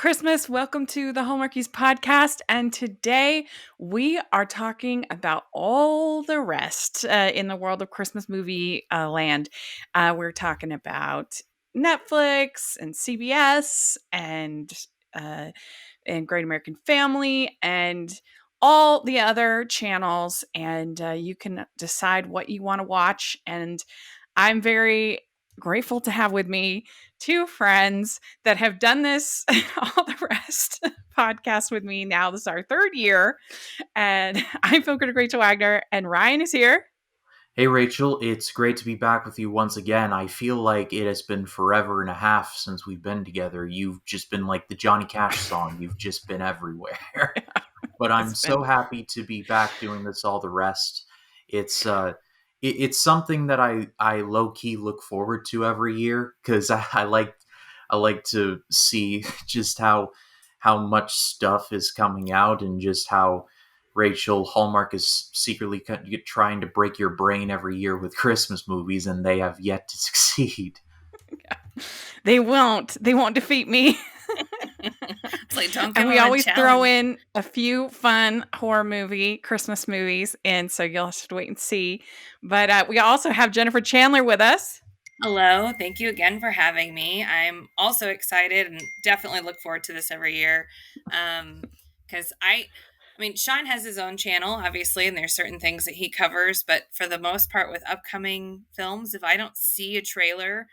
Christmas. Welcome to the Hallmarkies podcast. And today we are talking about all the rest in the world of Christmas movie land. We're talking about Netflix and CBS uh, and Great American Family and all the other channels. And you can decide what you want to watch. And I'm very grateful to have with me two friends that have done this and all the rest podcast with me now. This is our third year. And I'm Film Critic Rachel Wagner, and Ryan is here. Hey Rachel, it's great to be back with you once again. I feel like it has been forever and a half since we've been together. You've just been like the Johnny Cash song. You've just been everywhere. But I'm so happy to be back doing this all the rest. It's something that I low key look forward to every year because I like to see just how much stuff is coming out and just how Rachel Hallmark is secretly trying to break your brain every year with Christmas movies, and they have yet to succeed. They won't defeat me. And we always throw in a few fun horror movie, Christmas movies, and so you'll have to wait and see. But we also have Jennifer Chandler with us. Hello, thank you again for having me. I'm also excited and definitely look forward to this every year. Because I mean, Sean has his own channel, obviously, and there's certain things that he covers, but for the most part with upcoming films, if I don't see a trailer,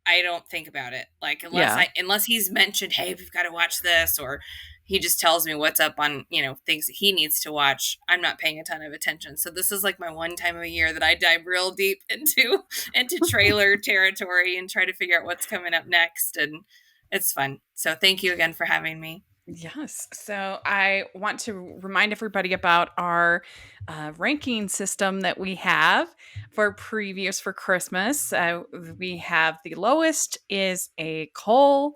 I don't think about it. Like unless he's mentioned, hey, we've got to watch this, or he just tells me what's up on, things that he needs to watch, I'm not paying a ton of attention. So this is like my one time of year that I dive real deep into trailer territory and try to figure out what's coming up next. And it's fun. So thank you again for having me. Yes. So I want to remind everybody about our ranking system that we have for previews for Christmas. We have the lowest is a coal,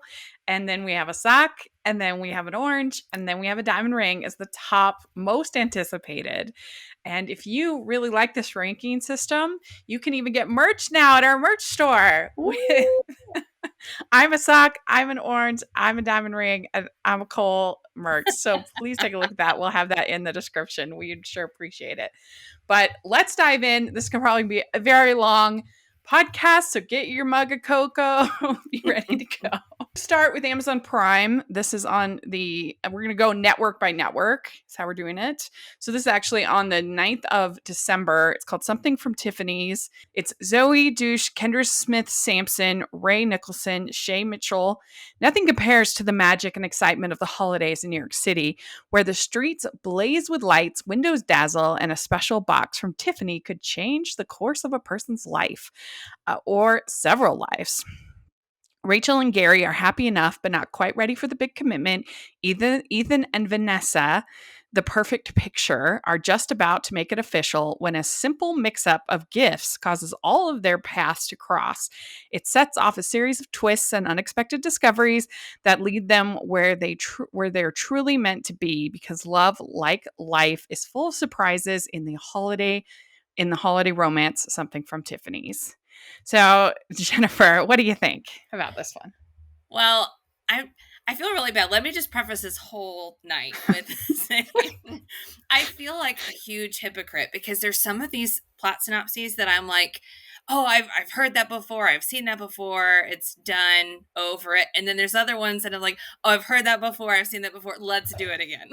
and then we have a sock, and then we have an orange, and then we have a diamond ring as the top most anticipated. And if you really like this ranking system, you can even get merch now at our merch store. I'm a sock, I'm an orange, I'm a diamond ring, and I'm a coal merch. So please take a look at that. We'll have that in the description. We'd sure appreciate it. But let's dive in. This can probably be a very long podcast, so get your mug of cocoa. Be ready to go. Start with Amazon Prime. This is on we're going to go network by network. That's how we're doing it. So this is actually on the 9th of December. It's called Something from Tiffany's. It's Zoe Douche, Kendra Smith Sampson, Ray Nicholson, Shay Mitchell. Nothing compares to the magic and excitement of the holidays in New York City, where the streets blaze with lights, windows dazzle, and a special box from Tiffany could change the course of a person's life, or several lives. Rachel and Gary are happy enough, but not quite ready for the big commitment. Ethan and Vanessa, the perfect picture, are just about to make it official when a simple mix-up of gifts causes all of their paths to cross. It sets off a series of twists and unexpected discoveries that lead them where they're truly meant to be, because love, like life, is full of surprises in the holiday romance, Something from Tiffany's. So, Jennifer, what do you think about this one? Well, I feel really bad. Let me just preface this whole night with saying I feel like a huge hypocrite because there's some of these plot synopses that I'm like, oh, I've heard that before. I've seen that before. It's done, over it. And then there's other ones that I'm like, oh, I've heard that before. I've seen that before. Let's do it again.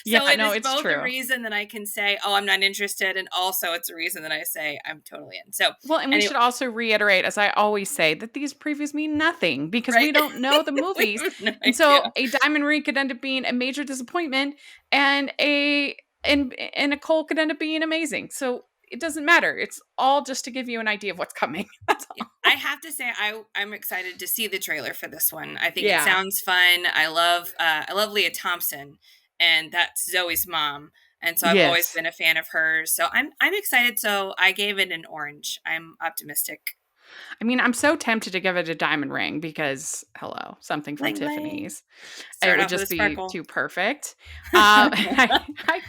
It's both true. a reason that I can say, oh, I'm not interested. And also it's a reason that I say I'm totally in. So, we should also reiterate, as I always say, that these previews mean nothing because we don't know the movies. And so a diamond ring could end up being a major disappointment, and a coal could end up being amazing. So it doesn't matter. It's all just to give you an idea of what's coming. That's all. I have to say I'm excited to see the trailer for this one. I think it sounds fun. I love Leah Thompson, and that's Zoe's mom. And so I've always been a fan of hers. So I'm excited. So I gave it an orange. I'm optimistic. I mean, I'm so tempted to give it a diamond ring because, Something from Tiffany's. It would just be too perfect. I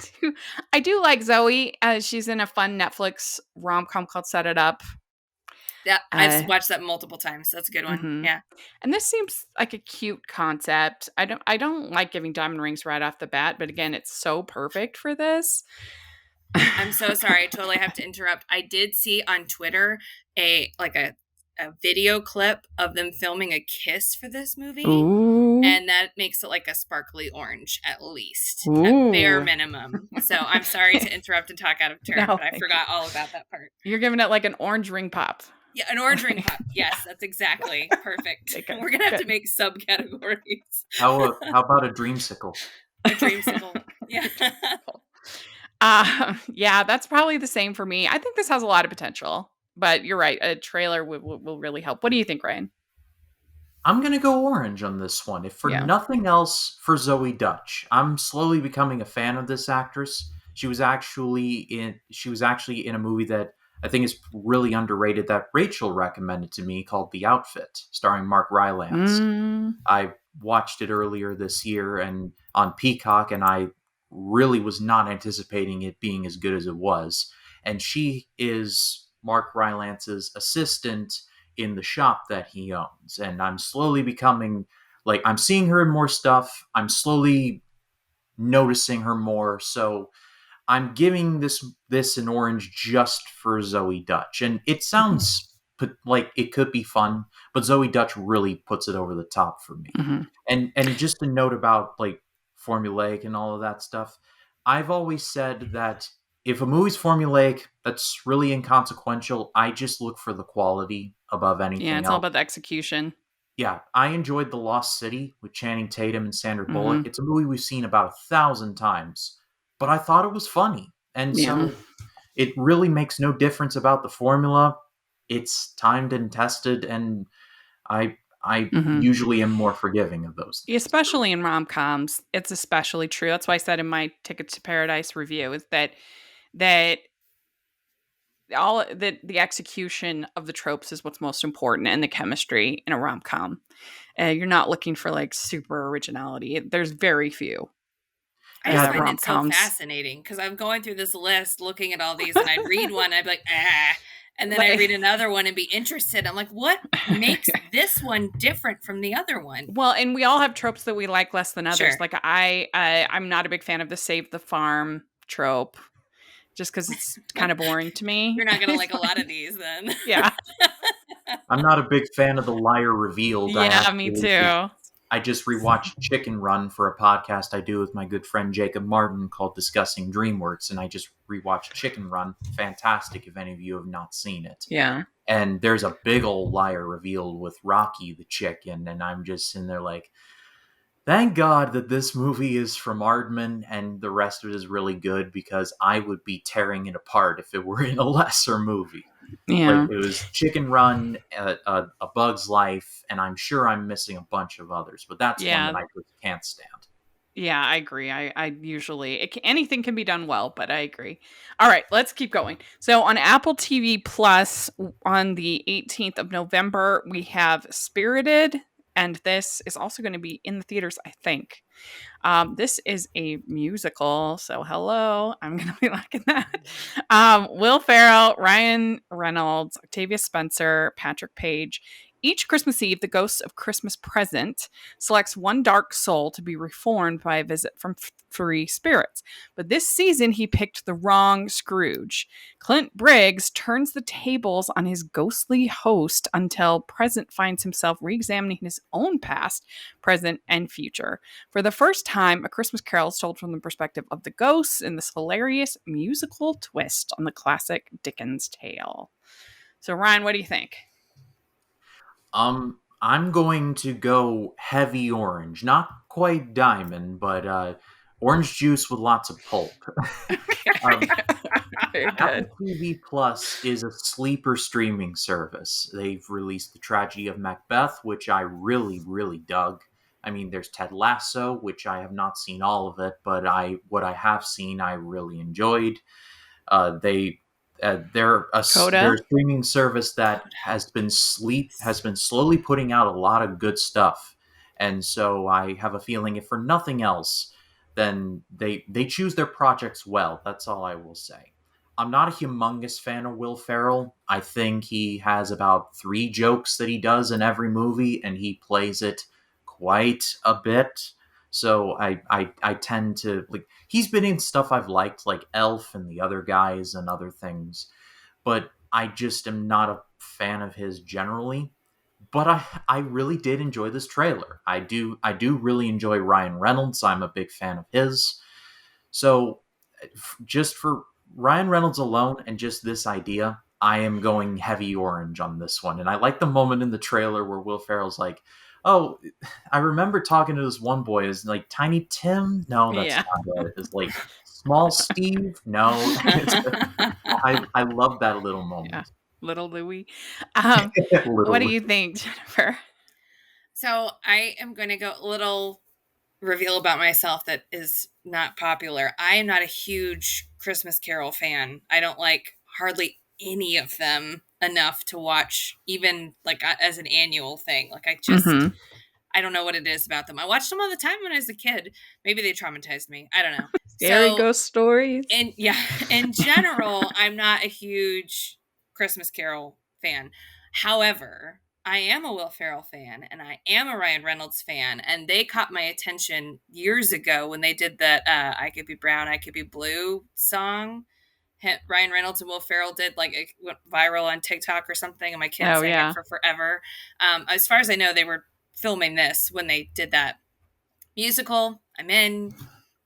do like Zoe. She's in a fun Netflix rom-com called Set It Up. Yeah, Uh, I've watched that multiple times. That's a good one. mhm. Yeah. And this seems like a cute concept. I don't like giving diamond rings right off the bat, but again, it's so perfect for this. I'm so sorry. I totally have to interrupt. I did see on Twitter a video clip of them filming a kiss for this movie, Ooh. and that makes it like a sparkly orange at least, at bare Ooh. minimum. So I'm sorry to interrupt and talk out of turn, No, but I thank you. forgot all about that part. You're giving it like an orange ring pop. Yeah, an orange ring pop. Yes, that's exactly perfect. Okay, good, We're gonna have to good. make subcategories. How about a dreamsicle? A dreamsicle. Yeah. Yeah, that's probably the same for me. I think this has a lot of potential, but you're right. A trailer will really help. What do you think, Ryan? I'm gonna go orange on this one. If for Yeah. nothing else, for Zoe Dutch. I'm slowly becoming a fan of this actress. She was actually in a movie that I think is really underrated that Rachel recommended to me called The Outfit, starring Mark Rylance. Mm, I watched it earlier this year and on Peacock, and I really was not anticipating it being as good as it was. And she is Mark Rylance's assistant in the shop that he owns. And I'm slowly becoming like I'm seeing her in more stuff. I'm slowly noticing her more. So I'm giving this an orange just for Zoe Dutch, and it mhm, sounds like it could be fun, but Zoe Dutch really puts it over the top for me. mhm, And just a note about like formulaic and all of that stuff. I've always said that if a movie's formulaic, that's really inconsequential. I just look for the quality above yeah, anything it's all else. about the execution. Yeah, I enjoyed The Lost City with Channing Tatum and Sandra Bullock. Hmm. It's a movie we've seen about 1,000 times, but I thought it was funny. And Yeah. so it really makes no difference about the formula. It's timed and tested, and I Hmm. usually am more forgiving of those things. Especially in rom-coms, it's especially true. That's why I said in my Ticket to Paradise review is that all that the execution of the tropes is what's most important and the chemistry in a rom-com. You're not looking for like super originality. There's very few I just Yeah, find it so rom-coms. fascinating because I'm going through this list, looking at all these, and I'd read one, I'd be like, ah. And then I'd Like, read another one and be interested. I'm like, what makes this one different from the other one? well, and we all have tropes that we like less than others. Sure. Like I'm not a big fan of the save the farm trope, just because it's kind of boring to me. You're not going to It's like a lot like, of these then. yeah, I'm not a big fan of the liar revealed. yeah, me too. I just rewatched Chicken Run for a podcast I do with my good friend Jacob Martin called Discussing DreamWorks, and I just rewatched Chicken Run. Fantastic if any of you have not seen it. Yeah, And there's a big old liar revealed with Rocky the chicken, and I'm just in there like, thank God that this movie is from Aardman and the rest of it is really good because I would be tearing it apart if it were in a lesser movie. Like yeah, it was Chicken Run, a Bug's Life, and I'm sure I'm missing a bunch of others, but that's one yeah, that I just can't stand. yeah. I agree. I usually anything can be done well, but I agree. All right, let's keep going. So on Apple TV Plus on the 18th of November, we have Spirited, and this is also going to be in the theaters, I think. This is a musical, so hello, I'm gonna be liking that. Will Ferrell, Ryan Reynolds, Octavia Spencer, Patrick Page. Each Christmas Eve, the ghost of Christmas Present selects one dark soul to be reformed by a visit from three spirits. But this season, he picked the wrong Scrooge. Clint Briggs turns the tables on his ghostly host until Present finds himself re examining his own past, present, and future. For the first time, A Christmas Carol is told from the perspective of the ghosts in this hilarious musical twist on the classic Dickens tale. So, Ryan, what do you think? I'm going to go heavy orange, not quite diamond, but orange juice with lots of pulp. um, Very Apple good. TV Plus is a sleeper streaming service. They've released The Tragedy of Macbeth, which I really, really dug. I mean, there's Ted Lasso, which I have not seen all of it, but what I have seen, I really enjoyed. They they're a Coda? streaming service that has been slowly putting out a lot of good stuff, and so I have a feeling if for nothing else, then they choose their projects well. That's all I will say. I'm not a humongous fan of Will Ferrell. I think he has about 3 jokes that he does in every movie, and he plays it quite a bit. So I tend to like he's been in stuff I've liked, like Elf and the other guys and other things, but I just am not a fan of his generally. But I really did enjoy this trailer. I do really enjoy Ryan Reynolds. I'm a big fan of his. So just for Ryan Reynolds alone and just this idea, I am going heavy orange on this one. And I like the moment in the trailer where Will Ferrell's like, "Oh, I remember talking to this one boy. Is like Tiny Tim? No, that's Yeah. not it. It's like Small Steve? No." I love that little moment. Yeah. Little Louie. Little What do you think, Jennifer? So I am going to go a little reveal about myself that is not popular. I am not a huge Christmas Carol fan. I don't like hardly any of them enough to watch, even like as an annual thing. Like I don't know what it is about them. I watched them all the time when I was a kid. Maybe they traumatized me. I don't know. Scary So, ghost stories. and yeah, in general, I'm not a huge Christmas Carol fan. However, I am a Will Ferrell fan and I am a Ryan Reynolds fan, and they caught my attention years ago when they did that "I Could Be Brown, I Could Be Blue" song. Ryan Reynolds and Will Ferrell did, like, it went viral on TikTok or something, and my kids sang yeah. it for forever. As far as I know, they were filming this when they did that. Musical, I'm in.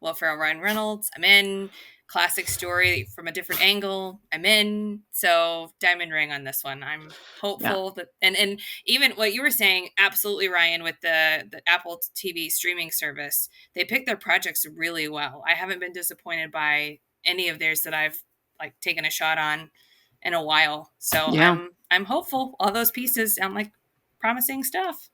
Will Ferrell, Ryan Reynolds, I'm in. Classic story from a different angle, I'm in. So diamond ring on this one. I'm hopeful that and even what you were saying, absolutely, Ryan, with the Apple TV streaming service, they pick their projects really well. I haven't been disappointed by any of theirs that I've like taken a shot on in a while. So Yeah. I'm hopeful. All those pieces sound like promising stuff.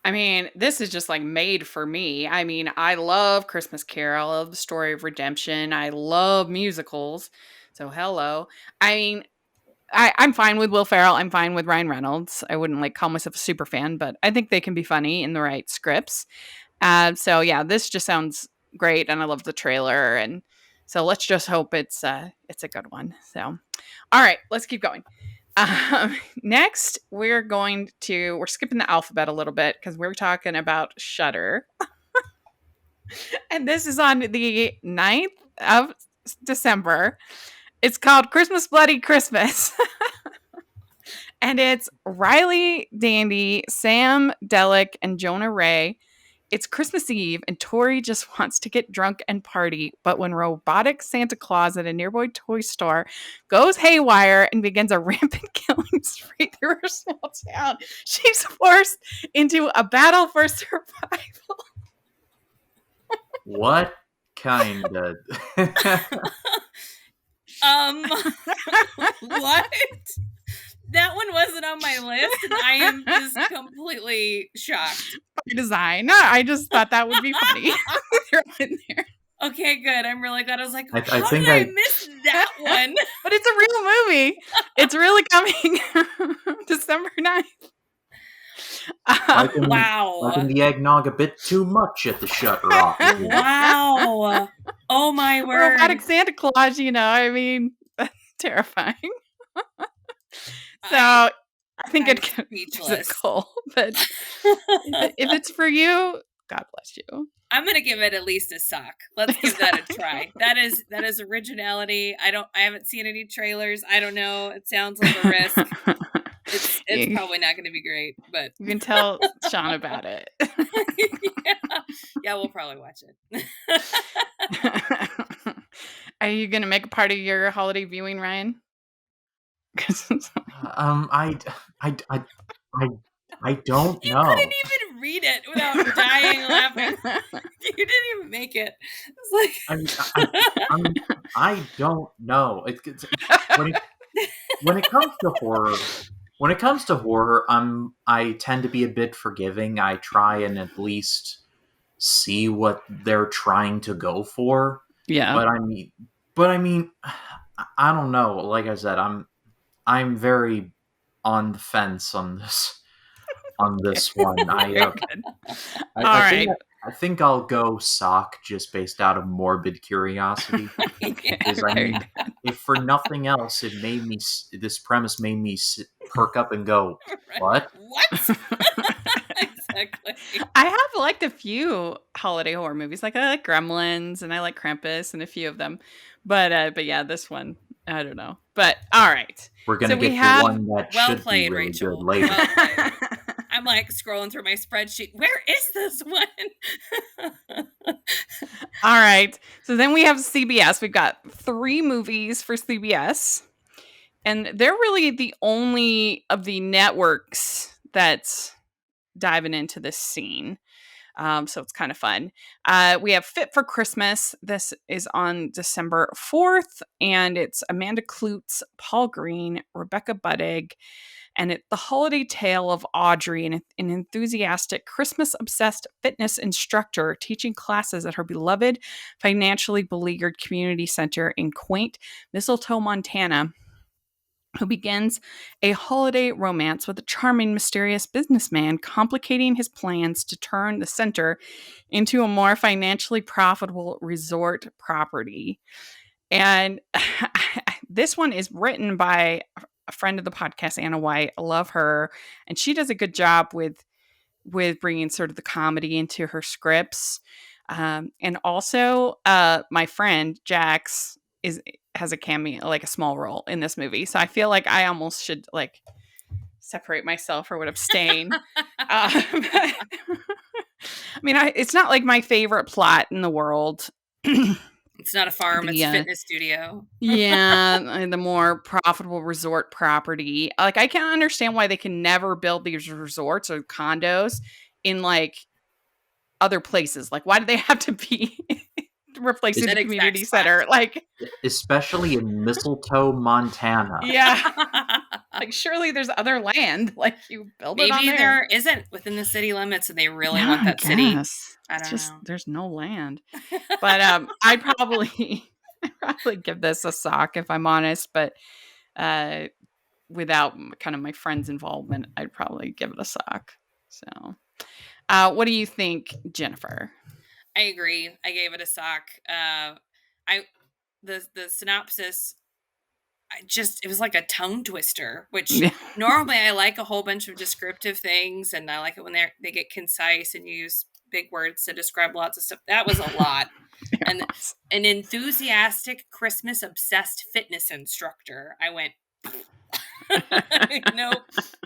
I mean, this is just like made for me. I mean, I love Christmas Carol. I love the story of redemption. I love musicals. So hello. I mean, I'm fine with Will Ferrell. I'm fine with Ryan Reynolds. I wouldn't like call myself a super fan, but I think they can be funny in the right scripts. So yeah, this just sounds great, and I love the trailer. And so let's just hope it's a good one. So, all right, let's keep going. Next, we're skipping the alphabet a little bit because we're talking about Shudder. And this is on the 9th of December. It's called Christmas Bloody Christmas. And it's Riley Dandy, Sam Delic, and Jonah Ray. It's Christmas Eve, and Tori just wants to get drunk and party. But when robotic Santa Claus at a nearby toy store goes haywire and begins a rampant killing spree through her small town, she's forced into a battle for survival. What kind of? What? That one wasn't on my list, and I am just completely shocked. By design. I just thought that would be funny. Throw it in there. Okay, good. I'm really glad. I was like, I how think did I I- miss that one? But it's a real movie. It's really coming December 9th. Liking, Wow. liking the eggnog a bit too much at the Shutter office. Wow. Oh my word. Robotic Santa Claus, I mean, terrifying. So I think I'm it could be speechless. physical, but if it's for you, God bless you. I'm gonna give it at least a sock. Let's give that a try. That is originality. I haven't seen any trailers. I don't know. It sounds like a risk. It's probably not gonna be great, but You can tell Sean about it. yeah, we'll probably watch it. Are you gonna make a part of your holiday viewing, Ryan? I don't You know. couldn't even read it without dying laughing. You didn't even make it. It's like I don't know. When it comes to horror, I tend to be a bit forgiving. I try and at least see what they're trying to go for. Yeah. But I mean, I don't know. Like I said, I'm very on the fence on this one. I think I'll go sock just based out of morbid curiosity. Okay, Because, I very mean, if for nothing else, it made me. This premise made me perk up and go, "What? What?" Exactly. I have liked a few holiday horror movies. Like I like Gremlins and I like Krampus and a few of them. But yeah, this one, I don't know. But all right. We're gonna So get we the have- one that Well should played, be really Rachel. good later." Well played. I'm like scrolling through my spreadsheet. Where is this one? All right. So then we have CBS. We've got 3 movies for CBS. And they're really the only of the networks that's diving into this scene. So it's kind of fun. We have Fit for Christmas. This is on December 4th, and it's Amanda Kloots, Paul Green, Rebecca Budig, and it's the holiday tale of Audrey, an enthusiastic, Christmas-obsessed fitness instructor teaching classes at her beloved, financially beleaguered community center in quaint Mistletoe, Montana, who begins a holiday romance with a charming, mysterious businessman, complicating his plans to turn the center into a more financially profitable resort property. And this one is written by a friend of the podcast, Anna White. I love her, and she does a good job with bringing sort of the comedy into her scripts. And also, my friend Jax has a cameo, like a small role in this movie. So I feel like I almost should like separate myself or would abstain. I mean, it's not like my favorite plot in the world. It's not a farm, it's a fitness studio. Yeah, the more profitable resort property. Like, I can't understand why they can never build these resorts or condos in like other places. Like, why do they have to be replacing the community center? Like, especially in Mistletoe, Montana. Yeah. Like, surely there's other land. Like, you build it on Maybe there. there isn't within the city limits and they really want that city. I don't know. There's no land. But I'd probably give this a sock if I'm honest. But without kind of my friend's involvement, I'd probably give it a sock. So, what do you think, Jennifer? I agree. I gave it a sock. The synopsis, it was like a tongue twister, which normally I like a whole bunch of descriptive things, and I like it when they get concise and use big words to describe lots of stuff. That was a lot. And an enthusiastic, Christmas obsessed fitness instructor. I went,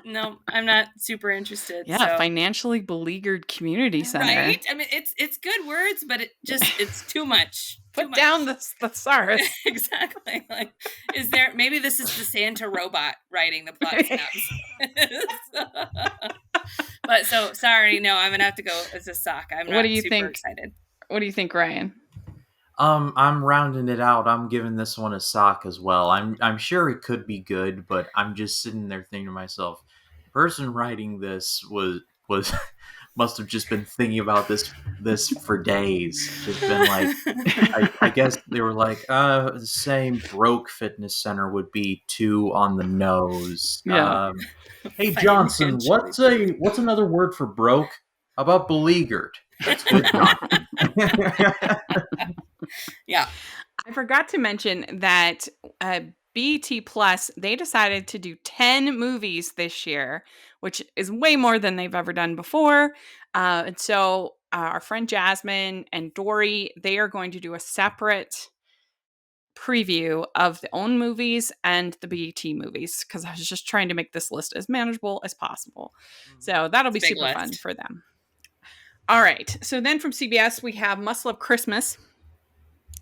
no, I'm not super interested. Yeah, so. Financially beleaguered community center. Right? I mean, it's good words, but it's too much. Put down the thesaurus. Exactly. Like, maybe this is the Santa robot writing the plot snaps. But so sorry, no, I'm gonna have to go as a sock. I'm not super excited. What do you think, Ryan? I'm rounding it out. I'm giving this one a sock as well. I'm sure it could be good, but I'm just sitting there thinking to myself, the person writing this was must have just been thinking about this for days. Just been like, I guess they were like, the same broke fitness center would be too on the nose. Yeah. Hey Johnson, what's another word for broke? How about beleaguered? That's good, Johnson. Yeah. I forgot to mention that BET Plus, they decided to do 10 movies this year, which is way more than they've ever done before. And so our friend Jasmine and Dory, they are going to do a separate preview of the own movies and the BET movies, because I was just trying to make this list as manageable as possible. So that'll be super fun for them. All right. So then from CBS, we have Must Love Christmas.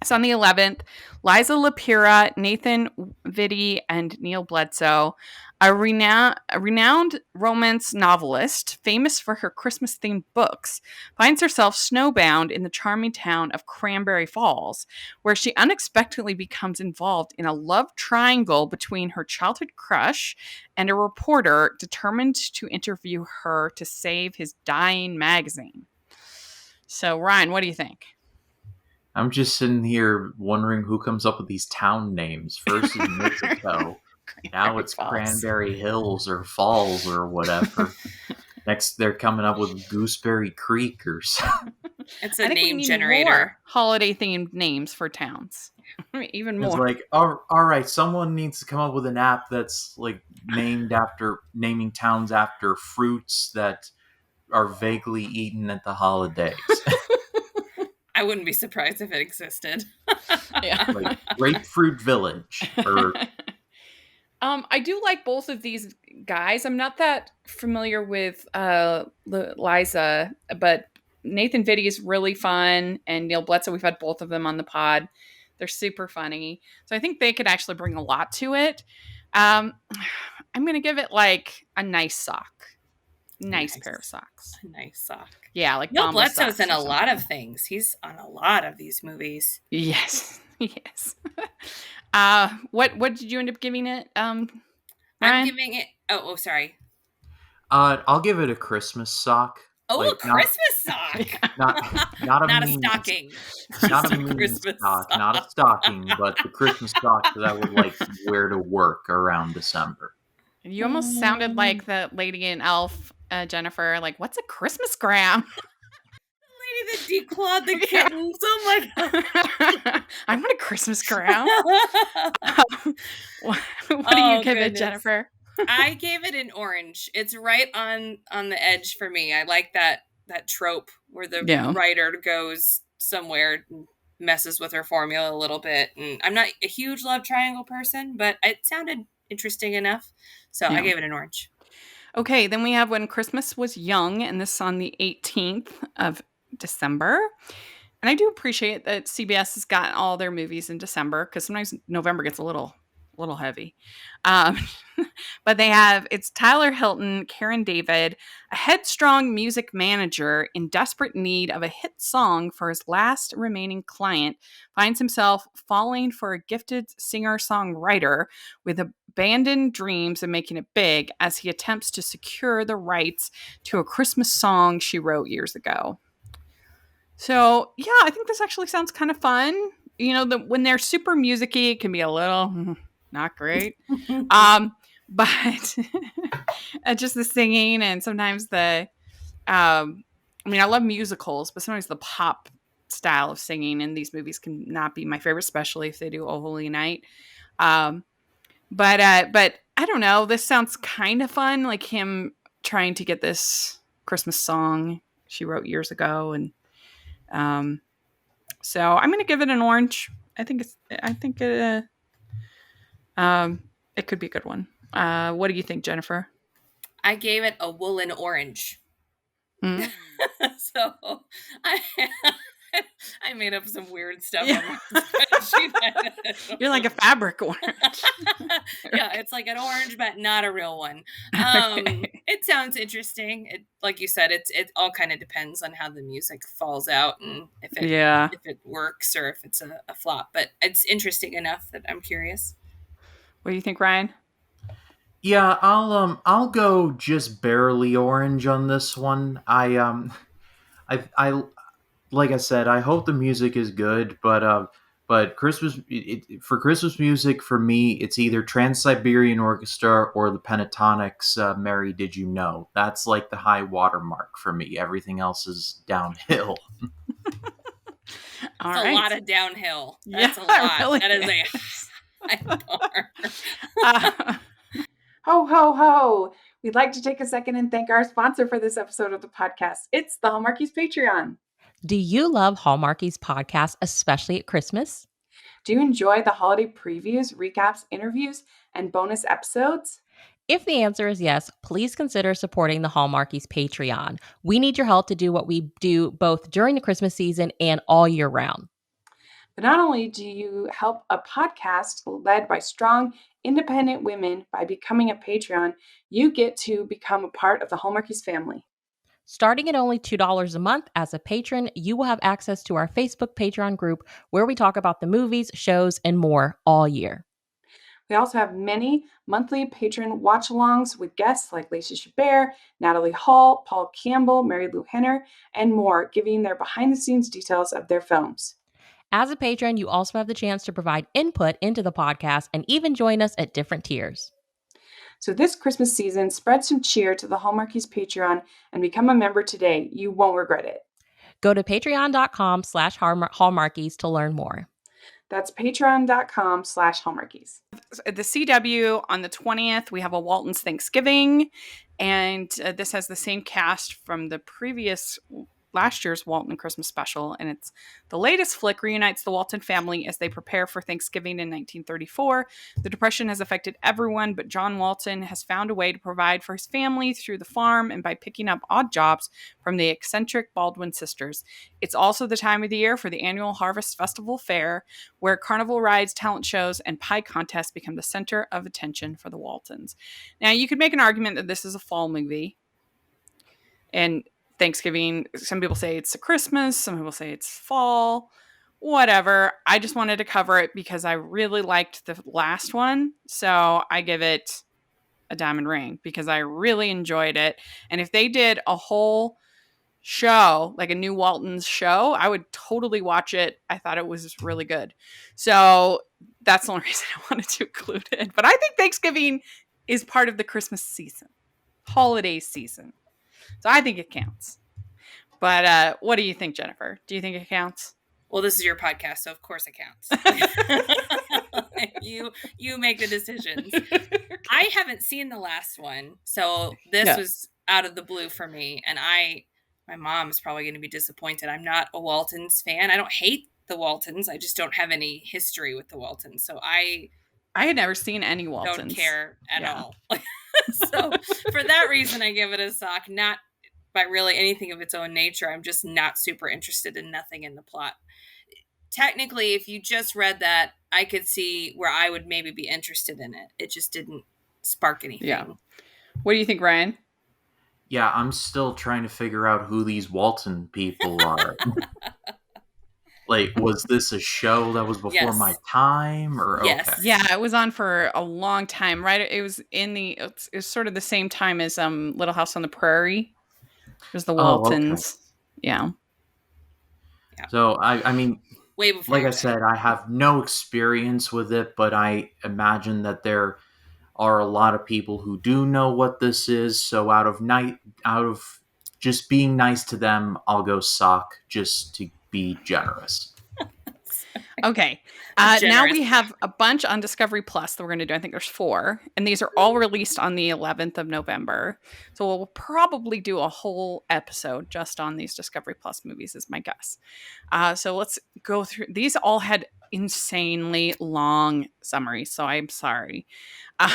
It's on the 11th. Liza Lapira, Nathan Vitti, and Neil Bledsoe, a renowned romance novelist, famous for her Christmas-themed books, finds herself snowbound in the charming town of Cranberry Falls, where she unexpectedly becomes involved in a love triangle between her childhood crush and a reporter determined to interview her to save his dying magazine. So, Ryan, what do you think? I'm just sitting here wondering who comes up with these town names. First is Mistletoe. Now it's Falls. Cranberry Hills or Falls or whatever. Next, they're coming up with Gooseberry Creek or something. It's I a think we name need generator. more holiday themed names for towns. Even It's more. like, all right, someone needs to come up with an app that's like naming towns after fruits that are vaguely eaten at the holidays. I wouldn't be surprised if it existed. Yeah. Like Grapefruit Village or I do like both of these guys. I'm not that familiar with Liza, but Nathan Vitti is really fun, and Neil Bledsoe. We've had both of them on the pod. They're super funny, so I think they could actually bring a lot to it. I'm gonna give it like a nice sock, nice pair of socks. A nice sock. Yeah, like Neil Bombas Bledsoe's socks in or a lot something. of things. He's on a lot of these movies. Yes, yes. What did you end up giving it? I'm Ryan? giving it. Oh, sorry. I'll give it a Christmas sock. Oh, Like, a Christmas sock. not a Not a mean stocking. not Just a mean Christmas sock, not a stocking, but the Christmas sock that I would like wear to work around December. You almost sounded like the lady in Elf, Jennifer. Like, what's a Christmas gram? Lady that declawed the kittens. Oh my god. I want a Christmas gram. What do you Oh, give it, goodness. Jennifer? I gave it an orange. It's right on the edge for me. I like that trope where the Yeah. writer goes somewhere and messes with her formula a little bit. And I'm not a huge love triangle person, but it sounded interesting enough. So I Yeah. gave it an orange. Okay, then we have When Christmas Was Young, and this is on the 18th of December. And I do appreciate that CBS has got all their movies in December, because sometimes November gets a little heavy. But it's Tyler Hilton, Karen David, a headstrong music manager in desperate need of a hit song for his last remaining client, finds himself falling for a gifted singer-songwriter with abandoned dreams of making it big as he attempts to secure the rights to a Christmas song she wrote years ago. So, yeah, I think this actually sounds kind of fun. You know, when they're super music-y, it can be a little not great. But just the singing and sometimes I love musicals, but sometimes the pop style of singing in these movies can not be my favorite, especially if they do Oh Holy Night. But I don't know. This sounds kind of fun, like him trying to get this Christmas song she wrote years ago, and so I'm going to give it an orange. I think it could be a good one. What do you think, Jennifer? I gave it a woolen orange. Mm. So I made up some weird stuff Yeah. on my spreadsheet. You're like a fabric orange. Yeah, it's like an orange, but not a real one. It sounds interesting. Like you said, it all kind of depends on how the music falls out and if it works or if it's a flop. But it's interesting enough that I'm curious. What do you think, Ryan? Yeah, I'll go just barely orange on this one. I like I said, I hope the music is good, but Christmas for Christmas music for me, it's either Trans-Siberian Orchestra or the Pentatonics. Mary, Did You Know? That's like the high watermark for me. Everything else is downhill. That's a lot of downhill. That's a Yeah, lot. really That is a high bar. Ho, ho, ho. We'd like to take a second and thank our sponsor for this episode of the podcast. It's the Hallmarkies Patreon. Do you love Hallmarkies podcast, especially at Christmas? Do you enjoy the holiday previews, recaps, interviews, and bonus episodes? If the answer is yes, please consider supporting the Hallmarkies Patreon. We need your help to do what we do both during the Christmas season and all year round. But not only do you help a podcast led by strong, independent women by becoming a Patreon, you get to become a part of the Hallmarkies family. Starting at only $2 a month as a patron, you will have access to our Facebook Patreon group where we talk about the movies, shows, and more all year. We also have many monthly patron watch-alongs with guests like Lacey Chabert, Natalie Hall, Paul Campbell, Mary Lou Henner, and more, giving their behind-the-scenes details of their films. As a patron, you also have the chance to provide input into the podcast and even join us at different tiers. So this Christmas season, spread some cheer to the Hallmarkies Patreon and become a member today. You won't regret it. Go to patreon.com/hallmarkies to learn more. That's patreon.com/hallmarkies. The CW on the 20th, we have a Walton's Thanksgiving, and this has the same cast from the previous last year's Walton Christmas special, and it's the latest flick reunites the Walton family as they prepare for Thanksgiving in 1934. The Depression has affected everyone, but John Walton has found a way to provide for his family through the farm and by picking up odd jobs from the eccentric Baldwin sisters. It's also the time of the year for the annual Harvest Festival Fair, where carnival rides, talent shows, and pie contests become the center of attention for the Waltons. Now, you could make an argument that this is a fall movie, and Thanksgiving, some people say it's a Christmas, some people say it's fall, whatever. I just wanted to cover it because I really liked the last one, so I give it a diamond ring because I really enjoyed it. And if they did a whole show, like a new Waltons show, I would totally watch it. I thought it was really good. So that's the only reason I wanted to include it. But I think Thanksgiving is part of the Christmas season, holiday season. So I think it counts. But what do you think, Jennifer? Do you think it counts? Well, this is your podcast, so of course it counts. You make the decisions. I haven't seen the last one, so this was out of the blue for me. And my mom is probably going to be disappointed. I'm not a Waltons fan. I don't hate the Waltons. I just don't have any history with the Waltons. So I had never seen any Waltons. Don't care at all. So for that reason, I give it a sock. Not by really anything of its own nature. I'm just not super interested in nothing in the plot. Technically, if you just read that, I could see where I would maybe be interested in it. It just didn't spark anything. Yeah. What do you think, Ryan? Yeah, I'm still trying to figure out who these Walton people are. Like, was this a show that was before my time? Or yes. Okay. Yeah, it was on for a long time, right? It was it was sort of the same time as Little House on the Prairie. It was the Waltons. Okay. Yeah. So, I mean, way before, like I said, I have no experience with it, but I imagine that there are a lot of people who do know what this is. So out of just being nice to them, I'll go sock just to be generous. Okay. Now we have a bunch on Discovery Plus that we're going to do. I think there's 4, and these are all released on the 11th of November. So we'll probably do a whole episode just on these Discovery Plus movies is my guess. So let's go through. These all had insanely long summaries, so I'm sorry. They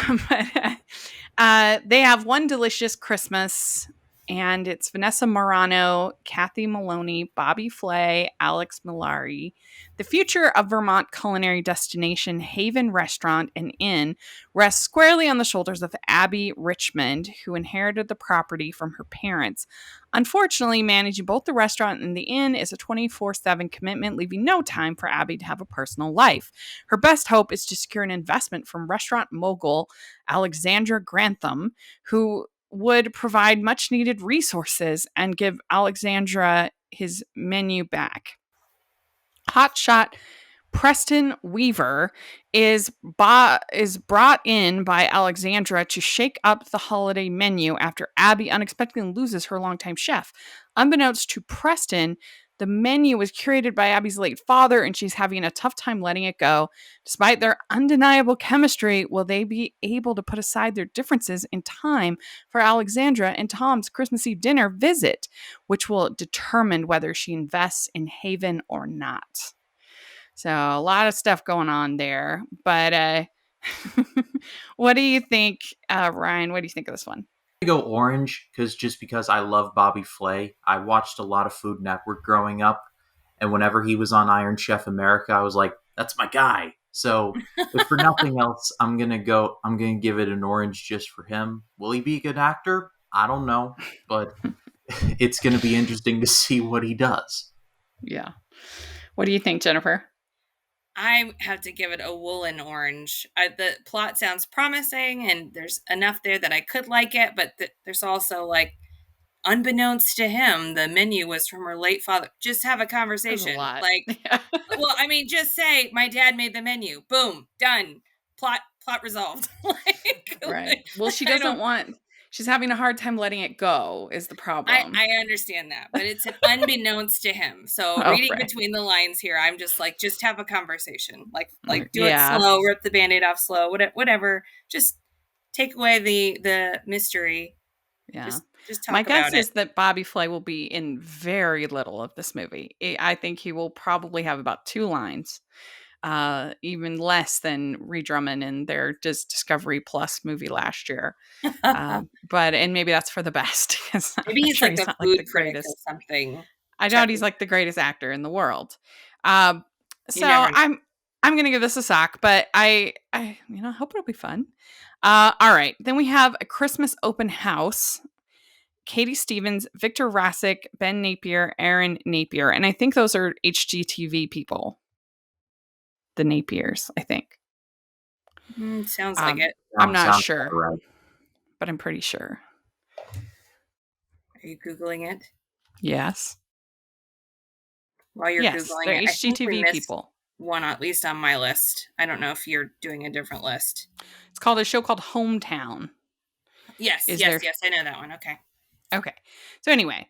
have One Delicious Christmas, and it's Vanessa Morano, Kathy Maloney, Bobby Flay, Alex Millari. The future of Vermont culinary destination Haven Restaurant and Inn rests squarely on the shoulders of Abby Richmond, who inherited the property from her parents. Unfortunately, managing both the restaurant and the inn is a 24/7 commitment, leaving no time for Abby to have a personal life. Her best hope is to secure an investment from restaurant mogul Alexandra Grantham, who would provide much needed resources and give Alexandra his menu back. Hotshot Preston Weaver is brought in by Alexandra to shake up the holiday menu after Abby unexpectedly loses her longtime chef. Unbeknownst to Preston, the menu was curated by Abby's late father, and she's having a tough time letting it go. Despite their undeniable chemistry, will they be able to put aside their differences in time for Alexandra and Tom's Christmas Eve dinner visit, which will determine whether she invests in Haven or not? So a lot of stuff going on there. But what do you think, Ryan? What do you think of this one? I go orange because I love Bobby Flay. I watched a lot of Food Network growing up, and whenever he was on Iron Chef America, I was like, "That's my guy." So, if for nothing else, I'm gonna give it an orange just for him. Will he be a good actor? I don't know, but it's gonna be interesting to see what he does. Yeah. What do you think, Jennifer? I have to give it a woolen orange. The plot sounds promising, and there's enough there that I could like it, but there's also, like, unbeknownst to him, the menu was from her late father. Just have a conversation. There's a lot. Like, well, I mean, just say, my dad made the menu. Boom. Done. Plot resolved. Right. Well, she doesn't want She's having a hard time letting it go is the problem. I understand that, but it's an unbeknownst to him. So reading right. between the lines here, I'm just like, just have a conversation. Like do Yeah. it slow, rip the Band-Aid off slow, whatever. Just take away the mystery. Yeah. Just talk My about guess it. is that Bobby Flay will be in very little of this movie. I think he will probably have about 2 lines. Even less than Ree Drummond in their Discovery Plus movie last year. And maybe that's for the best. Maybe he's sure like a not food the critic or greatest. something. I doubt he's like the greatest actor in the world. You So never know. I'm gonna give this a sock, but I hope it'll be fun. All right, then we have A Christmas Open House. Katie Stevens, Victor Rassick, Ben Napier, Aaron Napier, and I think those are HGTV people. The Napiers, I think. Sounds like it. I'm not Sounds sure, about right. but I'm pretty sure. Are you Googling it? Yes. While you're yes, Googling they're it, I think we HGTV missed people. one at least on my list. I don't know if you're doing a different list. It's called a show called Hometown. Yes, Is yes, there- yes. I know that one. Okay. So anyway,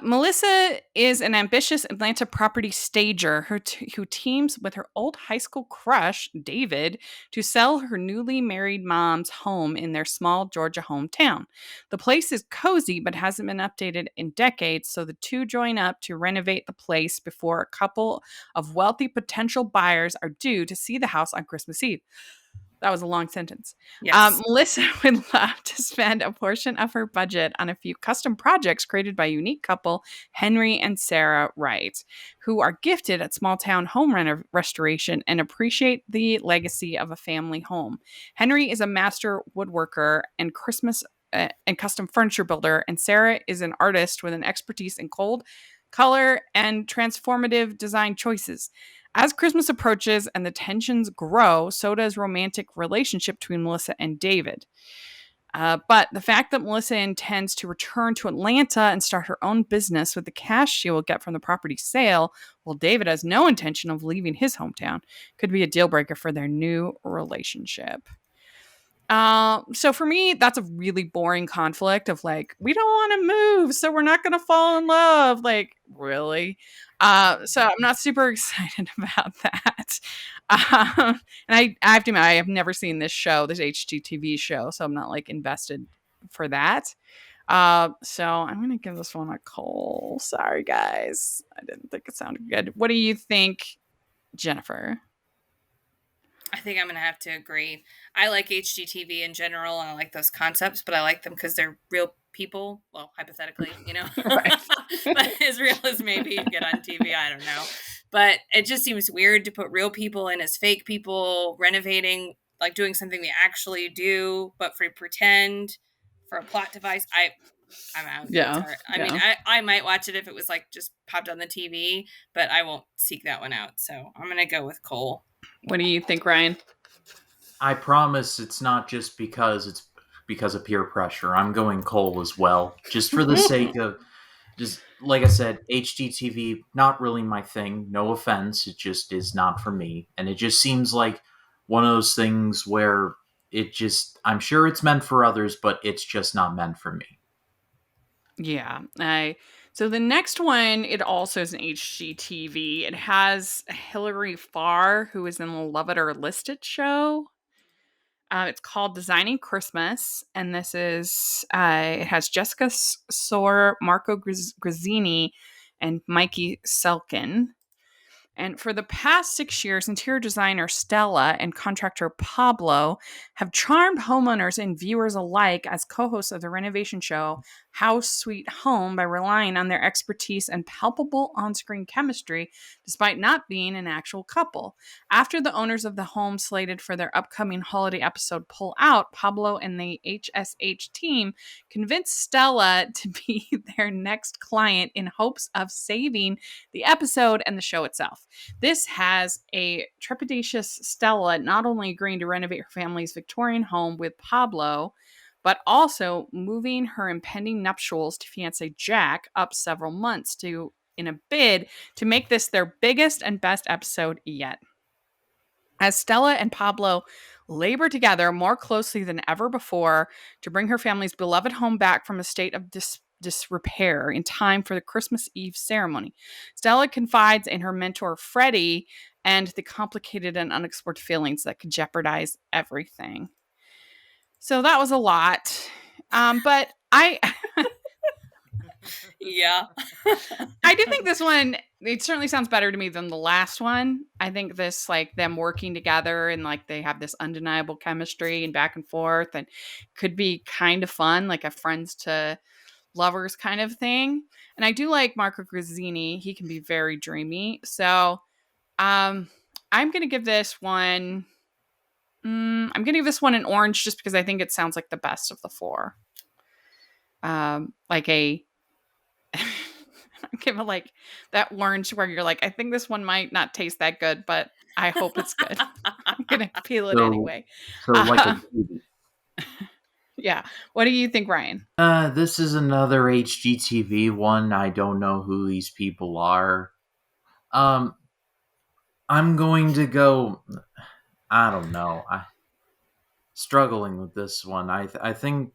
Melissa is an ambitious Atlanta property stager who teams with her old high school crush, David, to sell her newly married mom's home in their small Georgia hometown. The place is cozy but hasn't been updated in decades, so the two join up to renovate the place before a couple of wealthy potential buyers are due to see the house on Christmas Eve. That was a long sentence. Yes. Melissa would love to spend a portion of her budget on a few custom projects created by a unique couple, Henry and Sarah Wright, who are gifted at small town home restoration and appreciate the legacy of a family home. Henry is a master woodworker and custom furniture builder, and Sarah is an artist with an expertise in cold, color, and transformative design choices. As Christmas approaches and the tensions grow, so does romantic relationship between Melissa and David. But the fact that Melissa intends to return to Atlanta and start her own business with the cash she will get from the property sale, while David has no intention of leaving his hometown, could be a deal breaker for their new relationship. So for me, that's a really boring conflict of like, we don't want to move, so we're not going to fall in love. Like, really? So I'm not super excited about that. And I have to admit, I have never seen this HGTV show, so I'm not like invested for that. So I'm going to give this one a Cole. Sorry, guys. I didn't think it sounded good. What do you think, Jennifer? I think I'm going to have to agree. I like HGTV in general, and I like those concepts, but I like them because they're real people. Well, hypothetically, but as real as maybe you get on TV, I don't know. But it just seems weird to put real people in as fake people, renovating, like doing something they actually do, but for pretend, for a plot device. I'm out. Yeah. I mean, I might watch it if it was like just popped on the TV, but I won't seek that one out. So I'm going to go with Cole. What do you think, Ryan? I promise it's not just because of peer pressure. I'm going Cole as well, just for the sake of, just like I said, HGTV, not really my thing. No offense, it just is not for me, and it just seems like one of those things where I'm sure it's meant for others, but it's just not meant for me. Yeah, so the next one, it also is an HGTV. It has Hilary Farr, who is in the Love It or List It show. It's called Designing Christmas, and this is it has Jessica Soar, Marco Grazzini, and Mikey Selkin. And for the past 6 years, interior designer Stella and contractor Pablo have charmed homeowners and viewers alike as co-hosts of the renovation show House Sweet Home by relying on their expertise and palpable on-screen chemistry, despite not being an actual couple. After the owners of the home slated for their upcoming holiday episode pull out, Pablo and the HSH team convinced Stella to be their next client in hopes of saving the episode and the show itself. This has a trepidatious Stella not only agreeing to renovate her family's Victorian home with Pablo, but also moving her impending nuptials to fiancé Jack up several months in a bid to make this their biggest and best episode yet. as Stella and Pablo labor together more closely than ever before to bring her family's beloved home back from a state of disrepair in time for the Christmas Eve ceremony. Stella confides in her mentor, Freddie, and the complicated and unexplored feelings that could jeopardize everything. So that was a lot. But Yeah. I do think this one, it certainly sounds better to me than the last one. I think this, like, them working together and like they have this undeniable chemistry and back and forth and could be kind of fun, like a friends to lovers kind of thing. And I do like Marco Grazzini. He can be very dreamy. So I'm going to give this one, I'm going to give this one an orange just because I think it sounds like the best of the four. Like a give it like that orange where you're like, I think this one might not taste that good, but I hope it's good. I'm gonna peel it anyway. So like a baby. Yeah. What do you think, Ryan? This is another HGTV one. I don't know who these people are. I'm going to go. I don't know. Struggling with this one. I think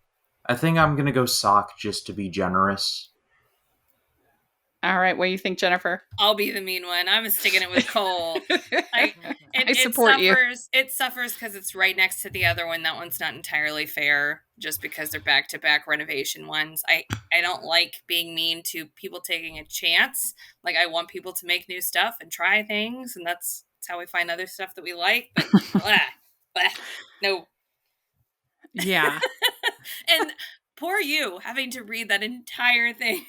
I'm gonna go sock just to be generous. All right. What do you think, Jennifer? I'll be the mean one. I'm sticking it with Cole. I support you. It suffers because it's right next to the other one. That one's not entirely fair just because they're back-to-back renovation ones. I don't like being mean to people taking a chance. Like, I want people to make new stuff and try things, and that's how we find other stuff that we like. But no. Yeah. And poor you having to read that entire thing.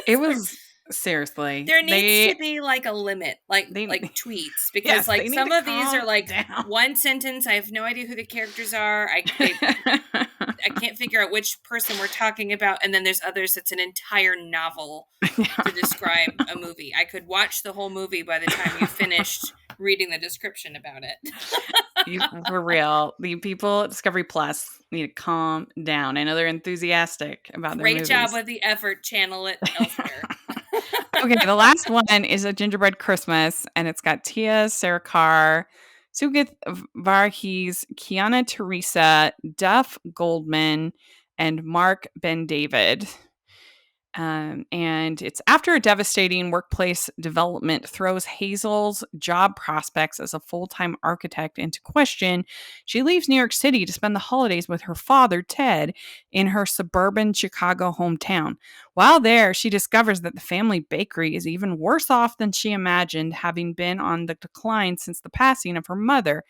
It was... Seriously, there needs to be like a limit, like tweets, because yes, like some of these are like down. One sentence. I have no idea who the characters are. I can't figure out which person we're talking about, and then there's others that's an entire novel to describe a movie. I could watch the whole movie by the time you finished reading the description about it. For real, the people at Discovery Plus need to calm down. I know they're enthusiastic about their movies. Great job with the effort. Channel it elsewhere. Okay, the last one is A Gingerbread Christmas, and it's got Tia, Sarah Carr, Sugith Varghese, Kiana Teresa, Duff Goldman, and Mark Ben David. And it's after a devastating workplace development throws Hazel's job prospects as a full-time architect into question, she leaves New York City to spend the holidays with her father, Ted, in her suburban Chicago hometown. While there, she discovers that the family bakery is even worse off than she imagined, having been on the decline since the passing of her mother.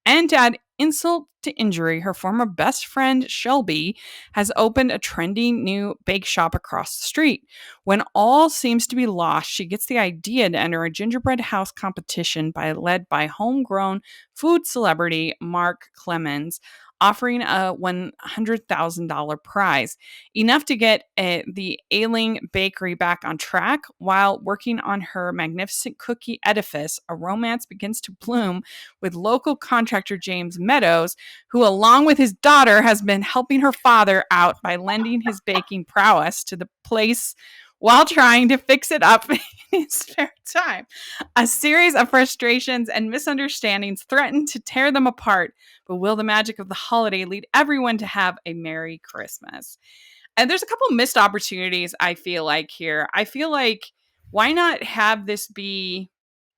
And to add insult to injury, her former best friend, Shelby, has opened a trendy new bake shop across the street. When all seems to be lost, she gets the idea to enter a gingerbread house competition led by homegrown food celebrity Mark Clemens, offering a $100,000 prize, enough to get the ailing bakery back on track. While working on her magnificent cookie edifice, a romance begins to bloom with local contractor James Meadows, who, along with his daughter, has been helping her father out by lending his baking prowess to the place while trying to fix it up in his spare time. A series of frustrations and misunderstandings threaten to tear them apart, but will the magic of the holiday lead everyone to have a Merry Christmas? And there's a couple missed opportunities, I feel like, here. I feel like, why not have this be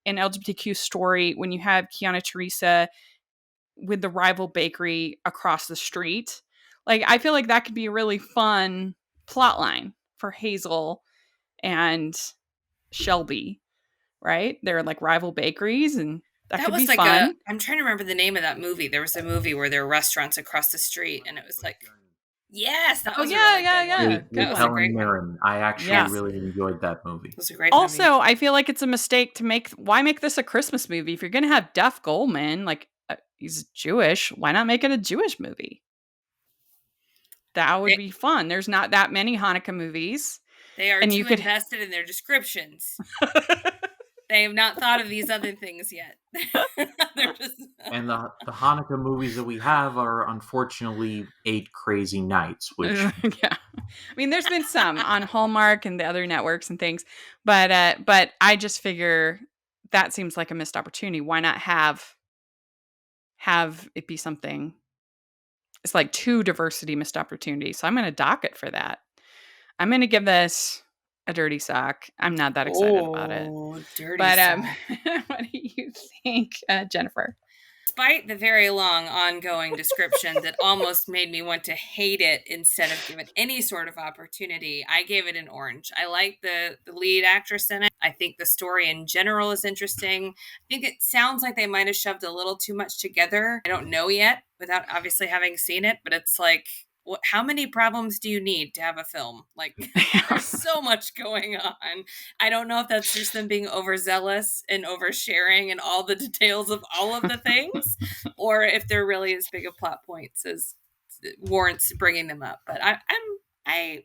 an LGBTQ story when you have Kiana Teresa with the rival bakery across the street? Like, I feel like that could be a really fun plot line for Hazel and Shelby, right? They're like rival bakeries, and that could was be like fun. I'm trying to remember the name of that movie. There was a movie where there were restaurants across the street, and it was like, yes, that was yeah. That was a great Mirren. I actually really enjoyed that movie. It was a great also, movie. I feel like it's a mistake to why make this a Christmas movie? If you're going to have Duff Goldman, like, he's Jewish, why not make it a Jewish movie? That would be fun. There's not that many Hanukkah movies. They are too invested in their descriptions. They have not thought of these other things yet. And the Hanukkah movies that we have are unfortunately 8 Crazy Nights, which yeah, I mean, there's been some on Hallmark and the other networks and things, but I just figure that seems like a missed opportunity. Why not have have it be something. It's like 2 diversity missed opportunities. So I'm going to dock it for that. I'm going to give this a dirty sock. I'm not that excited about it. Oh, dirty But sock. what do you think, Jennifer? Despite the very long ongoing description that almost made me want to hate it instead of give it any sort of opportunity, I gave it an orange. I like the lead actress in it. I think the story in general is interesting. I think it sounds like they might have shoved a little too much together. I don't know yet without obviously having seen it, but it's like, how many problems do you need to have a film? Like, there's so much going on. I don't know if that's just them being overzealous and oversharing and all the details of all of the things, or if they're really as big of plot points as warrants bringing them up. But I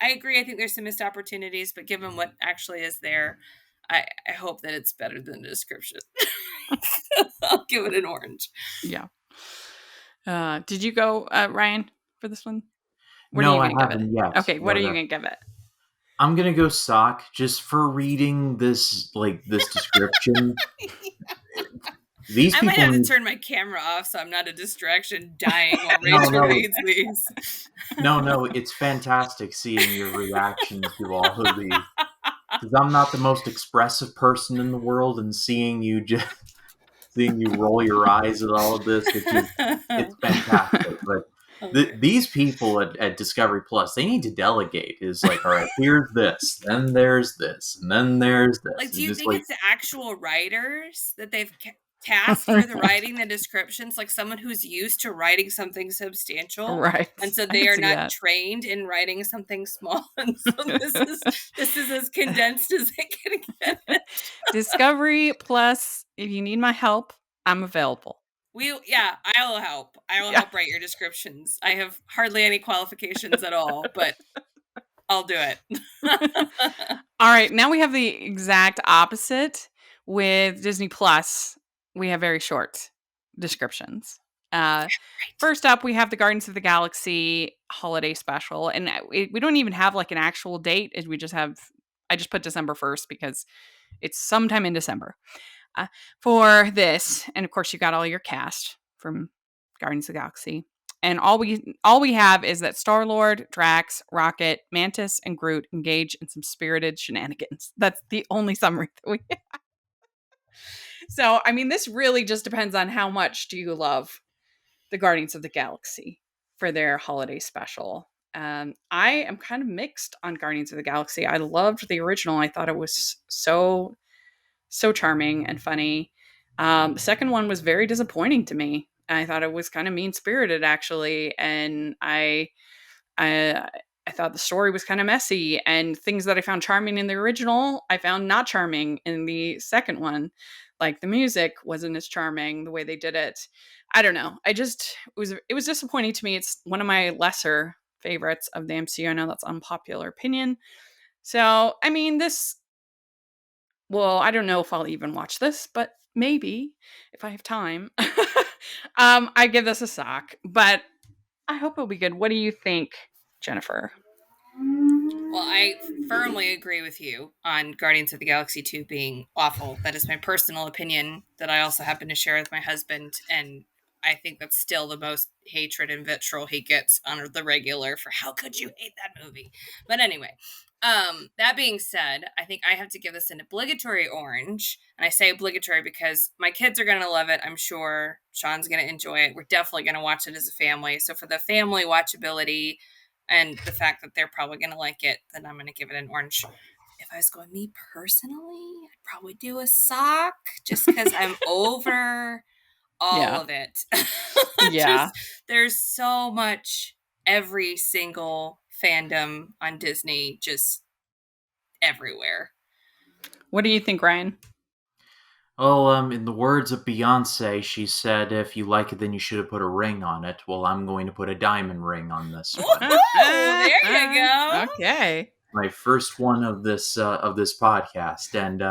agree. I think there's some missed opportunities, but given what actually is there, I hope that it's better than the description. I'll give it an orange. Yeah. Did you go, Ryan, for this one? What No, are I you going to give haven't it? yet. Okay, what are you but, going to give it? I'm gonna go sock just for reading this description. These I people might have to need- turn my camera off so I'm not a distraction dying while Rachel No. reads these. No, it's fantastic seeing your reactions to all of these. Because I'm not the most expressive person in the world, and seeing you roll your eyes at all of this, it's fantastic. But Okay. these people at Discovery Plus, they need to delegate. It's like, all right, here's this, then there's this, and then there's this. Like, And do you just think it's the actual writers that they've tasked for the writing the descriptions, like someone who's used to writing something substantial, Right. and so I they can are see not that. trained in writing something small, and so this is as condensed as it can get. Discovery Plus, if you need my help, I'm available. I will help. I will help write your descriptions. I have hardly any qualifications at all, but I'll do it. All right, now we have the exact opposite with Disney Plus. We have very short descriptions. First up, we have the Guardians of the Galaxy holiday special, and we don't even have like an actual date. We just have. I just put December 1st because it's sometime in December for this, and of course you got all your cast from Guardians of the Galaxy. And all we have is that Star-Lord, Drax, Rocket, Mantis, and Groot engage in some spirited shenanigans. That's the only summary that we have. So, I mean, this really just depends on how much do you love the Guardians of the Galaxy for their holiday special. I am kind of mixed on Guardians of the Galaxy. I loved the original. I thought it was so charming and funny. The second one was very disappointing to me. I thought it was kind of mean-spirited, actually, and I thought the story was kind of messy, and things that I found charming in the original, I found not charming in the second one. Like the music wasn't as charming the way they did it. I don't know. It was disappointing to me. It's one of my lesser favorites of the MCU. I know that's unpopular opinion. So, I mean, well, I don't know if I'll even watch this, but maybe if I have time. I give this a sock, but I hope it'll be good. What do you think, Jennifer? Well, I firmly agree with you on Guardians of the Galaxy 2 being awful. That is my personal opinion that I also happen to share with my husband, and I think that's still the most hatred and vitriol he gets on the regular for how could you hate that movie. But anyway, that being said, I think I have to give this an obligatory orange. And I say obligatory because my kids are going to love it. I'm sure Sean's going to enjoy it. We're definitely going to watch it as a family. So for the family watchability and the fact that they're probably going to like it, then I'm going to give it an orange. If I was going me personally, I'd probably do a sock just because I'm over all of it. Yeah. There's so much, every single fandom on Disney, just everywhere. What do you think, Ryan? Well, in the words of Beyonce, she said, if you like it, then you should have put a ring on it. Well, I'm going to put a diamond ring on this one. There you go. Okay. My first one of this podcast. And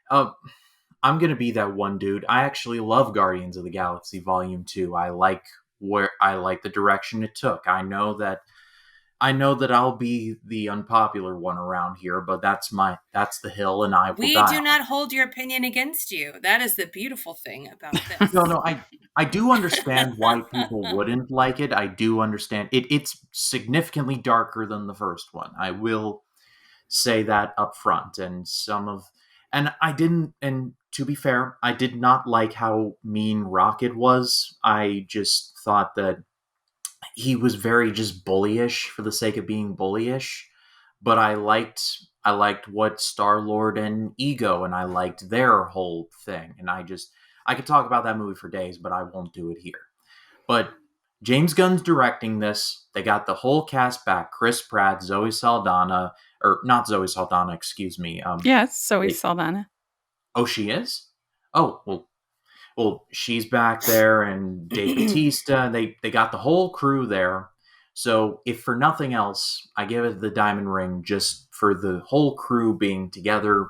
I'm going to be that one dude. I actually love Guardians of the Galaxy Volume 2. I like the direction it took. I know that I'll be the unpopular one around here, but that's the hill, and I will We die do on. not hold your opinion against you. That is the beautiful thing about this. No, I do understand why people wouldn't like it. I do understand it. It's significantly darker than the first one. I will say that up front. And I didn't, and to be fair, I did not like how mean Rocket was. I just thought that he was very just bullyish for the sake of being bullyish. But I liked what Star Lord and Ego, and I liked their whole thing. And I could talk about that movie for days, but I won't do it here. But James Gunn's directing this. They got the whole cast back: Chris Pratt, Zoe Saldana, or not Zoe Saldana, excuse me. Yes, Zoe Wait. Saldana. Oh, she is. Oh, well, she's back there, and Dave Bautista. They got the whole crew there. So, if for nothing else, I give it the diamond ring just for the whole crew being together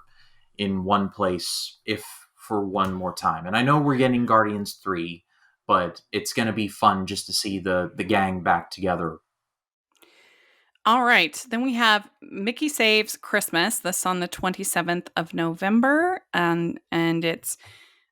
in one place, if for one more time. And I know we're getting Guardians 3, but it's going to be fun just to see the gang back together. All right. Then we have Mickey Saves Christmas. This on the 27th of November. And it's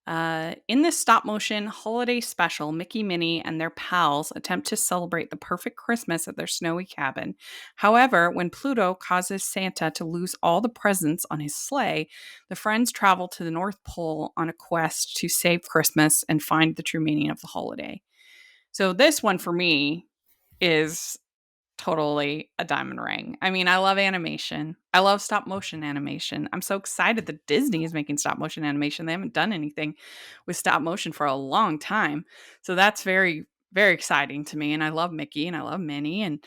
in this stop motion holiday special, Mickey, Minnie, and their pals attempt to celebrate the perfect Christmas at their snowy cabin. However, when Pluto causes Santa to lose all the presents on his sleigh, the friends travel to the North Pole on a quest to save Christmas and find the true meaning of the holiday. So, this one for me is totally a diamond ring. I mean, I love animation. I love stop motion animation. I'm so excited that Disney is making stop motion animation. They haven't done anything with stop motion for a long time. So that's very, very exciting to me. And I love Mickey and I love Minnie. And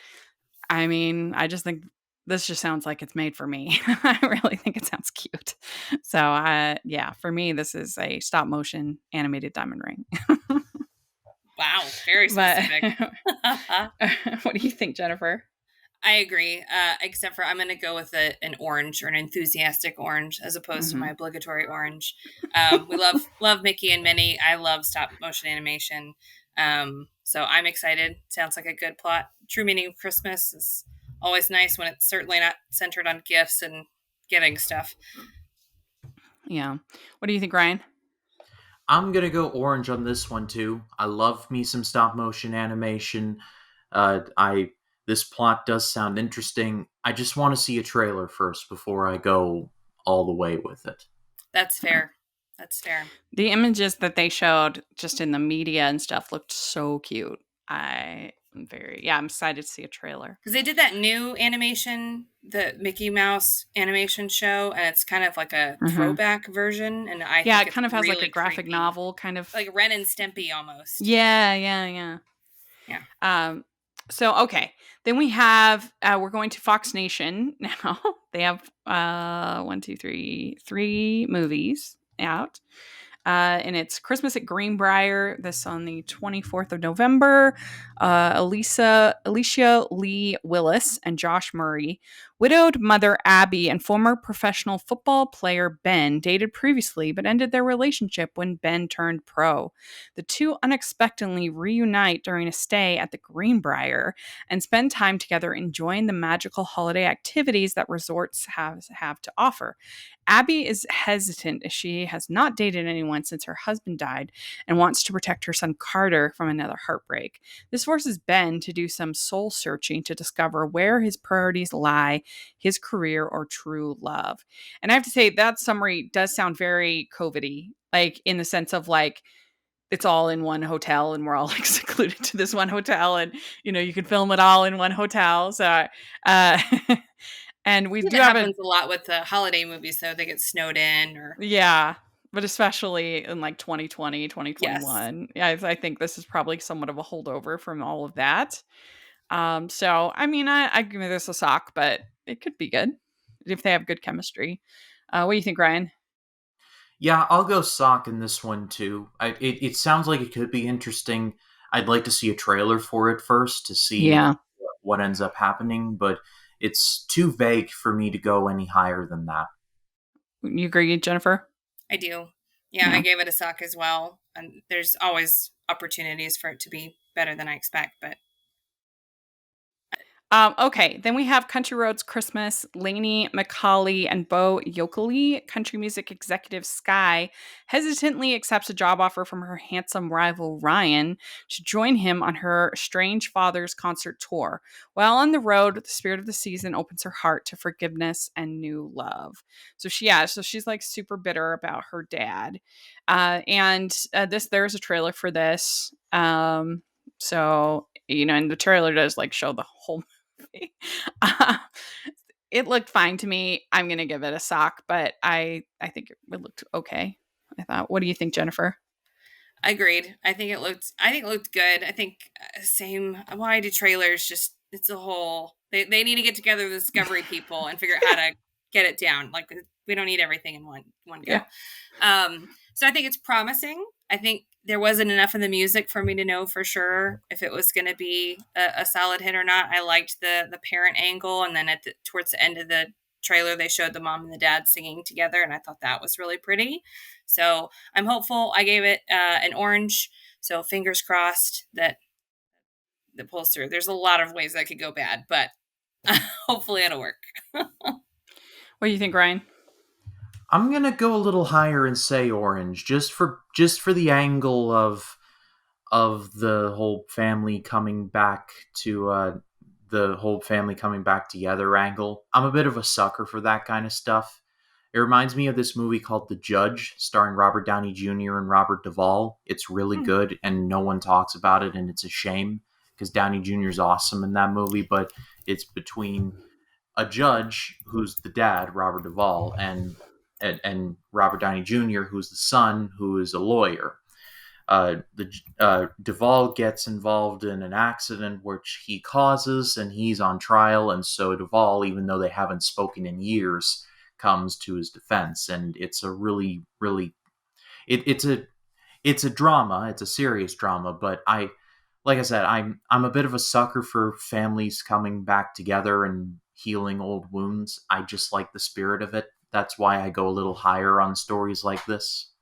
I mean, I just think this just sounds like it's made for me. I really think it sounds cute. So, yeah, for me, this is a stop motion animated diamond ring. Wow, very But specific. what do you think, Jennifer? I agree. Except for I'm going to go with an orange or an enthusiastic orange as opposed to my obligatory orange. We love Mickey and Minnie. I love stop motion animation. So I'm excited. Sounds like a good plot. True meaning of Christmas is always nice when it's certainly not centered on gifts and getting stuff. Yeah. What do you think, Ryan? I'm going to go orange on this one too. I love me some stop motion animation. This plot does sound interesting. I just want to see a trailer first before I go all the way with it. That's fair. That's fair. The images that they showed just in the media and stuff looked so cute. I'm excited to see a trailer. Because they did that new animation, the Mickey Mouse animation show, and it's kind of like a throwback version. And I think it kind of has really like a graphic creepy. Novel kind of like Ren and Stimpy almost. Yeah. So okay, then we have we're going to Fox Nation now. They have 3 movies out. And it's Christmas at Greenbrier. This on the 24th of November. Alicia Lee Willis and Josh Murray, widowed mother Abby and former professional football player Ben, dated previously but ended their relationship when Ben turned pro. The two unexpectedly reunite during a stay at the Greenbrier and spend time together enjoying the magical holiday activities that resorts have to offer. Abby is hesitant as she has not dated anyone since her husband died and wants to protect her son Carter from another heartbreak. This forces Ben to do some soul searching to discover where his priorities lie, his career or true love. And I have to say that summary does sound very COVID-y, like in the sense of like it's all in one hotel and we're all like secluded to this one hotel and you can film it all in one hotel. So and we do have happens a lot with the holiday movies, though. They get snowed in or but especially in like 2020, 2021. Yes. Yeah, I think this is probably somewhat of a holdover from all of that. So I mean, I give this a sock, but it could be good if they have good chemistry. What do you think, Ryan? Yeah, I'll go sock in this one too. It sounds like it could be interesting. I'd like to see a trailer for it first to see what ends up happening, but it's too vague for me to go any higher than that. You agree, Jennifer? I do. Yeah, I gave it a sock as well. And there's always opportunities for it to be better than I expect, but Okay, then we have Country Roads Christmas. Lainey McCauley and Bo Yokeley, country music executive Sky, hesitantly accepts a job offer from her handsome rival Ryan to join him on her Strange Fathers concert tour. While on the road, the spirit of the season opens her heart to forgiveness and new love. So she's like super bitter about her dad. There's a trailer for this. And the trailer does like show the whole movie. Uh, it looked fine to me. I'm gonna give it a sock, but I think it looked okay. I thought. What do you think, Jennifer? Agreed. I think it looked good. I think same. Why do trailers just? It's a whole. They need to get together the Discovery people and figure out how to get it down. Like we don't need everything in one go. Yeah. So I think it's promising. I think there wasn't enough in the music for me to know for sure if it was going to be a solid hit or not. I liked the parent angle, and then towards the end of the trailer, they showed the mom and the dad singing together, and I thought that was really pretty. So I'm hopeful. I gave it an orange. So fingers crossed that it pulls through. There's a lot of ways that could go bad, but hopefully it'll work. What do you think, Ryan? I'm gonna go a little higher and say orange, just for the angle of the whole family coming back to the whole family coming back together angle. I'm a bit of a sucker for that kind of stuff. It reminds me of this movie called The Judge, starring Robert Downey Jr. and Robert Duvall. It's really good, and no one talks about it, and it's a shame because Downey Jr. is awesome in that movie. But it's between a judge who's the dad, Robert Duvall, and Robert Downey Jr., who's the son, who is a lawyer. Duvall gets involved in an accident which he causes, and he's on trial. And so Duvall, even though they haven't spoken in years, comes to his defense. And it's a really, really, it's a drama. It's a serious drama. But like I said, I'm a bit of a sucker for families coming back together and healing old wounds. I just like the spirit of it. That's why I go a little higher on stories like this.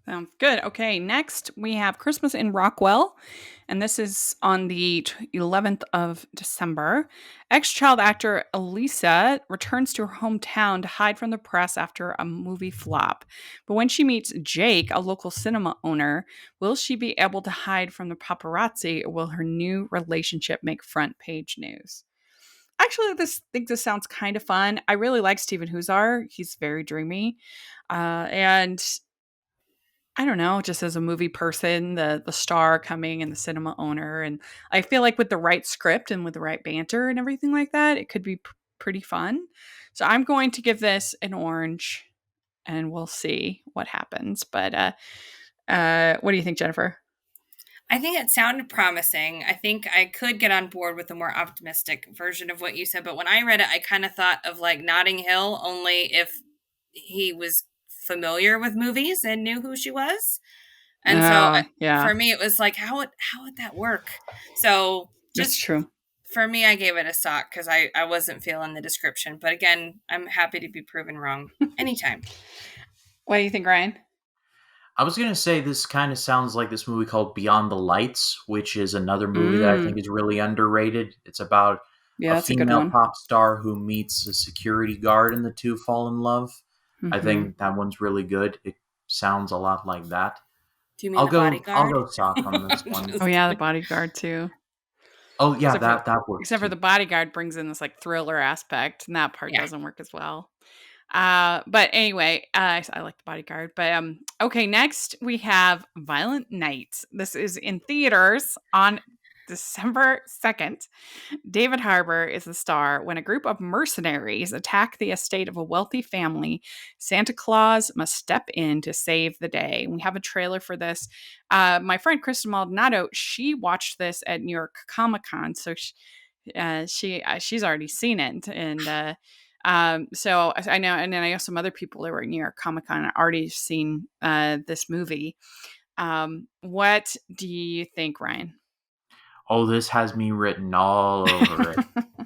Sounds good. Okay, next we have Christmas in Rockwell, and this is on the 11th of December. Ex-child actor Elisa returns to her hometown to hide from the press after a movie flop. But when she meets Jake, a local cinema owner, will she be able to hide from the paparazzi, or will her new relationship make front page news? Actually, I think this sounds kind of fun. I really like Steven Huzar. He's very dreamy. And I don't know, just as a movie person, the star coming and the cinema owner, and I feel like with the right script and with the right banter and everything like that, it could be pretty fun. So I'm going to give this an orange, and we'll see what happens. But what do you think, Jennifer? I think it sounded promising. I think I could get on board with a more optimistic version of what you said. But when I read it, I kind of thought of like Notting Hill, only if he was familiar with movies and knew who she was. And for me, it was like, how would that work? So That's true. For me, I gave it a sock because I wasn't feeling the description. But again, I'm happy to be proven wrong anytime. What do you think, Ryan? I was going to say this kind of sounds like this movie called Beyond the Lights, which is another movie that I think is really underrated. It's about a female pop star who meets a security guard and the two fall in love. Mm-hmm. I think that one's really good. It sounds a lot like that. Do you mean Bodyguard? I'll go soft on this one. Oh yeah, The Bodyguard too. Oh yeah, that works. Except for The Bodyguard brings in this like thriller aspect, and that part doesn't work as well. But anyway, I like The Bodyguard. But okay, next we have Violent Night. This is in theaters on December 2nd. David Harbour is the star. When a group of mercenaries attack the estate of a wealthy family, Santa Claus must step in to save the day. We have a trailer for this. My friend Kristen Maldonado, she watched this at New York Comic Con, so she's already seen it, and so I know, and then I know some other people that were at New York Comic Con already seen this movie. What do you think, Ryan? Oh, this has me written all over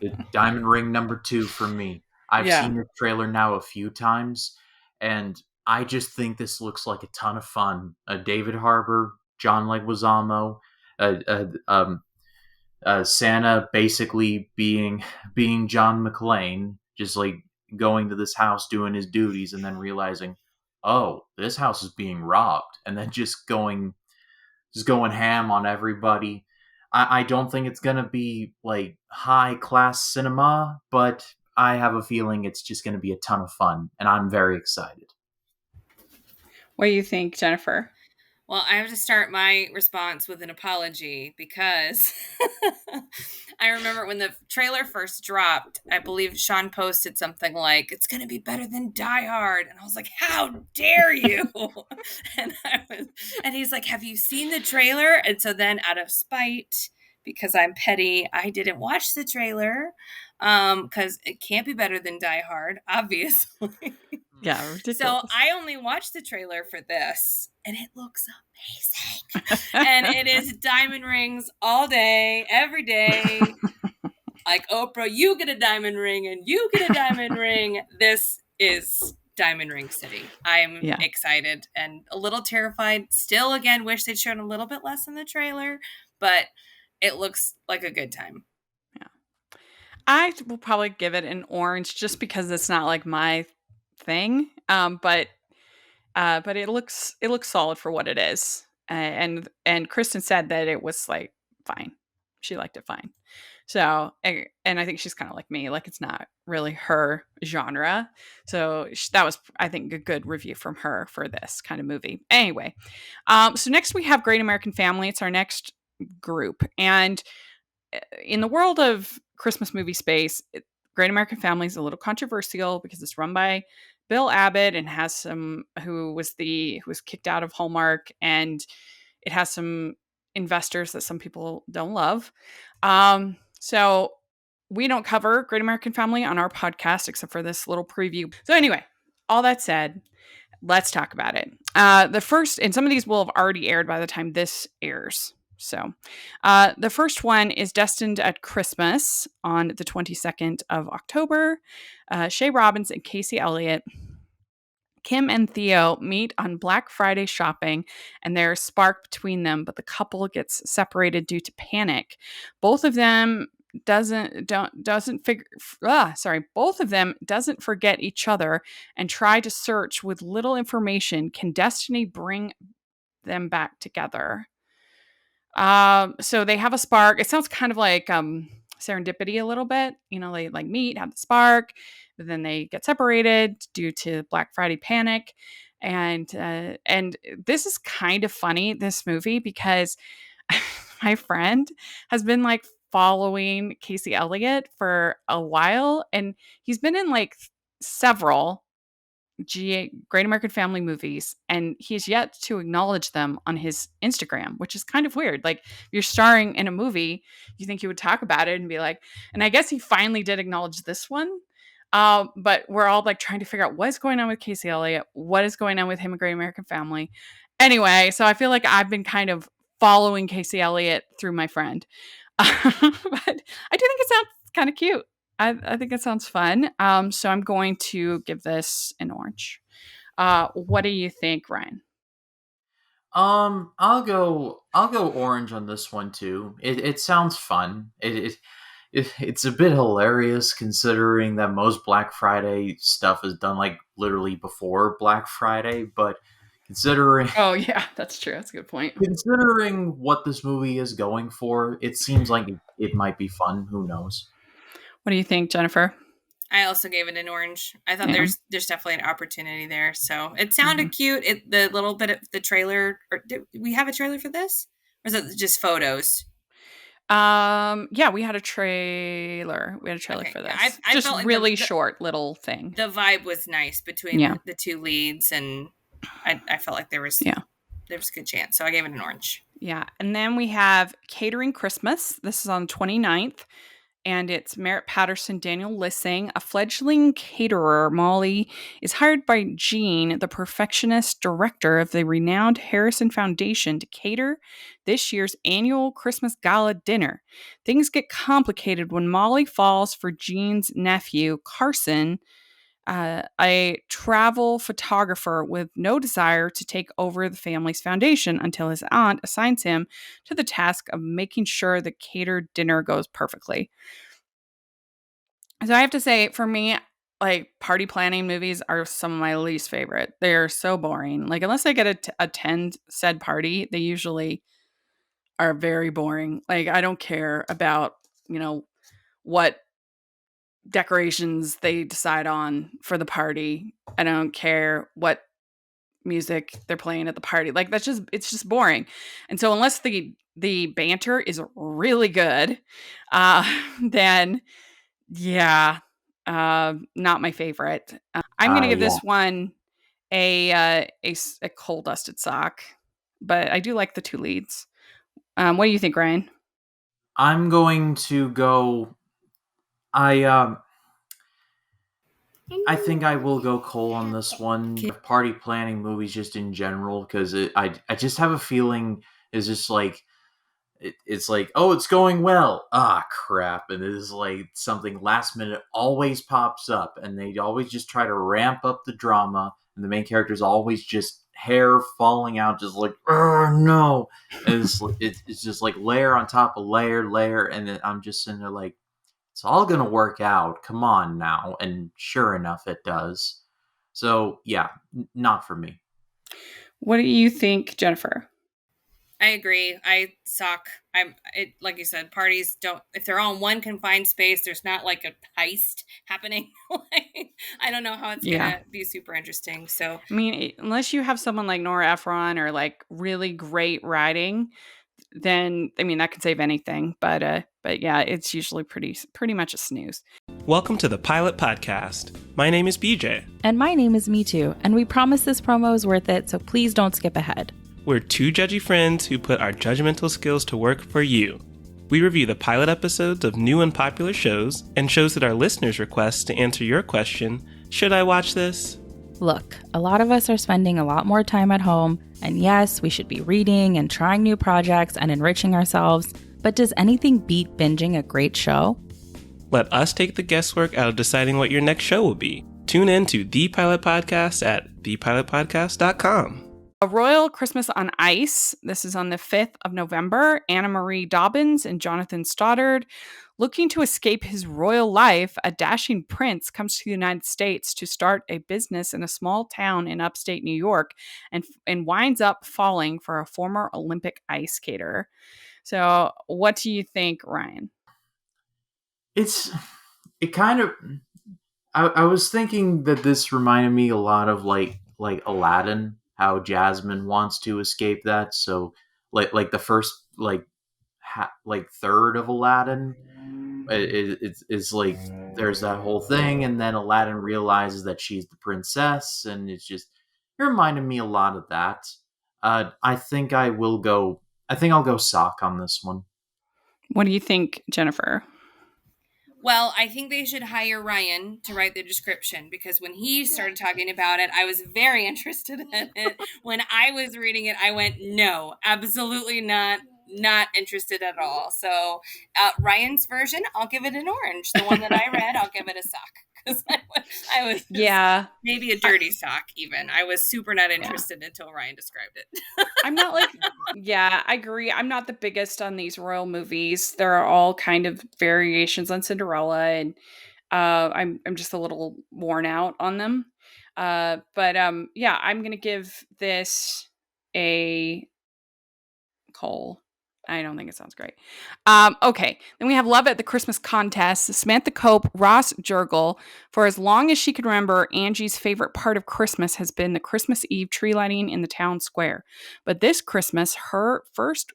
it. Diamond Ring #2 for me. I've seen the trailer now a few times, and I just think this looks like a ton of fun. David Harbour, John Leguizamo, Santa basically being John McClane, just like going to this house doing his duties, and then realizing, oh, this house is being robbed, and then just going ham on everybody. I don't think it's gonna be like high class cinema, but I have a feeling it's just gonna be a ton of fun, and I'm very excited. What do you think, Jennifer? Well, I have to start my response with an apology because I remember when the trailer first dropped, I believe Sean posted something like, "It's going to be better than Die Hard." And I was like, "How dare you?" and he's like, "Have you seen the trailer?" And so then out of spite, because I'm petty, I didn't watch the trailer because it can't be better than Die Hard, obviously. Yeah, So ridiculous. I only watched the trailer for this, and it looks amazing. And it is diamond rings all day, every day. Like, Oprah, you get a diamond ring, and you get a diamond ring. This is Diamond Ring City. I'm excited and a little terrified. Still, again, wish they'd shown a little bit less in the trailer, but it looks like a good time. I will probably give it an orange just because it's not like my thing. But it looks solid for what it is. And Kristen said that it was like fine. She liked it fine. So, and I think she's kind of like me, like it's not really her genre. So that was, I think, a good review from her for this kind of movie. Anyway, so next we have Great American Family. It's our next group, and in the world of Christmas movie space, Great American Family is a little controversial because it's run by Bill Abbott and has some who was kicked out of Hallmark, and it has some investors that some people don't love. So we don't cover Great American Family on our podcast except for this little preview. So anyway, all that said, let's talk about it. The first, and some of these will have already aired by the time this airs. So the first one is Destined at Christmas on the 22nd of October. Shay Robbins and Casey Elliott, Kim and Theo meet on Black Friday shopping, and there's a spark between them, but the couple gets separated due to panic. Both of them doesn't forget each other and try to search with little information. Can destiny bring them back together? So they have a spark. It sounds kind of like serendipity a little bit. You know, they like meet, have the spark, but then they get separated due to Black Friday panic. And this is kind of funny, this movie, because my friend has been like following Casey Elliott for a while, and he's been in like several Great American Family movies, and he's yet to acknowledge them on his Instagram, which is kind of weird. Like, if you're starring in a movie, you think you would talk about it and be like, and I guess he finally did acknowledge this one. But we're all like trying to figure out what's going on with Casey Elliott, what is going on with him in Great American Family. Anyway, so I feel like I've been kind of following Casey Elliott through my friend. But I do think it sounds kind of cute. I think it sounds fun. So I'm going to give this an orange. What do you think, Ryan? I'll go orange on this one too. It sounds fun. It's a bit hilarious considering that most Black Friday stuff is done like literally before Black Friday, but considering Oh yeah, that's true. That's a good point. considering what this movie is going for, it seems like it might be fun. Who knows? What do you think, Jennifer? I also gave it an orange. I thought there's definitely an opportunity there. So it sounded cute. The little bit of the trailer, or did we have a trailer for this? Or is it just photos? Yeah, we had a trailer. We had a trailer for this. Yeah, I just felt like really short little thing. The vibe was nice between the two leads, and I felt like there was a good chance. So I gave it an orange. Yeah. And then we have Catering Christmas. This is on the 29th. And it's Merritt Patterson, Daniel Lissing. A fledgling caterer, Molly, is hired by Gene, the perfectionist director of the renowned Harrison Foundation, to cater this year's annual Christmas gala dinner. Things get complicated when Molly falls for Gene's nephew, Carson, a travel photographer with no desire to take over the family's foundation until his aunt assigns him to the task of making sure the catered dinner goes perfectly. So I have to say, for me, like party planning movies are some of my least favorite. They are so boring. Like unless I get to attend said party, they usually are very boring. Like I don't care about, what decorations they decide on for the party. I don't care what music they're playing at the party. Like it's just boring. And so unless the banter is really good, then yeah, not my favorite. I'm gonna give Yeah. this one a coal dusted sock, but I do like the two leads. What do you think, Ryan? I'm going to go. I think I will go Cole on this one. Party planning movies just in general, because I just have a feeling it's just like it's like, oh, it's going well. Ah, crap. And it is like something last minute always pops up, and they always just try to ramp up the drama, and the main character's always just hair falling out, just like, oh no. And it's just like layer on top of layer, and then I'm just sitting there like, it's all gonna work out. Come on now. And sure enough, it does. So yeah, not for me. What do you think, Jennifer? I agree. I suck. Like you said, parties don't, if they're all in one confined space, there's not like a heist happening. Like, I don't know how it's gonna be super interesting. So I mean, unless you have someone like Nora Ephron or like really great writing, then I mean that could save anything. But yeah, it's usually pretty much a snooze. Welcome to the Pilot Podcast. My name is BJ. And my name is Me Too, and we promise this promo is worth it, so please don't skip ahead. We're two judgy friends who put our judgmental skills to work for you. We review the pilot episodes of new and popular shows and shows that our listeners request to answer your question, should I watch this? Look, a lot of us are spending a lot more time at home, and yes, we should be reading and trying new projects and enriching ourselves, but does anything beat binging a great show? Let us take the guesswork out of deciding what your next show will be. Tune in to The Pilot Podcast at thepilotpodcast.com. A Royal Christmas on Ice. This is on the 5th of November. Anna Marie Dobbins and Jonathan Stoddard. Looking to escape his royal life, a dashing prince comes to the United States to start a business in a small town in upstate New York and winds up falling for a former Olympic ice skater. So, what do you think, Ryan? It kind of, I was thinking that this reminded me a lot of like Aladdin, how Jasmine wants to escape that. So like the first third of Aladdin, it's like there's that whole thing, and then Aladdin realizes that she's the princess, and it reminded me a lot of that. I think I'll go sock on this one. What do you think, Jennifer? well, I think they should hire Ryan to write the description, because when he started talking about it, I was very interested in it. When I was reading it, I went, no, absolutely not interested at all. So Ryan's version, I'll give it an orange. The one that I read, I'll give it a sock. Because I was maybe a dirty sock even. I was super not interested until Ryan described it. I'm not like, I agree. I'm not the biggest on these royal movies. There are all kind of variations on Cinderella, and I'm just a little worn out on them. But I'm gonna give this a Cole. I don't think it sounds great. Okay, then we have Love at the Christmas Contest. Samantha Cope, Ross Jurgel. For as long as she can remember, Angie's favorite part of Christmas has been the Christmas Eve tree lighting in the town square. But this Christmas, her first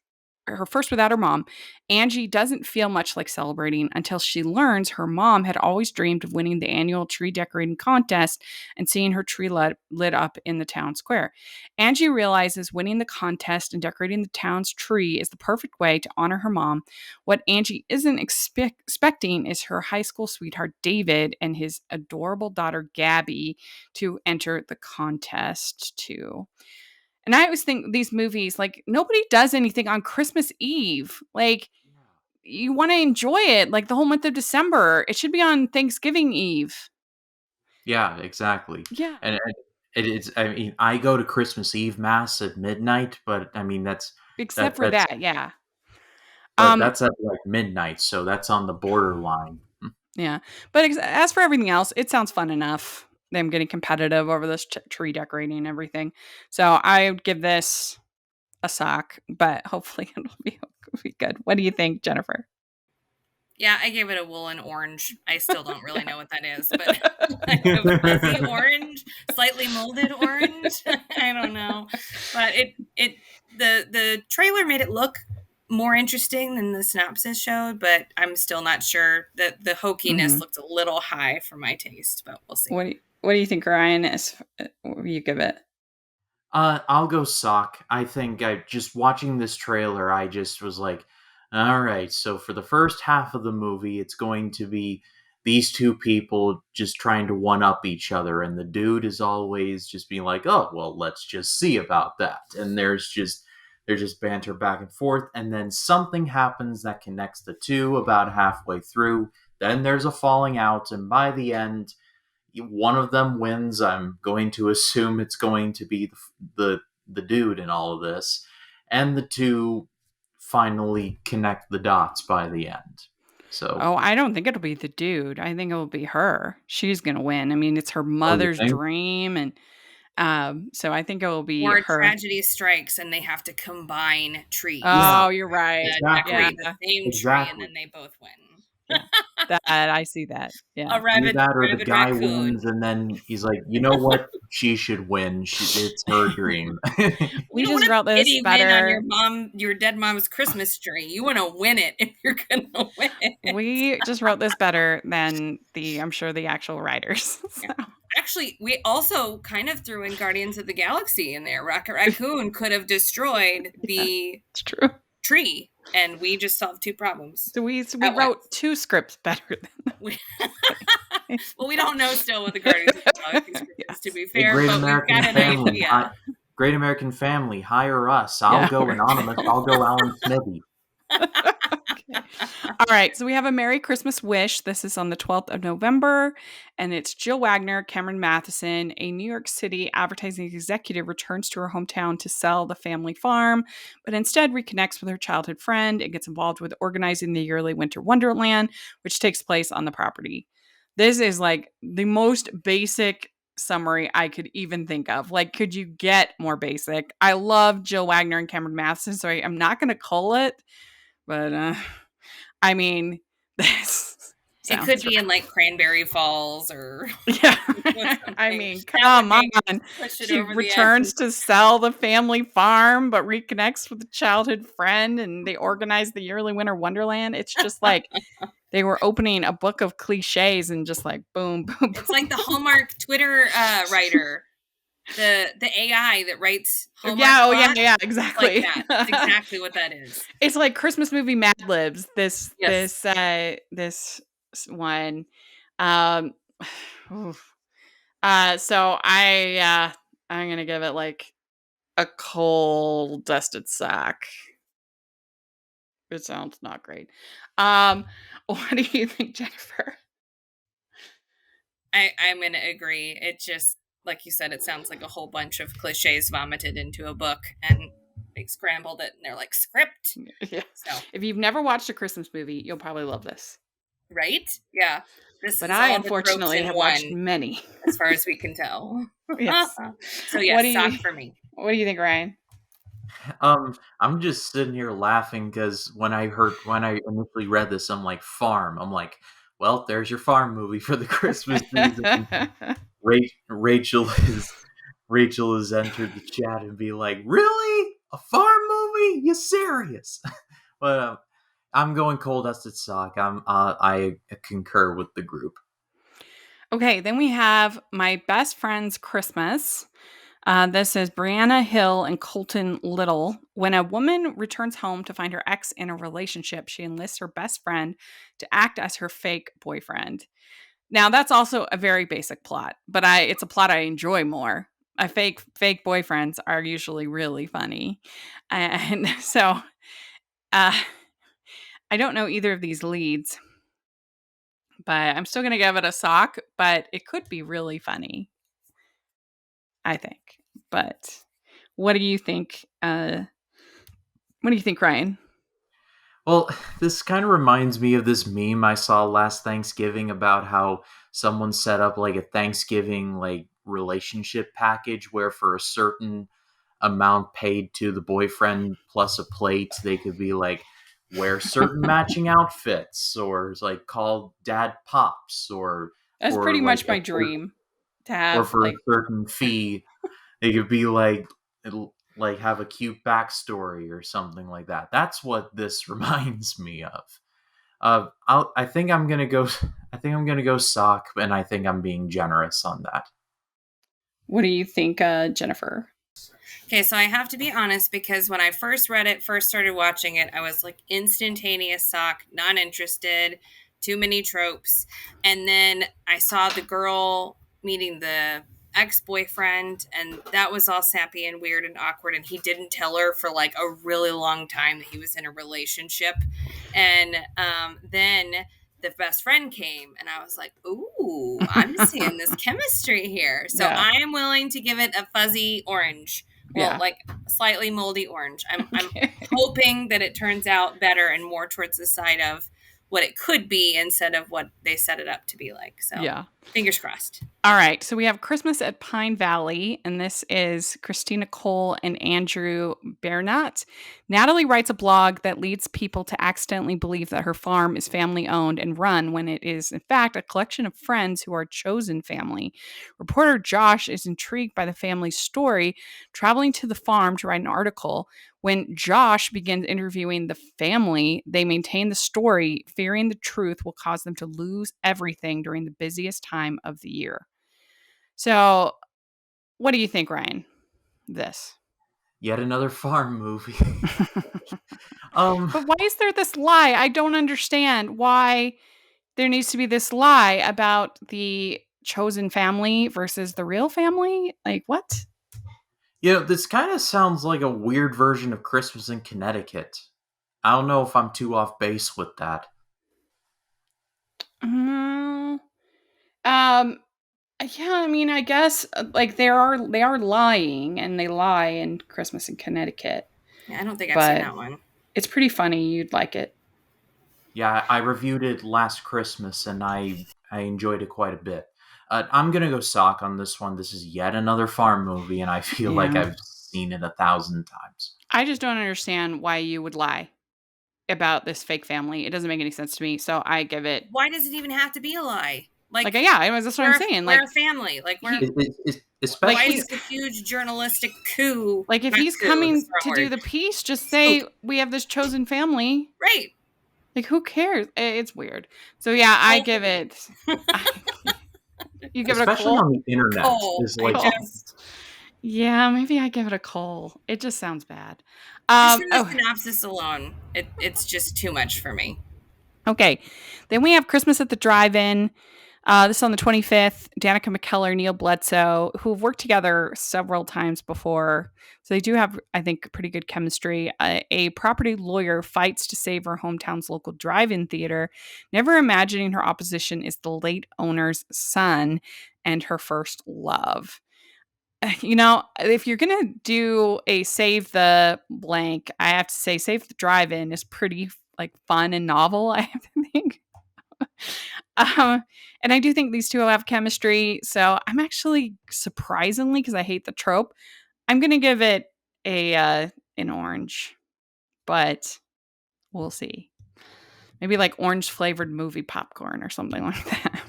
without her mom, Angie doesn't feel much like celebrating until she learns her mom had always dreamed of winning the annual tree decorating contest and seeing her tree lit up in the town square. Angie realizes winning the contest and decorating the town's tree is the perfect way to honor her mom. What Angie isn't expecting is her high school sweetheart David and his adorable daughter Gabby to enter the contest too. And I always think these movies, like, nobody does anything on Christmas Eve. Like, you want to enjoy it, like, the whole month of December. It should be on Thanksgiving Eve. Yeah, exactly. Yeah. And it's, I mean, I go to Christmas Eve mass at midnight, but I mean Except for that's that, yeah. but Um, that's at like midnight, so that's on the borderline. yeah. But as for everything else, it sounds fun enough. Them getting competitive over this tree decorating and everything. So I would give this a sock, but hopefully it'll be good. What do you think, Jennifer? Yeah, I gave it a woolen orange. I still don't really know what that is, but like a fuzzy orange, slightly molded orange. I don't know, but the trailer made it look more interesting than the synopsis showed, but I'm still not sure. That the hokiness Mhm. looked a little high for my taste, but we'll see. What do you think, Ryan? What do you give it? I'll go sock. I think I just watching this trailer, I just was like, all right, so for the first half of the movie, it's going to be these two people just trying to one up each other, and the dude is always just being like, oh, well, let's just see about that. And there's just banter back and forth, and then something happens that connects the two about halfway through. Then there's a falling out, and by the end, one of them wins. I'm going to assume it's going to be the dude in all of this, and the two finally connect the dots by the end. So, Oh, I don't think it'll be the dude. I think it'll be her. She's gonna win. I mean, it's her oh, you mother's think? dream, and so I think it will be Or a her. tragedy strikes and they have to combine trees Yeah, Oh, you're right. to exactly, Yeah, decorate the same tree, and exactly. then they both win. yeah. That I see that. Yeah. A Either rabid, that, or the rabid guy raccoon. wins, and then he's like, you know what? She should win. It's her dream. We You don't just want wrote a this pity win on better. your dead mom's Christmas tree. You want to win it if you're gonna win it. We just wrote this better than I'm sure the actual writers. So, Yeah. Actually, we also kind of threw in Guardians of the Galaxy in there. Rocket Raccoon could have destroyed yeah, the it's true. tree, and we just solved two problems So we at wrote once. two scripts better than We, well, we don't know still what the Guardians of the Galaxy script is, to yes. be Hey, fair, but we've got an idea. Great American Family, hire us. I'll Yeah. go anonymous. I'll go Alan Smithy. Okay. All right. So we have a Merry Christmas Wish. This is on the 12th of November. And it's Jill Wagner, Cameron Matheson, a New York City advertising executive, returns to her hometown to sell the family farm, but instead reconnects with her childhood friend and gets involved with organizing the yearly Winter Wonderland, which takes place on the property. This is like the most basic summary I could even think of. Like, could you get more basic? I love Jill Wagner and Cameron Matheson, so I'm not going to cull it. But I mean, this It could sounds be in like Cranberry Falls or yeah. I something. mean, That come would make on. push it She over the returns edge. to sell the family farm, but reconnects with a childhood friend, and they organize the yearly Winter Wonderland. It's just like they were opening a book of cliches and just like boom, boom, It's like the Hallmark Twitter writer, the AI that writes Hallmark yeah, plots. yeah, It's exactly. like that. That's exactly what that is. It's like Christmas movie Mad Libs. This Yes. this one. Um, oof. So I'm gonna give it like a coal dusted sock. It sounds not great. What do you think, Jennifer? I'm gonna agree. It just, like you said, it sounds like a whole bunch of cliches vomited into a book, and they scrambled it, and they're like script. Yeah. So If you've never watched a Christmas movie, you'll probably love this. right, yeah. This But is I all the tropes unfortunately in have watched one, many. as far as we can tell. Yes. So What yes, do sock you for me. What do you think, Ryan? I'm just sitting here laughing because when I initially read this, I'm like, farm. I'm like, well, there's your farm movie for the Christmas season. Rachel has entered the chat and be like, really? A farm movie? You serious? But I'm going cold dusted sock. I concur with the group. Okay, then we have My Best Friend's Christmas. This is Brianna Hill and Colton Little. When a woman returns home to find her ex in a relationship, she enlists her best friend to act as her fake boyfriend. Now, that's also a very basic plot, but it's a plot I enjoy more. Fake boyfriends are usually really funny. And so I don't know either of these leads, But I'm still going to give it a sock, but it could be really funny, I think. But what do you think? What do you think, Ryan? Well, this kind of reminds me of this meme I saw last Thanksgiving about how someone set up like a Thanksgiving like relationship package where for a certain amount paid to the boyfriend plus a plate, they could be like wear certain matching outfits or it's like call dad pops or That's for pretty like much my dream to or have for a like certain fee, they could be like it'll like have a cute backstory or something like that. That's what this reminds me of. I think I'm gonna go. I think I'm gonna go sock, and I think I'm being generous on that. What do you think, Jennifer? Okay, so I have to be honest because when I first read it, first started watching it, I was like instantaneous sock, not interested, too many tropes. And then I saw the girl meeting the ex-boyfriend, and that was all sappy and weird and awkward, and he didn't tell her for like a really long time that he was in a relationship. And then the best friend came, and I was like, ooh, I'm seeing this chemistry here. So Yeah. I am willing to give it a fuzzy orange. Well, Yeah. like slightly moldy orange. I'm Okay. hoping that it turns out better and more towards the side of what it could be instead of what they set it up to be like. So Yeah. fingers crossed. All right. So we have Christmas at Pine Valley, and this is Christina Cole and Andrew Bernat. Natalie writes a blog that leads people to accidentally believe that her farm is family owned and run when it is, in fact, a collection of friends who are chosen family. Reporter Josh is intrigued by the family's story, traveling to the farm to write an article. When Josh begins interviewing the family, they maintain the story, fearing the truth will cause them to lose everything during the busiest time of the year. So, what do you think, Ryan? This. Yet another farm movie. But why is there this lie? I don't understand why there needs to be this lie about the chosen family versus the real family. Like, what? This kind of sounds like a weird version of Christmas in Connecticut. I don't know if I'm too off base with that. Mm, yeah, I mean, I guess like they are lying and they lie in Christmas in Connecticut. Yeah, I don't think I've seen that one. It's pretty funny. You'd like it. Yeah, I reviewed it last Christmas and I enjoyed it quite a bit. I'm gonna go sock on this one. This is yet another farm movie, and I feel like Yeah. I've seen it 1,000 times. I just don't understand why you would lie about this fake family. It doesn't make any sense to me. So I give it Why does it even have to be a lie? like yeah, that's what I'm saying. We're Like a family. Like we're Especially, why is this a huge journalistic coup? like if Not he's coup, coming that's the to wrong do word. the piece, just say we have this chosen family. Right. Like who cares? It's weird. So yeah, I give it. You give it a especially Cole? on the internet, Cole. is like I just Yeah, maybe I give it a Cole. It just sounds bad. just from the synopsis alone, it's just too much for me. Okay. Then we have Christmas at the Drive-In. This is on the 25th. Danica McKellar, Neil Bledsoe, who have worked together several times before. So they do have, I think, pretty good chemistry. A property lawyer fights to save her hometown's local drive-in theater, never imagining her opposition is the late owner's son and her first love. You know, if you're going to do a save the blank, I have to say Save the Drive-In is pretty like fun and novel, I have to think. And I do think these two have chemistry. So I'm actually surprisingly, because I hate the trope, I'm gonna give it a an orange, but we'll see. Maybe like orange flavored movie popcorn or something like that.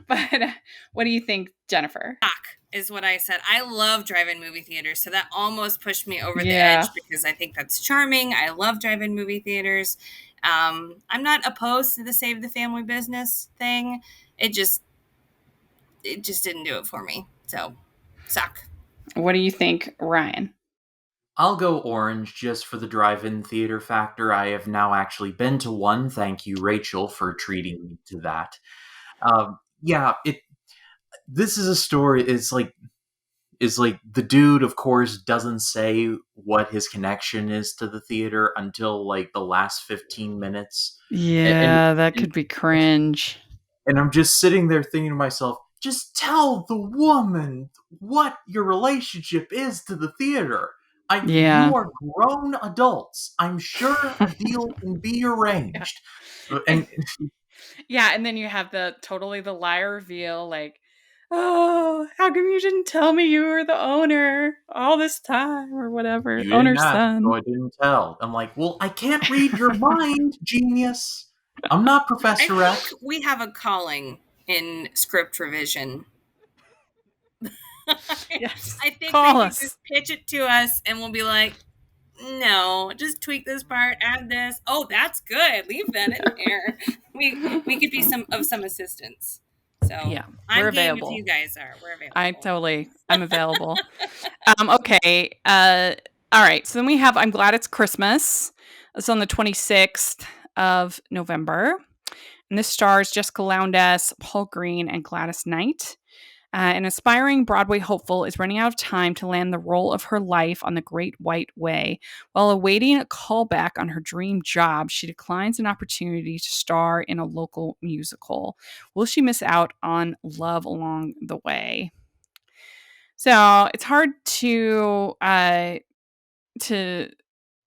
But what do you think, Jennifer? Shock is what I said. I love drive-in movie theaters, so that almost pushed me over the Yeah. edge because I think that's charming. I love drive-in movie theaters. I'm not opposed to the save the family business thing. It just didn't do it for me. So, suck. What do you think, Ryan? I'll go orange just for the drive-in theater factor. I have now actually been to one. Thank you, Rachel, for treating me to that. Yeah, this is a story. It's like is like the dude, of course, doesn't say what his connection is to the theater until like the last 15 minutes. Yeah, that And, could be cringe. and I'm just sitting there thinking to myself, just tell the woman what your relationship is to the theater. Yeah. You are grown adults. I'm sure a deal can be arranged. And Yeah, and then you have the lie reveal, like, oh, how come you didn't tell me you were the owner all this time or whatever? you didn't Owner's ask, son. so I didn't tell. I'm like, well, I can't read your mind, genius. I'm not I Professor think X. we have a calling in script revision. Yes. I think Call they us. can just pitch it to us and we'll be like, no, just tweak this part, add this. Oh, that's good. Leave that in there. We could be some assistance. So Yeah, I'm we're game available. if you guys are. We're available. I'm available. Okay. All right. So then we have I'm Glad It's Christmas. It's on the 26th of November. And this stars Jessica Lowndes, Paul Green, and Gladys Knight. An aspiring Broadway hopeful is running out of time to land the role of her life on The Great White Way. While awaiting a callback on her dream job, she declines an opportunity to star in a local musical. Will she miss out on love along the way? So it's hard to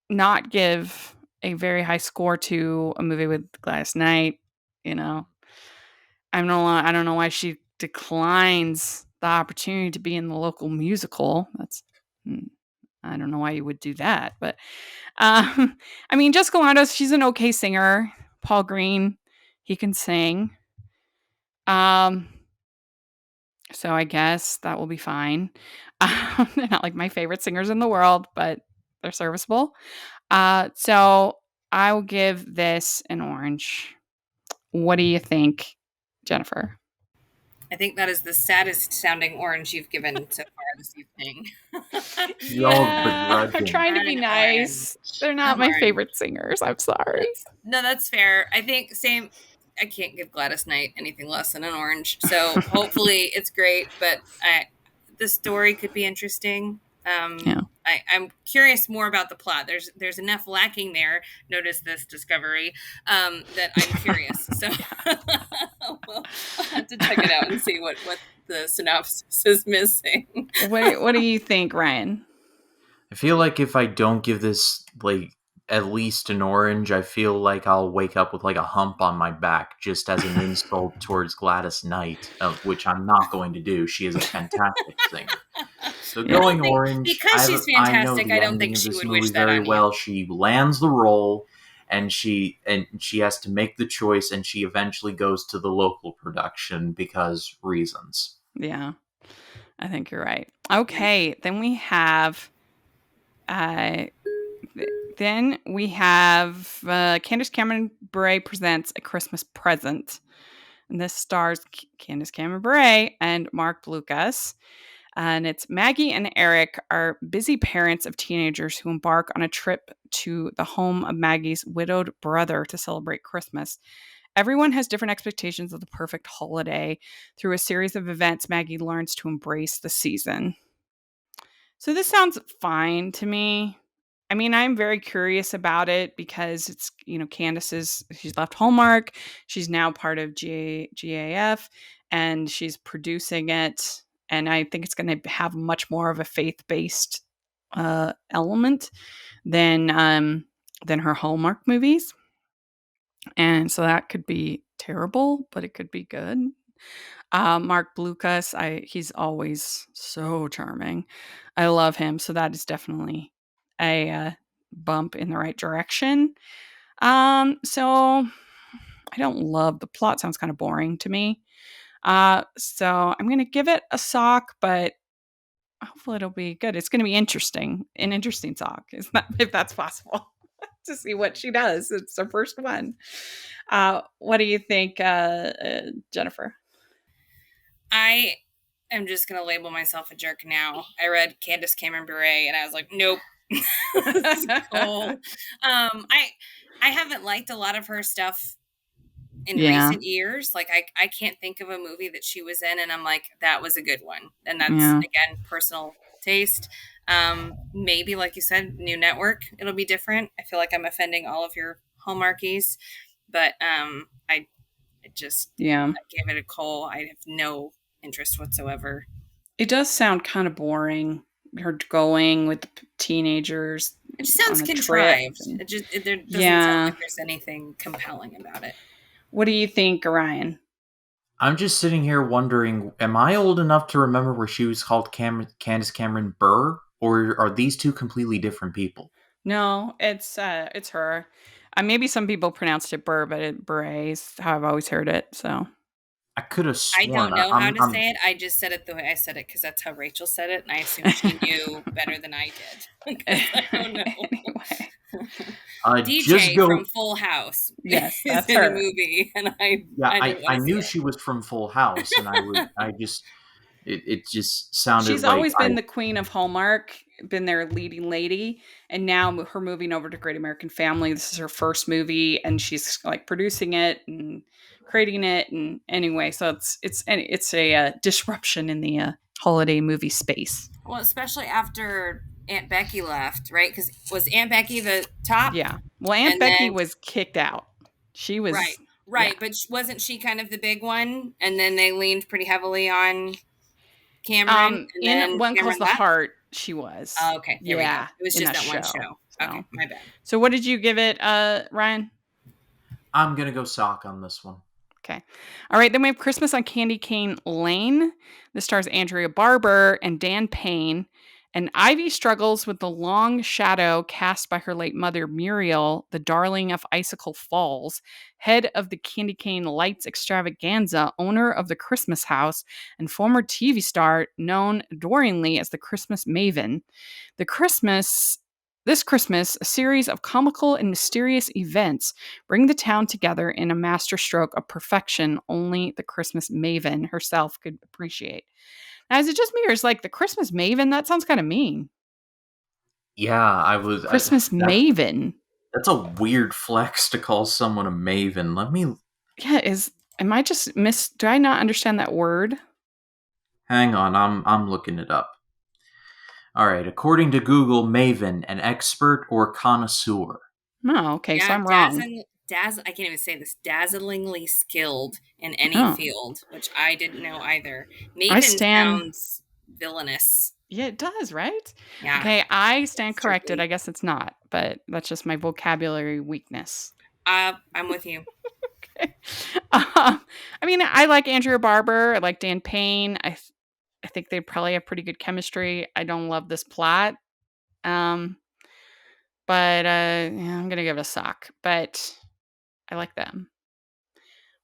not give a very high score to a movie with Gladys Knight. You know, I don't know why she declines the opportunity to be in the local musical. I don't know why you would do that, but I mean, Jessica Lowndes, she's an okay singer. Paul Green, he can sing. So I guess that will be fine. They're not like my favorite singers in the world, but they're serviceable. So I will give this an orange. What do you think, Jennifer? I think that is the saddest sounding orange you've given so far this evening. I'm trying to be nice. They're not my favorite singers. I'm sorry. That's fair. I think same. I can't give Gladys Knight anything less than an orange. So hopefully it's great, but the story could be interesting. I'm curious more about the plot. There's enough lacking there. Notice this discovery that I'm curious. So we'll have to check it out and see what the synopsis is missing. What do you think, Ryan? I feel like if I don't give this like at least an orange, I feel like I'll wake up with like a hump on my back just as an insult towards Gladys Knight, which I'm not going to do. She is a fantastic singer. So going orange, because she's fantastic. I don't think she would wish that very on well. you. She lands the role, and she has to make the choice, and she eventually goes to the local production because reasons. Yeah, I think you're right. Okay, then we have. Then we have Candace Cameron Bure presents A Christmas Present. And this stars Candace Cameron Bure and Mark Blucas. And it's Maggie and Eric are busy parents of teenagers who embark on a trip to the home of Maggie's widowed brother to celebrate Christmas. Everyone has different expectations of the perfect holiday. Through a series of events, Maggie learns to embrace the season. So this sounds fine to me. I mean, I'm very curious about it because it's, she's left Hallmark. She's now part of GAF and she's producing it. And I think it's going to have much more of a faith-based element than her Hallmark movies. And so that could be terrible, but it could be good. Mark Blucas, he's always so charming. I love him. So that is definitely a bump in the right direction. So I don't love the plot. Sounds kind of boring to me. So I'm going to give it a sock, but hopefully it'll be good. It's going to be interesting, an interesting sock, if that's possible, to see what she does. It's her first one. What do you think, Jennifer? I am just going to label myself a jerk now. I read Candace Cameron Bure and I was like, nope. This is cool. I haven't liked a lot of her stuff in Yeah. recent years. Like I can't think of a movie that she was in and I'm like, that was a good one. And that's Yeah. again personal taste. Maybe like you said, new network, it'll be different. I feel like I'm offending all of your Hallmarkies, but I just Yeah. I gave it a call. I have no interest whatsoever. It does sound kind of boring. Her going with the teenagers It just sounds on a trip. contrived. and- There doesn't Yeah. sound like there's anything compelling about it. What do you think, Ryan? I'm just sitting here wondering, am I old enough to remember where she was called Candace Cameron Burr? Or are these two completely different people? No, it's her. Maybe some people pronounced it Burr, but Bure is how I've always heard it. So I could have I sworn. don't know how to say it. I just said it the way I said it because that's how Rachel said it, and I assumed she knew better than I did. 'Cause I don't know. Anyway. DJ from Full House. Yes, is that's in her. a movie, and I didn't knew see it. she was from Full House, and it just sounded. She's like always been the queen of Hallmark, been their leading lady, and now her moving over to Great American Family. This is her first movie, and she's like producing it and creating it. And anyway, so it's a disruption in the holiday movie space. Well, especially after Aunt Becky left, right? Because was Aunt Becky the top? Yeah. Well, Aunt And Becky then- was kicked out. She was Right, yeah. but wasn't she kind of the big one? And then they leaned pretty heavily on Cameron. and in then One Cameron Calls the left? Heart, she was. Oh, okay, there we go. It was in just that one show. So. Okay, my bad. So what did you give it, Ryan? I'm gonna go sock on this one. Okay. All right. Then we have Christmas on Candy Cane Lane. This stars Andrea Barber and Dan Payne. And Ivy struggles with the long shadow cast by her late mother, Muriel, the darling of Icicle Falls, head of the Candy Cane Lights extravaganza, owner of the Christmas house, and former TV star known adoringly as the Christmas Maven. This Christmas, a series of comical and mysterious events bring the town together in a masterstroke of perfection only the Christmas Maven herself could appreciate. Now, is it just me, or is like the Christmas Maven? That sounds kind of mean. Yeah, I was Christmas Maven. That's a weird flex to call someone a maven. Let me Yeah, am I just do I not understand that word? hang on. I'm looking it up. All right, according to Google, maven, an expert or connoisseur. No, okay, so Yeah, I'm wrong. I can't even say this. Dazzlingly skilled in any Oh. field, which I didn't know either. I Maven stand- sounds villainous. Yeah, it does, right? Yeah. Okay, I stand That's corrected. tricky. I guess it's not, but that's just my vocabulary weakness. I'm with you. I mean, I like Andrea Barber. I like Dan Payne. I think they probably have pretty good chemistry. I don't love this plot. But yeah, I'm gonna give it a sock. But I like them.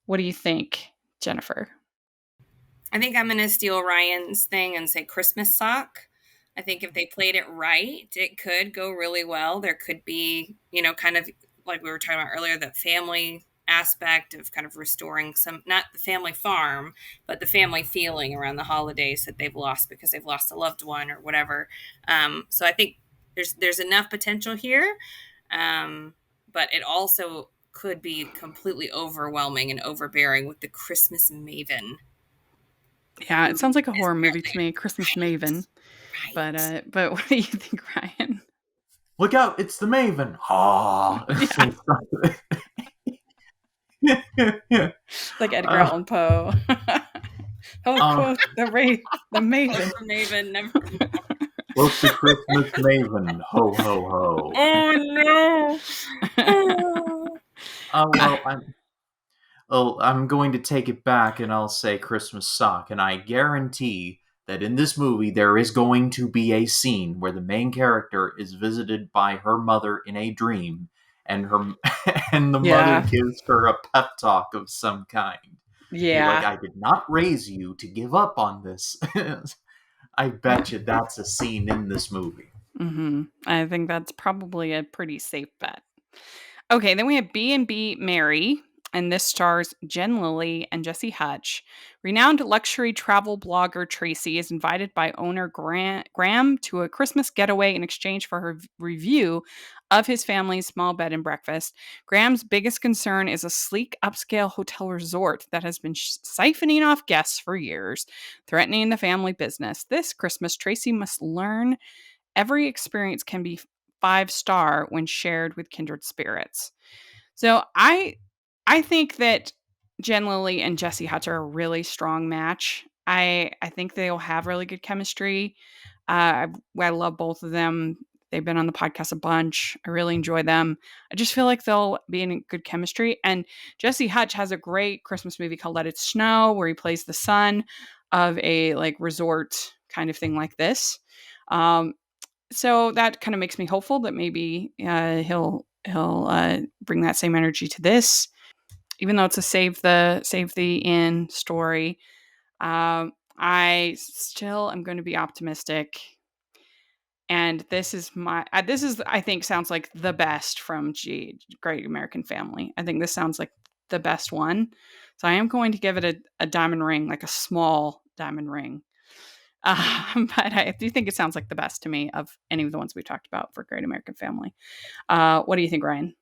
What do you think, Jennifer? I think I'm going to steal Ryan's thing and say Christmas sock. I think if they played it right, it could go really well. There could be, kind of like we were talking about earlier, the family aspect of kind of restoring not the family farm, but the family feeling around the holidays that they've lost because they've lost a loved one or whatever. So I think there's enough potential here, but it also could be completely overwhelming and overbearing with the Christmas Maven. Yeah, it sounds like a horror movie Right. to me, Christmas Maven. Right. But what do you think, Ryan? Look out! It's the maven. Ah. Like Edgar Allan Poe. The Maven. The Maven never. What's the Christmas maven? Ho ho ho. Oh no! I'm going to take it back and I'll say Christmas sock, and I guarantee that in this movie there is going to be a scene where the main character is visited by her mother in a dream, and the mother gives her a pep talk of some kind. Yeah. Like, I did not raise you to give up on this. I bet you that's a scene in this movie. Mm-hmm. I think that's probably a pretty safe bet. Okay, then we have B&B Mary. and this stars Jen Lilly and Jesse Hutch. Renowned luxury travel blogger Tracy is invited by owner Graham to a Christmas getaway in exchange for her review of his family's small bed and breakfast. Graham's biggest concern is a sleek upscale hotel resort that has been siphoning off guests for years, threatening the family business. This Christmas, Tracy must learn every experience can be 5-star when shared with kindred spirits. So I think that Jen Lilly and Jesse Hutch are a really strong match. I think they'll have really good chemistry. I love both of them. They've been on the podcast a bunch. I really enjoy them. I just feel like they'll be in good chemistry. And Jesse Hutch has a great Christmas movie called Let It Snow, where he plays the son of a like resort kind of thing like this. So that kind of makes me hopeful that maybe he'll bring that same energy to this, even though it's a save the inn story. I still am going to be optimistic, and this is I think sounds like the best from Great American Family. I think this sounds like the best one, so I am going to give it a diamond ring, like a small diamond ring. But I do think it sounds like the best to me of any of the ones we talked about for Great American Family. What do you think, Ryan?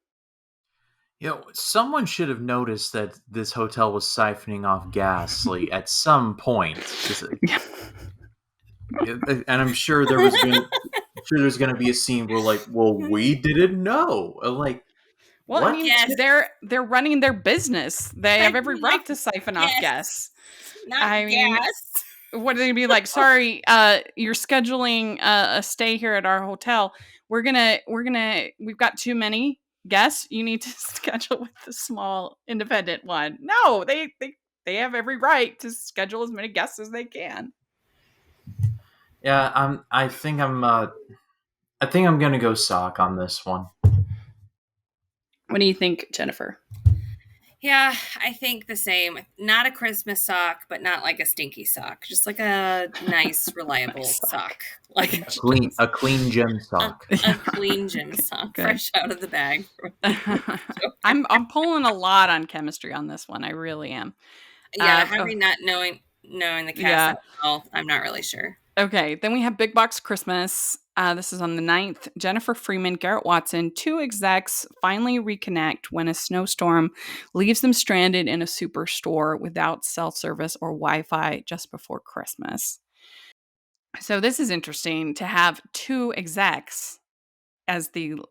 Someone should have noticed that this hotel was siphoning off gas like at some point. And I'm sure there's going to be a scene where like, well, we didn't know. Like, well, what? I mean, yes. They're running their business. They have every right to siphon off gas. Not gas. What are they gonna be like? Sorry, you're scheduling a stay here at our hotel. We've got too many guests. You need to schedule with the small independent one. No, they have every right to schedule as many guests as they can. Yeah, I think I'm gonna go sock on this one. What do you think, Jennifer? Yeah, I think the same. Not a Christmas sock, but not like a stinky sock. Just like a nice, reliable sock. Like a clean gem sock. A clean gem sock, fresh out of the bag. I'm pulling a lot on chemistry on this one. I really am. Yeah, Harvey not knowing the cast at all, I'm not really sure. Okay, then we have Big Box Christmas. This is on the 9th. Jennifer Freeman, Garrett Watson, 2 execs finally reconnect when a snowstorm leaves them stranded in a superstore without cell service or Wi-Fi just before Christmas. So this is interesting to have 2 execs as the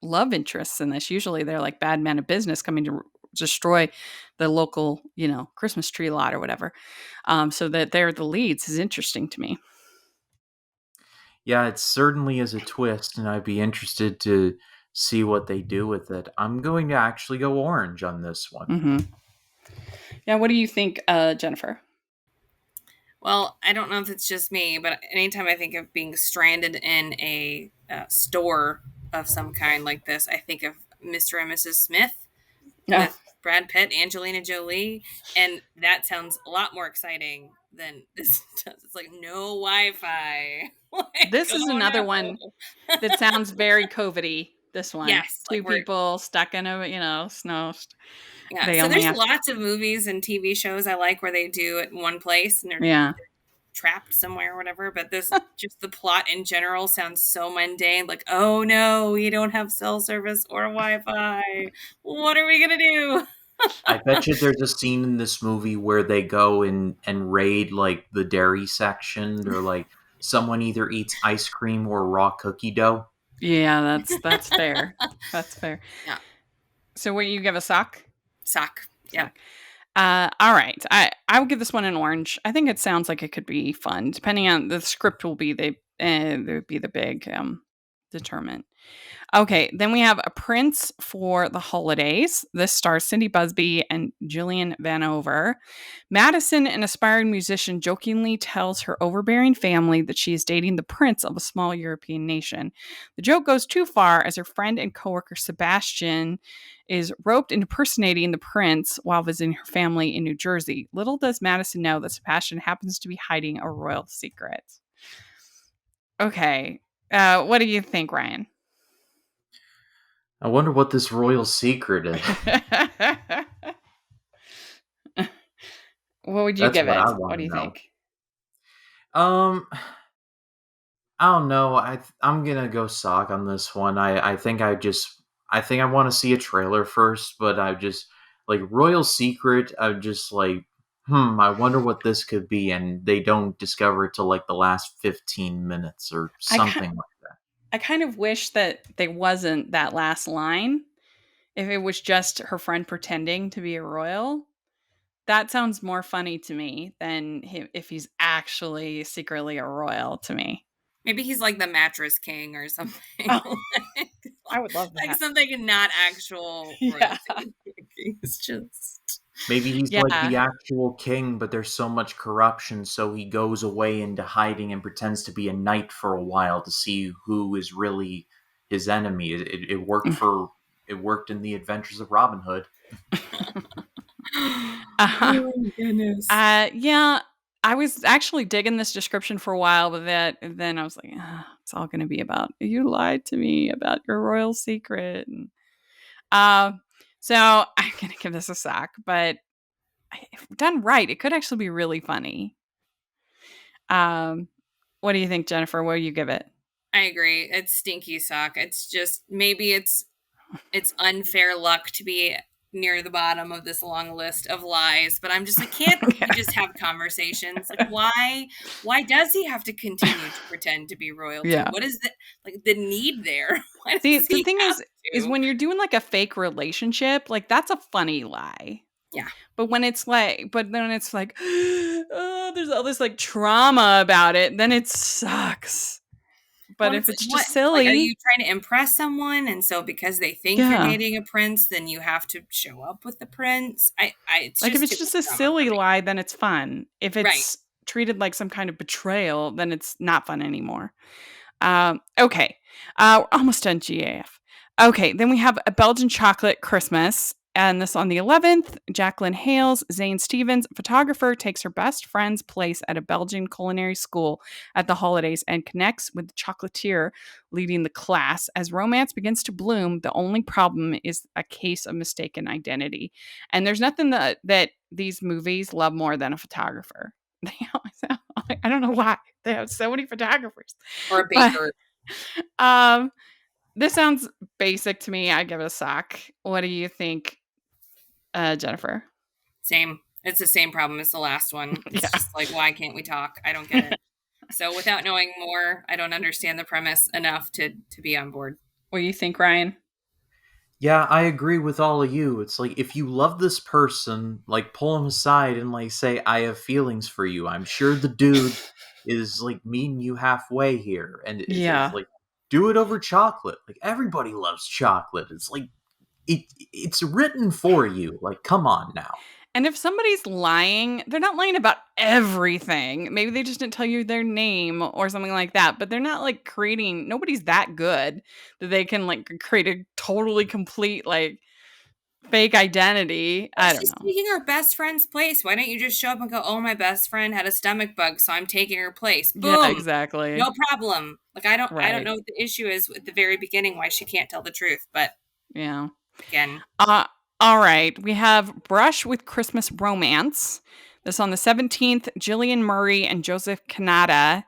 love interests in this. Usually they're like bad men of business coming to destroy the local, Christmas tree lot or whatever. So that they're the leads is interesting to me. Yeah, it certainly is a twist, and I'd be interested to see what they do with it. I'm going to actually go orange on this one. Mm-hmm. Yeah, what do you think, Jennifer? Well, I don't know if it's just me, but anytime I think of being stranded in a store of some kind like this, I think of Mr. and Mrs. Smith with Brad Pitt, Angelina Jolie, and that sounds a lot more exciting than this does. It's like no Wi-Fi. This is another one that sounds very COVID-y. This one, yes, 2 people stuck in a snow. Yeah, so there's lots of movies and TV shows I like where they do it in one place and they're trapped somewhere or whatever. But this, just the plot in general sounds so mundane. Like, oh no, we don't have cell service or Wi-Fi. What are we gonna do? I bet you there's a scene in this movie where they go and raid like the dairy section, or like someone either eats ice cream or raw cookie dough. Yeah, that's fair. That's fair. Yeah. So what, you give a sock? Sock. Yeah. All right. I would give this one an orange. I think it sounds like it could be fun. Depending on the script will be the big determinant. Okay, then we have A Prince for the Holidays. This stars Cindy Busby and Gillian Vanover. Madison, an aspiring musician, jokingly tells her overbearing family that she is dating the prince of a small European nation. The joke goes too far as her friend and coworker Sebastian is roped into impersonating the prince while visiting her family in New Jersey. Little does Madison know that Sebastian happens to be hiding a royal secret. Okay, what do you think, Ryan? I wonder what this royal secret is. What would you That's give what I it? want What do to you know. think? Um, I don't know. I'm gonna go sock on this one. I think I want to see a trailer first, but I just like Royal Secret. I'm just like, I wonder what this could be, and they don't discover it till like the last 15 minutes or I ki- something like that. I kind of wish that they wasn't that last line. If it was just her friend pretending to be a royal, that sounds more funny to me than if he's actually secretly a royal to me. Maybe he's like the mattress king or something. Oh, I would love Like that. something not actual Yeah. royalty. It's just Maybe he's like Yeah. the actual king, but there's so much corruption, so he goes away into hiding and pretends to be a knight for a while to see who is really his enemy. It worked for it worked in the Adventures of Robin Hood. Uh-huh. oh goodness. Yeah, I was actually digging this description for a while, but then I was like, it's all going to be about you lied to me about your royal secret. And, so I'm going to give this a sock, but if done right, it could actually be really funny. What do you think, Jennifer? What do you give it? I agree. It's stinky sock. It's just maybe it's unfair luck to be near the bottom of this long list of lies, but I'm just like, can't we just have conversations? Like why does he have to continue to pretend to be royalty? Yeah. What is the need there? Why See, does the he thing have is to? when you're doing like a fake relationship, like that's a funny lie. Yeah. But when it's like, oh, there's all this like trauma about it, then it sucks. But Well, if it's what just like, are silly, you trying to impress someone, and so because they think you're yeah. dating a prince, then you have to show up with the prince? It's Like if it's too just much a drama silly for me. lie, then it's fun. If Right. it's treated like some kind of betrayal, then it's not fun anymore. Okay. We're almost done GAF. Okay, then we have a Belgian chocolate Christmas. And this on the 11th, Jacqueline Hales, Zane Stevens, photographer, takes her best friend's place at a Belgian culinary school at the holidays and connects with the chocolatier leading the class. As romance begins to bloom, the only problem is a case of mistaken identity. And there's nothing that these movies love more than a photographer. They always have, I don't know why. They have so many photographers. Or a baker. But, this sounds basic to me. I give it a sock. What do you think, Jennifer? Same. It's the same problem as the last one. It's Yeah. just like, why can't we talk? I don't get it. So without knowing more, I don't understand the premise enough to be on board. What do you think, Ryan? Yeah, I agree with all of you. It's like if you love this person, like pull him aside and like say, I have feelings for you. I'm sure the dude is like meeting you halfway here. And it's like do it over chocolate. Like everybody loves chocolate. It's like it's written for you. Like, come on now. And if somebody's lying, they're not lying about everything. Maybe they just didn't tell you their name or something like that, but they're not like creating, nobody's that good that they can like create a totally complete like fake identity. I don't She's know. taking her best friend's place. Why don't you just show up and go, oh, my best friend had a stomach bug, so I'm taking her place. Boom. Yeah, exactly. No problem. Like I don't Right. know what the issue is at the very beginning, why she can't tell the truth. But Yeah. again, all right. We have Brush with Christmas Romance. This on the 17th, Jillian Murray and Joseph Kanata.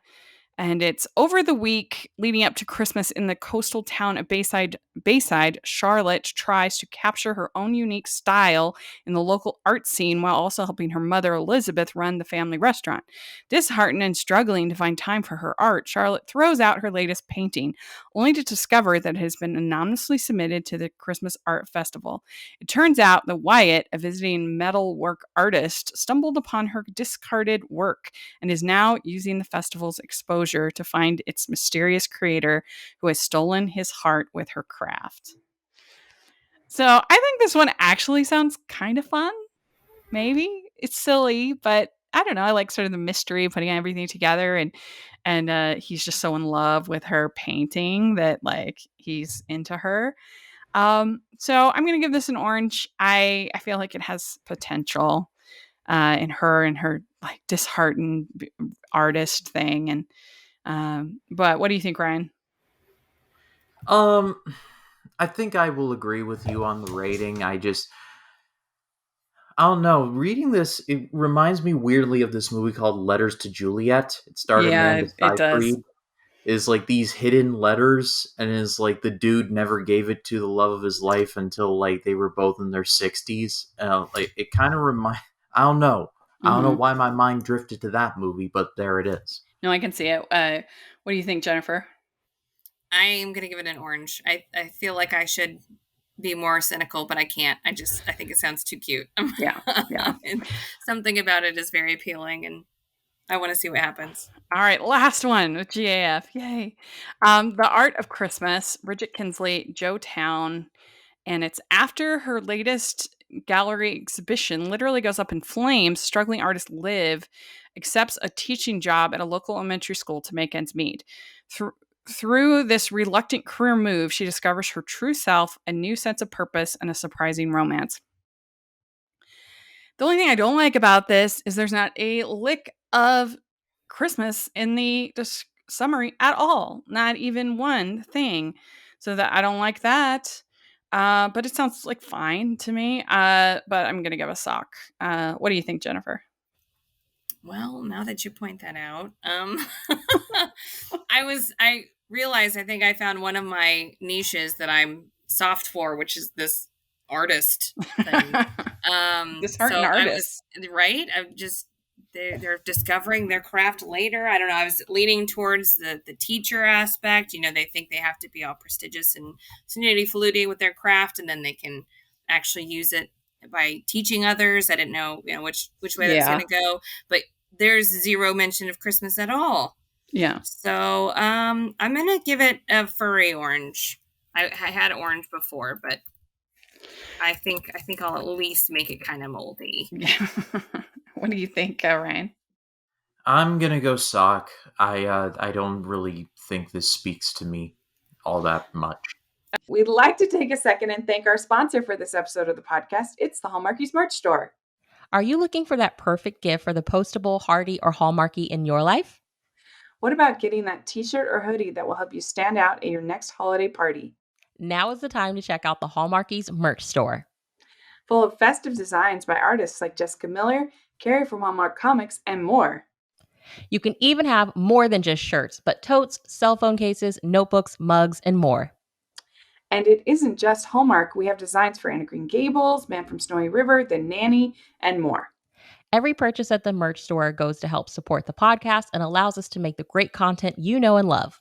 And it's over the week leading up to Christmas in the coastal town of Bayside, Charlotte tries to capture her own unique style in the local art scene while also helping her mother, Elizabeth, run the family restaurant. Disheartened and struggling to find time for her art, Charlotte throws out her latest painting, only to discover that it has been anonymously submitted to the Christmas Art Festival. It turns out that Wyatt, a visiting metalwork artist, stumbled upon her discarded work and is now using the festival's exposure to find its mysterious creator who has stolen his heart with her craft. So I think this one actually sounds kind of fun. Maybe it's silly, but I don't know. I like sort of the mystery, putting everything together, and he's just so in love with her painting that like he's into her. So I'm gonna give this an orange. I feel like it has potential in her and her like disheartened artist thing, and but what do you think, Ryan? I think I will agree with you on the rating. I don't know. Reading this, it reminds me weirdly of this movie called Letters to Juliet. It starred Yeah, Amanda it does. Seyfried. Is like these hidden letters, and is like the dude never gave it to the love of his life until like they were both in their 60s. Like it kind of remind. I don't know. I don't know Mhm. why my mind drifted to that movie, but there it is. No, I can see it. What do you think, Jennifer? I'm gonna give it an orange. I feel like I should be more cynical, but I can't. I think it sounds too cute. Yeah, yeah. And something about it is very appealing, and I want to see what happens. All right, last one with GAF. Yay. The Art of Christmas, Bridget Kinsley, Joe Town. And it's after her latest gallery exhibition literally goes up in flames. Struggling artist Liv accepts a teaching job at a local elementary school to make ends meet. Through this reluctant career move, she discovers her true self, a new sense of purpose, and a surprising romance. The only thing I don't like about this is there's not a lick of Christmas in the summary at all. Not even one thing. So that I don't like that. But it sounds like fine to me. But I'm gonna give a sock. What do you think, Jennifer? Well, now that you point that out, I realized I think I found one of my niches that I'm soft for, which is this artist thing. Disheartened artists. Right. I'm just they're discovering their craft later. I don't know. I was leaning towards the teacher aspect. You know, they think they have to be all prestigious and snooty faluty with their craft, and then they can actually use it by teaching others. I didn't know, which way that's going to go, but there's zero mention of Christmas at all. Yeah. So I'm gonna give it a furry orange. I had orange before, but I think I'll at least make it kind of moldy. Yeah. What do you think, Ryan? I'm gonna go sock. I don't really think this speaks to me all that much. We'd like to take a second and thank our sponsor for this episode of the podcast. It's the Hallmarkies Merch Store. Are you looking for that perfect gift for the postable, hardy, or Hallmarky in your life? What about getting that t-shirt or hoodie that will help you stand out at your next holiday party? Now is the time to check out the Hallmarkies Merch Store. Full of festive designs by artists like Jessica Miller, Carrie from Hallmark Comics, and more. You can even have more than just shirts, but totes, cell phone cases, notebooks, mugs, and more. And it isn't just Hallmark. We have designs for Anna Green Gables, Man from Snowy River, The Nanny, and more. Every purchase at the merch store goes to help support the podcast and allows us to make the great content you know and love.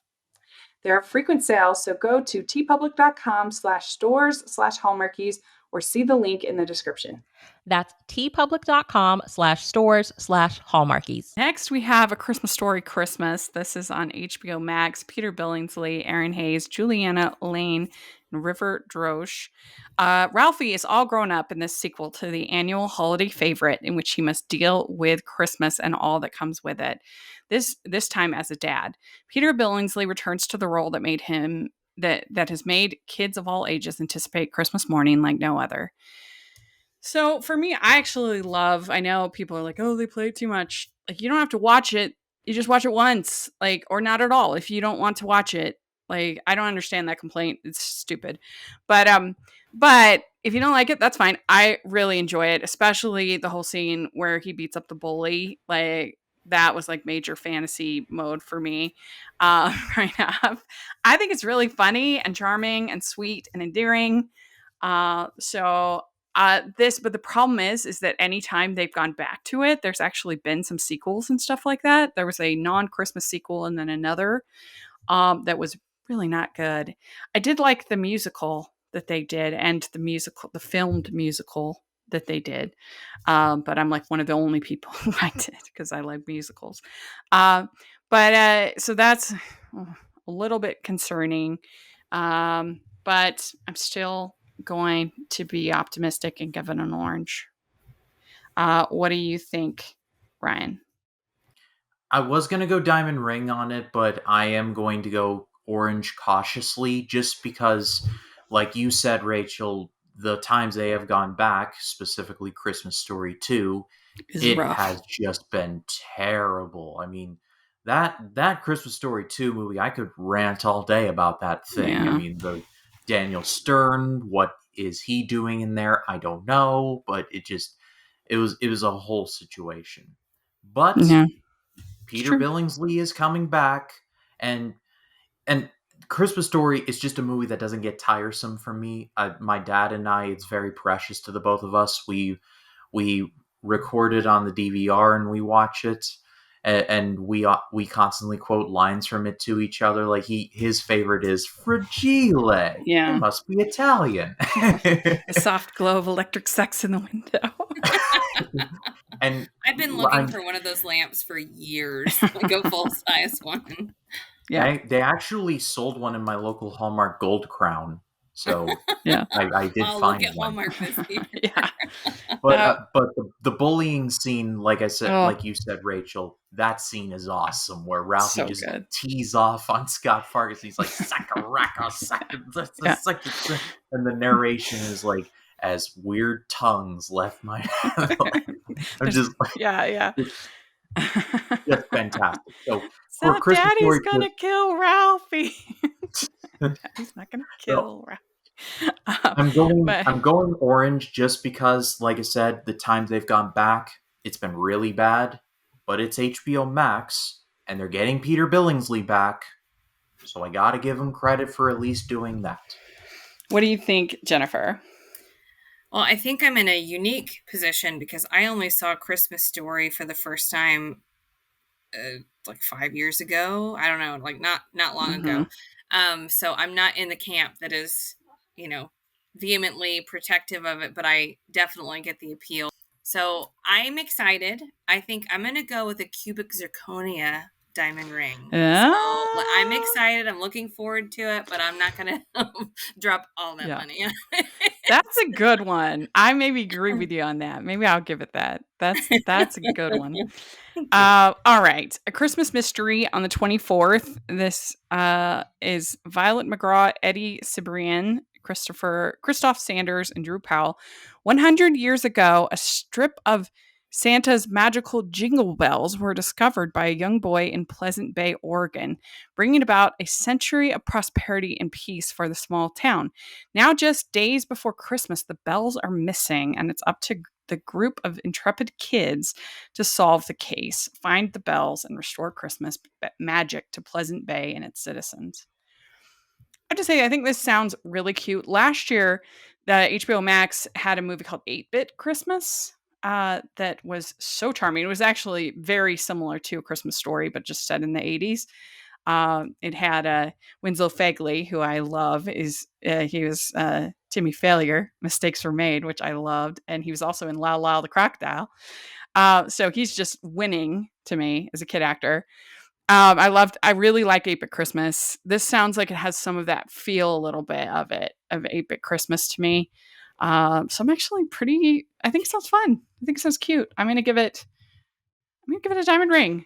There are frequent sales, so go to tpublic.com/stores/Hallmarkies or see the link in the description. That's tpublic.com/stores/Hallmarkies. Next, we have A Christmas Story Christmas. This is on HBO Max. Peter Billingsley, Aaron Hayes, Juliana Lane, and River Drosh. Ralphie is all grown up in this sequel to the annual holiday favorite in which he must deal with Christmas and all that comes with it. This time as a dad. Peter Billingsley returns to the role that made him that has made kids of all ages anticipate Christmas morning like no other. So for me, I actually love, I know people are like, oh, they play it too much. Like, you don't have to watch it. You just watch it once, like, or not at all. If you don't want to watch it, like, I don't understand that complaint. It's stupid. But if you don't like it, that's fine. I really enjoy it, especially the whole scene where he beats up the bully. Like, that was like major fantasy mode for me right now. I think it's really funny and charming and sweet and endearing. But the problem is that anytime they've gone back to it, there's actually been some sequels and stuff like that. There was a non-Christmas sequel and then another that was really not good. I did like the musical that they did and the filmed musical that they did. But I'm like one of the only people who liked it because I like musicals. So that's a little bit concerning. But I'm still going to be optimistic and give it an orange. What do you think, Ryan? I was going to go diamond ring on it, but I am going to go orange cautiously just because, like you said, Rachel, the times they have gone back, specifically Christmas Story 2, it rough. Has just been terrible. I mean, that Christmas Story 2 movie, I could rant all day about that thing. Yeah. I mean, the Daniel Stern, what is he doing in there? I don't know, but it just It was a whole situation. But Yeah. Peter true. Billingsley is coming back, and Christmas Story is just a movie that doesn't get tiresome for me. My dad and I, it's very precious to the both of us. We record it on the DVR and we watch it, and we constantly quote lines from it to each other. Like his favorite is "Fragile." Yeah. It must be Italian. The soft glow of electric sex in the window. And I've been looking for one of those lamps for years, like a full-size one. Yeah. They actually sold one in my local Hallmark Gold Crown. So Yeah. I did I'll find look at one. Hallmark this year. Yeah. But the bullying scene, like I said, Oh. like you said, Rachel, that scene is awesome. Where Ralphie So just good. tees off on Scott Fargus. He's like, "Sakaraka, Yeah. and the narration is like, "As weird tongues left my." I'm just like, Yeah. just fantastic. So So Christmas Daddy's Story, gonna kill Ralphie. Daddy's not gonna kill Ralphie. I'm going. But- I'm going orange just because, like I said, the times they've gone back, it's been really bad. But it's HBO Max, and they're getting Peter Billingsley back, so I got to give them credit for at least doing that. What do you think, Jennifer? Well, I think I'm in a unique position because I only saw Christmas Story for the first time like 5 years ago. I don't know, like not long ago. So I'm not in the camp that is, vehemently protective of it, but I definitely get the appeal. So I'm excited. I think I'm going to go with a cubic zirconia diamond ring. So I'm excited. I'm looking forward to it, but I'm not going to drop all that money. That's a good one. I maybe agree with you on that. Maybe I'll give it that. That's a good one. All right. A Christmas Mystery on the 24th. This is Violet McGraw, Eddie Cibrian, Christoph Sanders, and Drew Powell. 100 years ago, a strip of Santa's magical jingle bells were discovered by a young boy in Pleasant Bay, Oregon, bringing about a century of prosperity and peace for the small town. Now, just days before Christmas, the bells are missing, and it's up to the group of intrepid kids to solve the case, find the bells, and restore Christmas magic to Pleasant Bay and its citizens. I have to say, I think this sounds really cute. Last year, the HBO Max had a movie called 8-Bit Christmas that was so charming. It was actually very similar to A Christmas Story, but just set in the 80s. It had Winslow Fegley, who I love. He was Timmy Failure, Mistakes Were Made, which I loved. And he was also in Lyle Lyle the Crocodile. So he's just winning to me as a kid actor. I really like 8-Bit Christmas. This sounds like it has some of that feel a little bit of 8-Bit Christmas to me. So I'm actually I think it sounds fun. I think it sounds cute. I'm going to give it a diamond ring.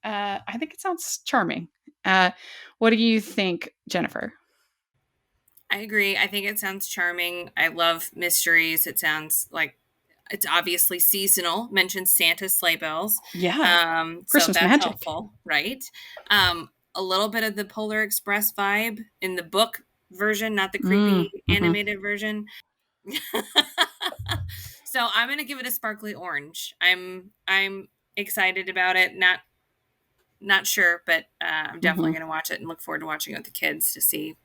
I think it sounds charming. What do you think, Jennifer? I agree. I think it sounds charming. I love mysteries. It sounds like it's obviously seasonal. Mentions Santa's sleigh bells. Yeah. Christmas so that's magic. Helpful, right? A little bit of the Polar Express vibe in the book version, not the creepy animated version. So I'm going to give it a sparkly orange. I'm excited about it. Not sure, but I'm definitely going to watch it and look forward to watching it with the kids to see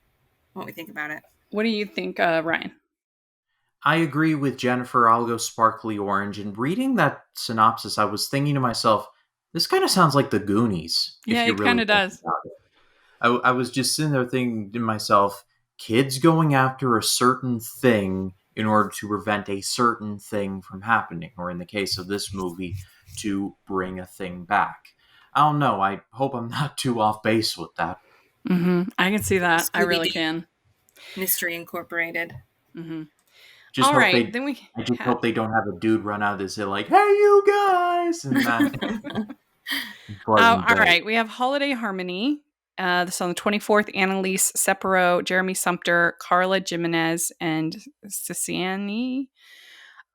what we think about it. What do you think, Ryan? I agree with Jennifer. I'll go sparkly orange. And reading that synopsis, I was thinking to myself, this kind of sounds like the Goonies. Yeah, it kind of does. I was just sitting there thinking to myself, kids going after a certain thing in order to prevent a certain thing from happening, or in the case of this movie, to bring a thing back. I don't know. I hope I'm not too off base with that. I can see that. Scooby-Doo. I really can. Mystery Incorporated. Just all hope right, then I just hope they don't have a dude run out of this hill like, "Hey, you guys!" And that. All right, we have Holiday Harmony. This on the 24th. Annalise Sepero, Jeremy Sumpter, Carla Jimenez, and Ciciani.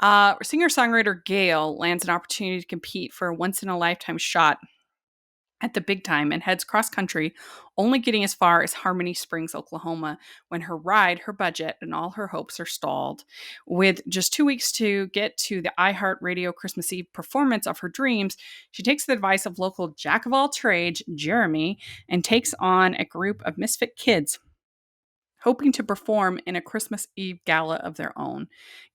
Singer-songwriter Gail lands an opportunity to compete for a once-in-a-lifetime shot at the big time and heads cross country, only getting as far as Harmony Springs, Oklahoma, when her ride, her budget, and all her hopes are stalled. With just 2 weeks to get to the iHeartRadio Christmas Eve performance of her dreams, she takes the advice of local jack of all trades, Jeremy, and takes on a group of misfit kids hoping to perform in a Christmas Eve gala of their own.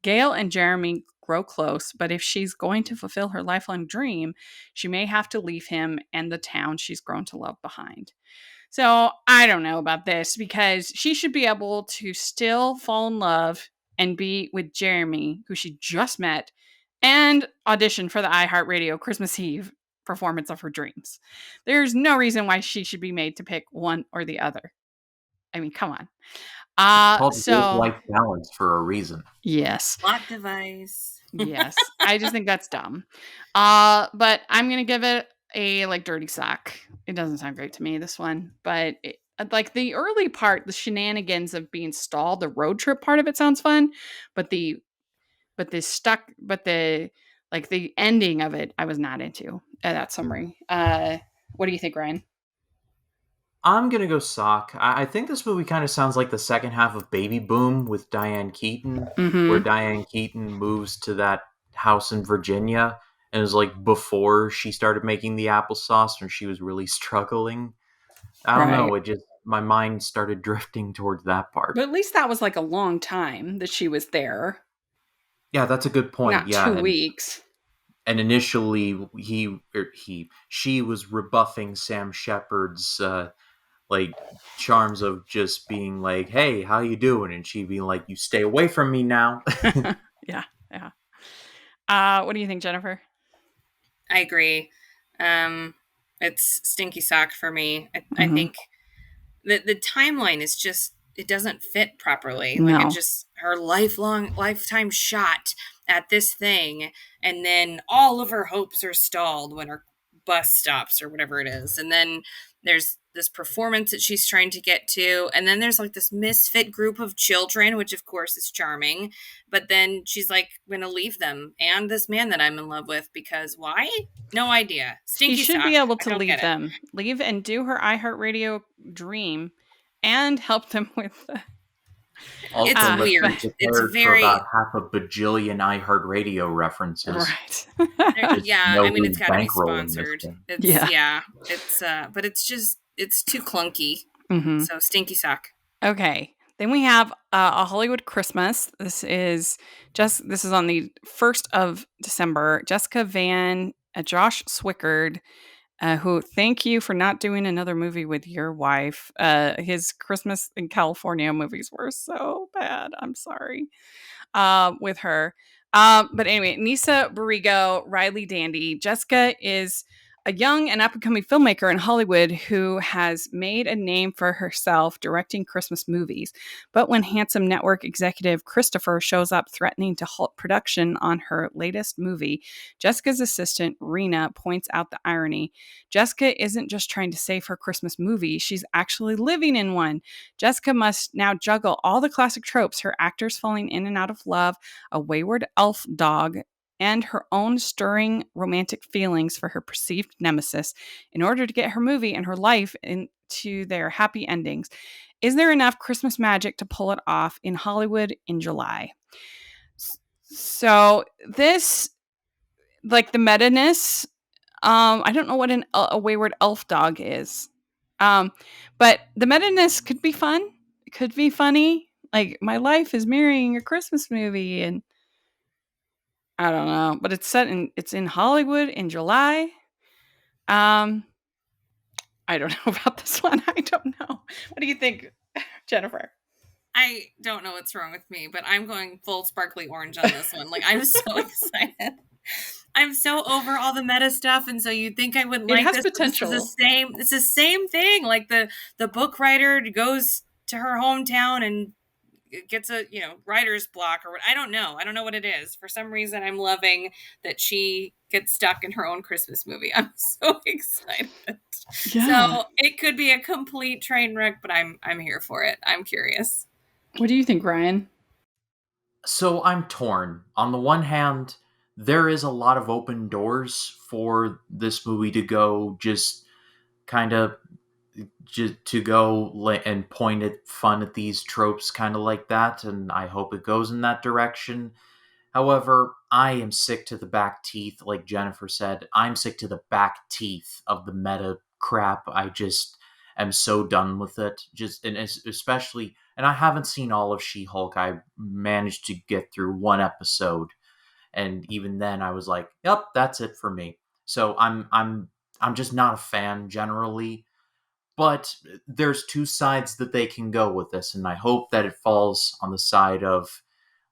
Gail and Jeremy grow close, but if she's going to fulfill her lifelong dream, she may have to leave him and the town she's grown to love behind. So I don't know about this because she should be able to still fall in love and be with Jeremy, who she just met, and audition for the iHeartRadio Christmas Eve performance of her dreams. There's no reason why she should be made to pick one or the other. I mean, come on. Called So work-life balance for a reason. yes, Plot device. yes. I just think that's dumb. But I'm gonna give it a like dirty sock. It doesn't sound great to me, this one, but like the early part, the shenanigans of being stalled, the road trip part of it sounds fun, but the like the ending of it, I was not into that summary. What do you think, Ryan? I'm gonna go sock. I think this movie kind of sounds like the second half of Baby Boom with Diane Keaton, where Diane Keaton moves to that house in Virginia, and it was like before she started making the applesauce when she was really struggling. I don't know. Right. It just my mind started drifting towards that part. But at least that was like a long time that she was there, Yeah, that's a good point. not Yeah, 2 weeks. and initially she was rebuffing Sam Shepard's like charms of just being like, "Hey, how you doing?" and she being like, "You stay away from me now." Yeah. What do you think, Jennifer? I agree. It's stinky sock for me. I think the timeline is just, it doesn't fit properly. Like No. it just, her lifetime shot at this thing, and then all of her hopes are stalled when her bus stops or whatever it is. And then there's this performance that she's trying to get to, and then there's like this misfit group of children, which of course is charming, but then she's like gonna leave them and this man that I'm in love with, because why? No idea. Stinky She should sock. be able I to don't leave get it. them, leave and do her iHeartRadio dream, and help them with. Also, It's let's be weird. prepared It's for very about half a bajillion iHeartRadio references. Right. Just yeah. know I mean, who's it's got to be bankrolling this sponsored. thing. It's, Yeah. yeah. It's but it's just, it's too clunky. Mhm. So stinky sock. Okay. Then we have a Hollywood Christmas. This is on the 1st of December. Jessica Van, Josh Swickard, who thank you for not doing another movie with your wife. His Christmas in California movies were so bad. I'm sorry. With her. But anyway, Nisa Barrigo, Riley Dandy. Jessica is a young and up-and-coming filmmaker in Hollywood who has made a name for herself directing Christmas movies. But when handsome network executive Christopher shows up threatening to halt production on her latest movie, Jessica's assistant, Rena, points out the irony. Jessica isn't just trying to save her Christmas movie, she's actually living in one. Jessica must now juggle all the classic tropes, her actors falling in and out of love, a wayward elf dog, and her own stirring romantic feelings for her perceived nemesis in order to get her movie and her life into their happy endings. Is there enough Christmas magic to pull it off in Hollywood in July? So this, like the meta-ness, I don't know what a wayward elf dog is. But the meta-ness could be fun. It could be funny. Like, my life is mirroring a Christmas movie, and I don't know, but it's in Hollywood in July. I don't know about this one. I don't know. What do you think, Jennifer? I don't know what's wrong with me, but I'm going full sparkly orange on this one. Like, I'm so excited. I'm so over all the meta stuff, and so you'd think I would like has this. potential. It's the same thing. Like the book writer goes to her hometown and gets a writer's block, or what. I don't know what it is. For some reason, I'm loving that she gets stuck in her own Christmas movie. I'm so excited. Yeah. So it could be a complete train wreck, but I'm here for it. I'm curious. What do you think, Ryan? So I'm torn. On the one hand, there is a lot of open doors for this movie to go. Just kind of just to go and point at fun at these tropes kind of like that, and I hope it goes in that direction. However, I am sick to the back teeth, like Jennifer said. I'm sick to the back teeth of the meta crap. I just am so done with it. Just and especially, and I haven't seen all of She-Hulk. I managed to get through one episode, and even then, I was like, "Yep, that's it for me." So I'm just not a fan generally. But there's two sides that they can go with this, and I hope that it falls on the side of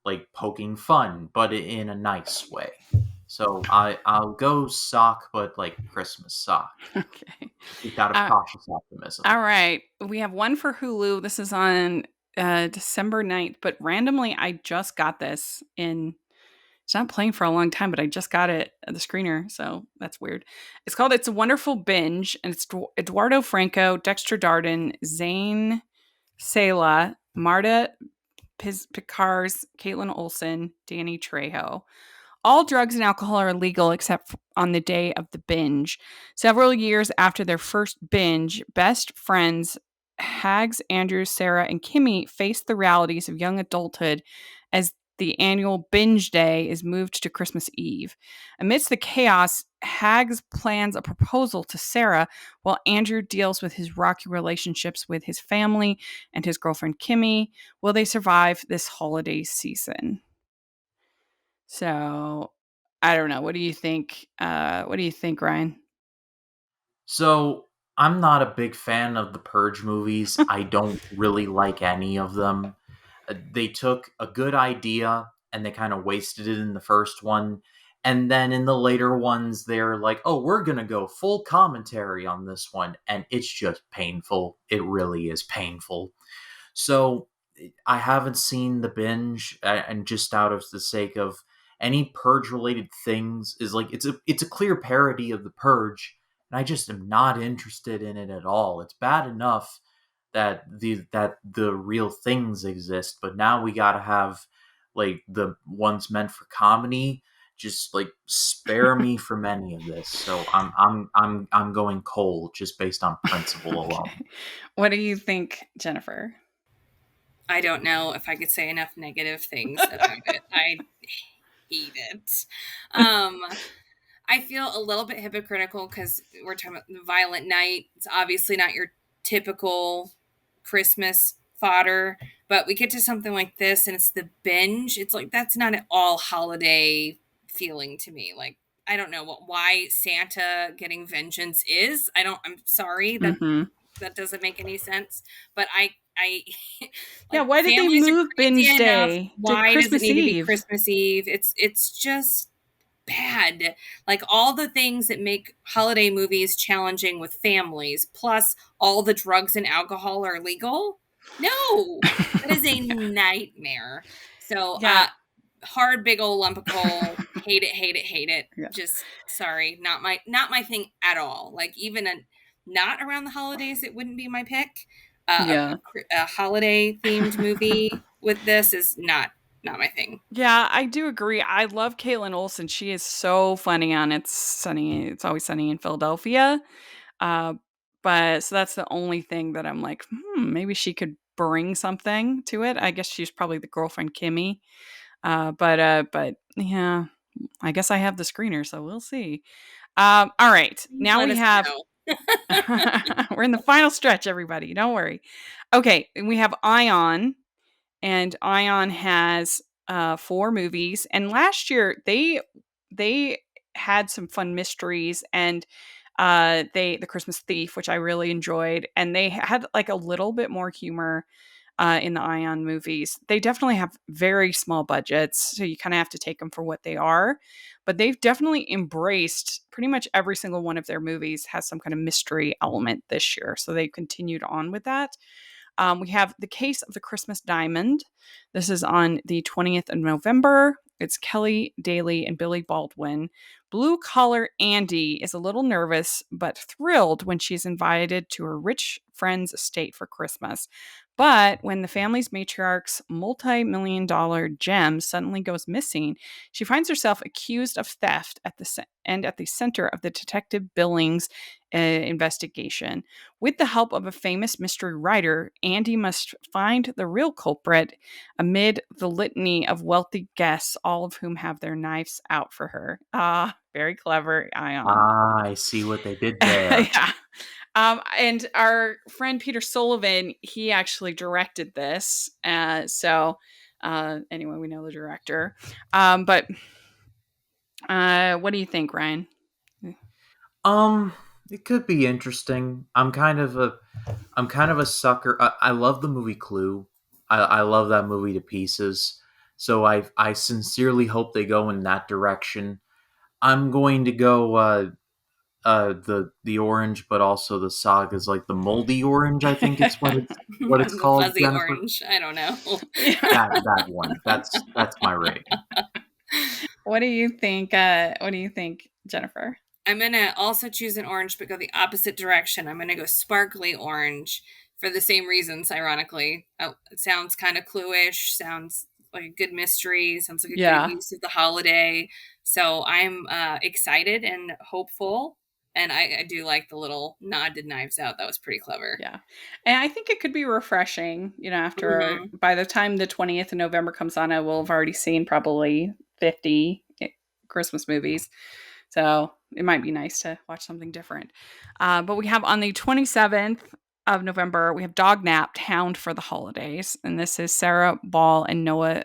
like poking fun, but in a nice way. So I'll go sock, but like Christmas sock. Okay. Speak out of Uh, cautious optimism. All right. We have one for Hulu. This is on December 9th, but randomly I just got this in. It's not playing for a long time, but I just got it at the screener, so that's weird. It's called It's a Wonderful Binge, and it's Eduardo Franco, Dexter Darden, Zane Sela, Marta Picars, Caitlin Olsen, Danny Trejo. All drugs and alcohol are illegal except on the day of the binge. Several years after their first binge, best friends Hags, Andrew, Sarah, and Kimmy face the realities of young adulthood as the annual binge day is moved to Christmas Eve. Amidst the chaos, Hags plans a proposal to Sarah while Andrew deals with his rocky relationships with his family and his girlfriend Kimmy. Will they survive this holiday season? So I don't know. What do you think? What do you think, Ryan? So I'm not a big fan of the Purge movies. I don't really like any of them. They took a good idea and they kind of wasted it in the first one. And then in the later ones, they're like, oh, we're going to go full commentary on this one. And it's just painful. It really is painful. So I haven't seen the binge, and just out of the sake of any Purge related things is like it's a clear parody of the Purge, and I just am not interested in it at all. It's bad enough that the real things exist, but now we gotta have like the ones meant for comedy. Just like spare me from any of this. So I'm going cold just based on principle alone. Okay. What do you think, Jennifer? I don't know if I could say enough negative things about it. I hate it. I feel a little bit hypocritical because we're talking about the Violent Night. It's obviously not your typical Christmas fodder, but we get to something like this and it's the binge. It's like that's not at all holiday feeling to me. Like I don't know why Santa getting vengeance is. I'm sorry that Mm-hmm. that doesn't make any sense. But I Yeah, like why did they families are move binge crazy enough. day to Why does it Christmas need to be Eve? Christmas Eve? It's just bad. Like all the things that make holiday movies challenging with families, plus all the drugs and alcohol are legal. No, that is a nightmare. So, Yeah. hard big old lump of coal. Hate it, hate it, hate it. Yeah. Just sorry, not my thing at all. Like even not around the holidays, it wouldn't be my pick. Yeah. A holiday themed movie with this is not my thing. Yeah, I do agree. I love Caitlin Olsen. She is so funny on It's Always Sunny in Philadelphia. Uh, but so that's the only thing that I'm like, maybe she could bring something to it. I guess she's probably the girlfriend Kimmy. But yeah, I guess I have the screener, so we'll see. All right, now Let we us have. know. We're in the final stretch, everybody. Don't worry. Okay, we have Ion, and Ion has 4 movies. And last year they had some fun mysteries, and the Christmas Thief, which I really enjoyed, and they had like a little bit more humor in the Ion movies. They definitely have very small budgets, so you kind of have to take them for what they are. But they've definitely embraced pretty much every single one of their movies has some kind of mystery element this year. So they continued on with that. We have The Case of the Christmas Diamond. This is on the 20th of November. It's Kelly Daly and Billy Baldwin. Blue collar Andy is a little nervous but thrilled when she's invited to her rich friend's estate for Christmas. But when the family's matriarch's multi-million-dollar gem suddenly goes missing, she finds herself accused of theft at the center of the Detective Billings investigation. With the help of a famous mystery writer, Andy must find the real culprit amid the litany of wealthy guests, all of whom have their knives out for her. Ah, very clever, Ion. I see what they did there. Yeah. And our friend Peter Sullivan, he actually directed this. So anyway, we know the director. But what do you think, Ryan? It could be interesting. I'm kind of a sucker. I love the movie Clue. I love that movie to pieces. So I sincerely hope they go in that direction. I'm going to go the orange, but also the Saga's like the moldy orange. I think it's what it's The called. fuzzy Jennifer. orange. I don't know. That one. That's my rating. What do you think? Jennifer? I'm going to also choose an orange, but go the opposite direction. I'm going to go sparkly orange for the same reasons, ironically. Oh, it sounds kind of Clue-ish, sounds like a good mystery, sounds like a good use of the holiday. So I'm excited and hopeful. And I do like the little nod to Knives Out. That was pretty clever. Yeah. And I think it could be refreshing, after by the time the 20th of November comes on, I will have already seen probably 50 Christmas movies. So it might be nice to watch something different. But we have on the 27th of November, we have Dog Napped, Hound for the Holidays. And this is Sarah Ball and Noah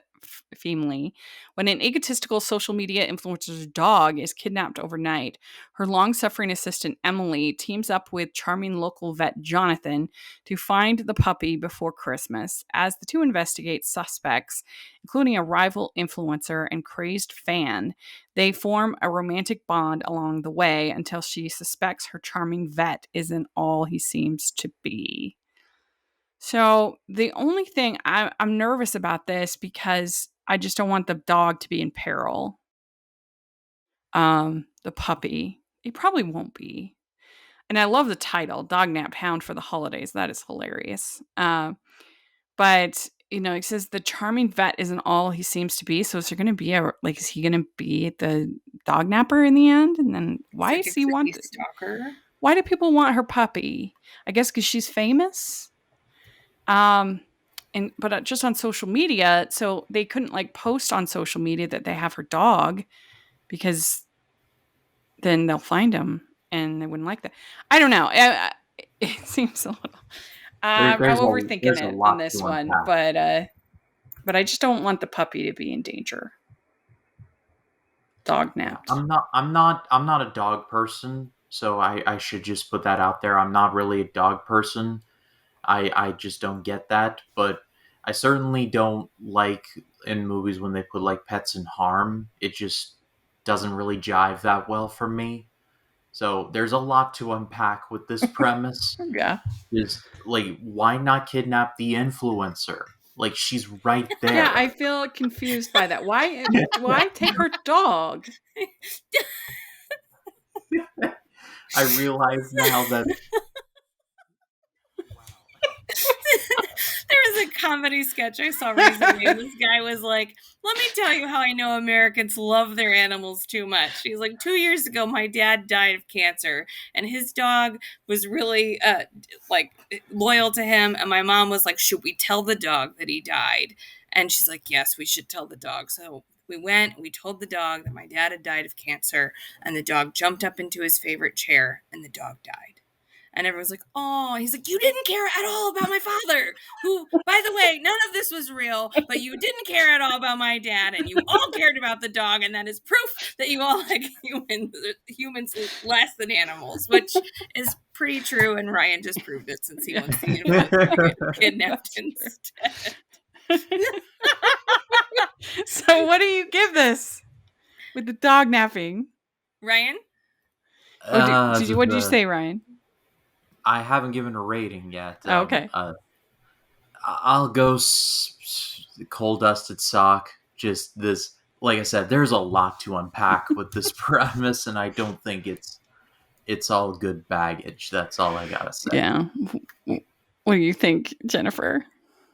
Feemley. When an egotistical social media influencer's dog is kidnapped overnight, her long-suffering assistant Emily teams up with charming local vet Jonathan to find the puppy before Christmas. As the two investigate suspects, including a rival influencer and crazed fan, they form a romantic bond along the way until she suspects her charming vet isn't all he seems to be. So the only thing I'm nervous about this because I just don't want the dog to be in peril. The puppy. It probably won't be. And I love the title, Dog Napped Hound for the Holidays. That is hilarious. But it says the charming vet isn't all he seems to be. So is there going to be is he going to be the dog napper in the end? And then why does he want stalker? Why do people want her puppy? I guess because she's famous. But just on social media, so they couldn't post on social media that they have her dog because then they'll find him and they wouldn't like that. I don't know. It seems a little. I'm overthinking it on this one, but I just don't want the puppy to be in danger. Dog napped. I'm not a dog person, so I should just put that out there. I'm not really a dog person. I just don't get that, but I certainly don't like in movies when they put pets in harm. It just doesn't really jive that well for me. So there's a lot to unpack with this premise. Yeah. Is why not kidnap the influencer? She's right there. Yeah, I feel confused by that. Why take her dog? I realize now that there was a comedy sketch I saw recently, and this guy was like, let me tell you how I know Americans love their animals too much. He's like, 2 years ago, my dad died of cancer, and his dog was really loyal to him, and my mom was like, should we tell the dog that he died? And she's like, yes, we should tell the dog. So we went, we told the dog that my dad had died of cancer, and the dog jumped up into his favorite chair, and the dog died. And everyone's like, oh, he's like, you didn't care at all about my father, who, by the way, none of this was real, but you didn't care at all about my dad, and you all cared about the dog, and that is proof that you all like humans less than animals, which is pretty true, and Ryan just proved it since he wants to get kidnapped instead. So what do you give this with the dog napping? Ryan? What did you say, Ryan? I haven't given a rating yet. Okay. I'll go coal dusted sock. Just this, like I said, there's a lot to unpack with this premise, and I don't think it's all good baggage. That's all I gotta say. Yeah. What do you think, Jennifer?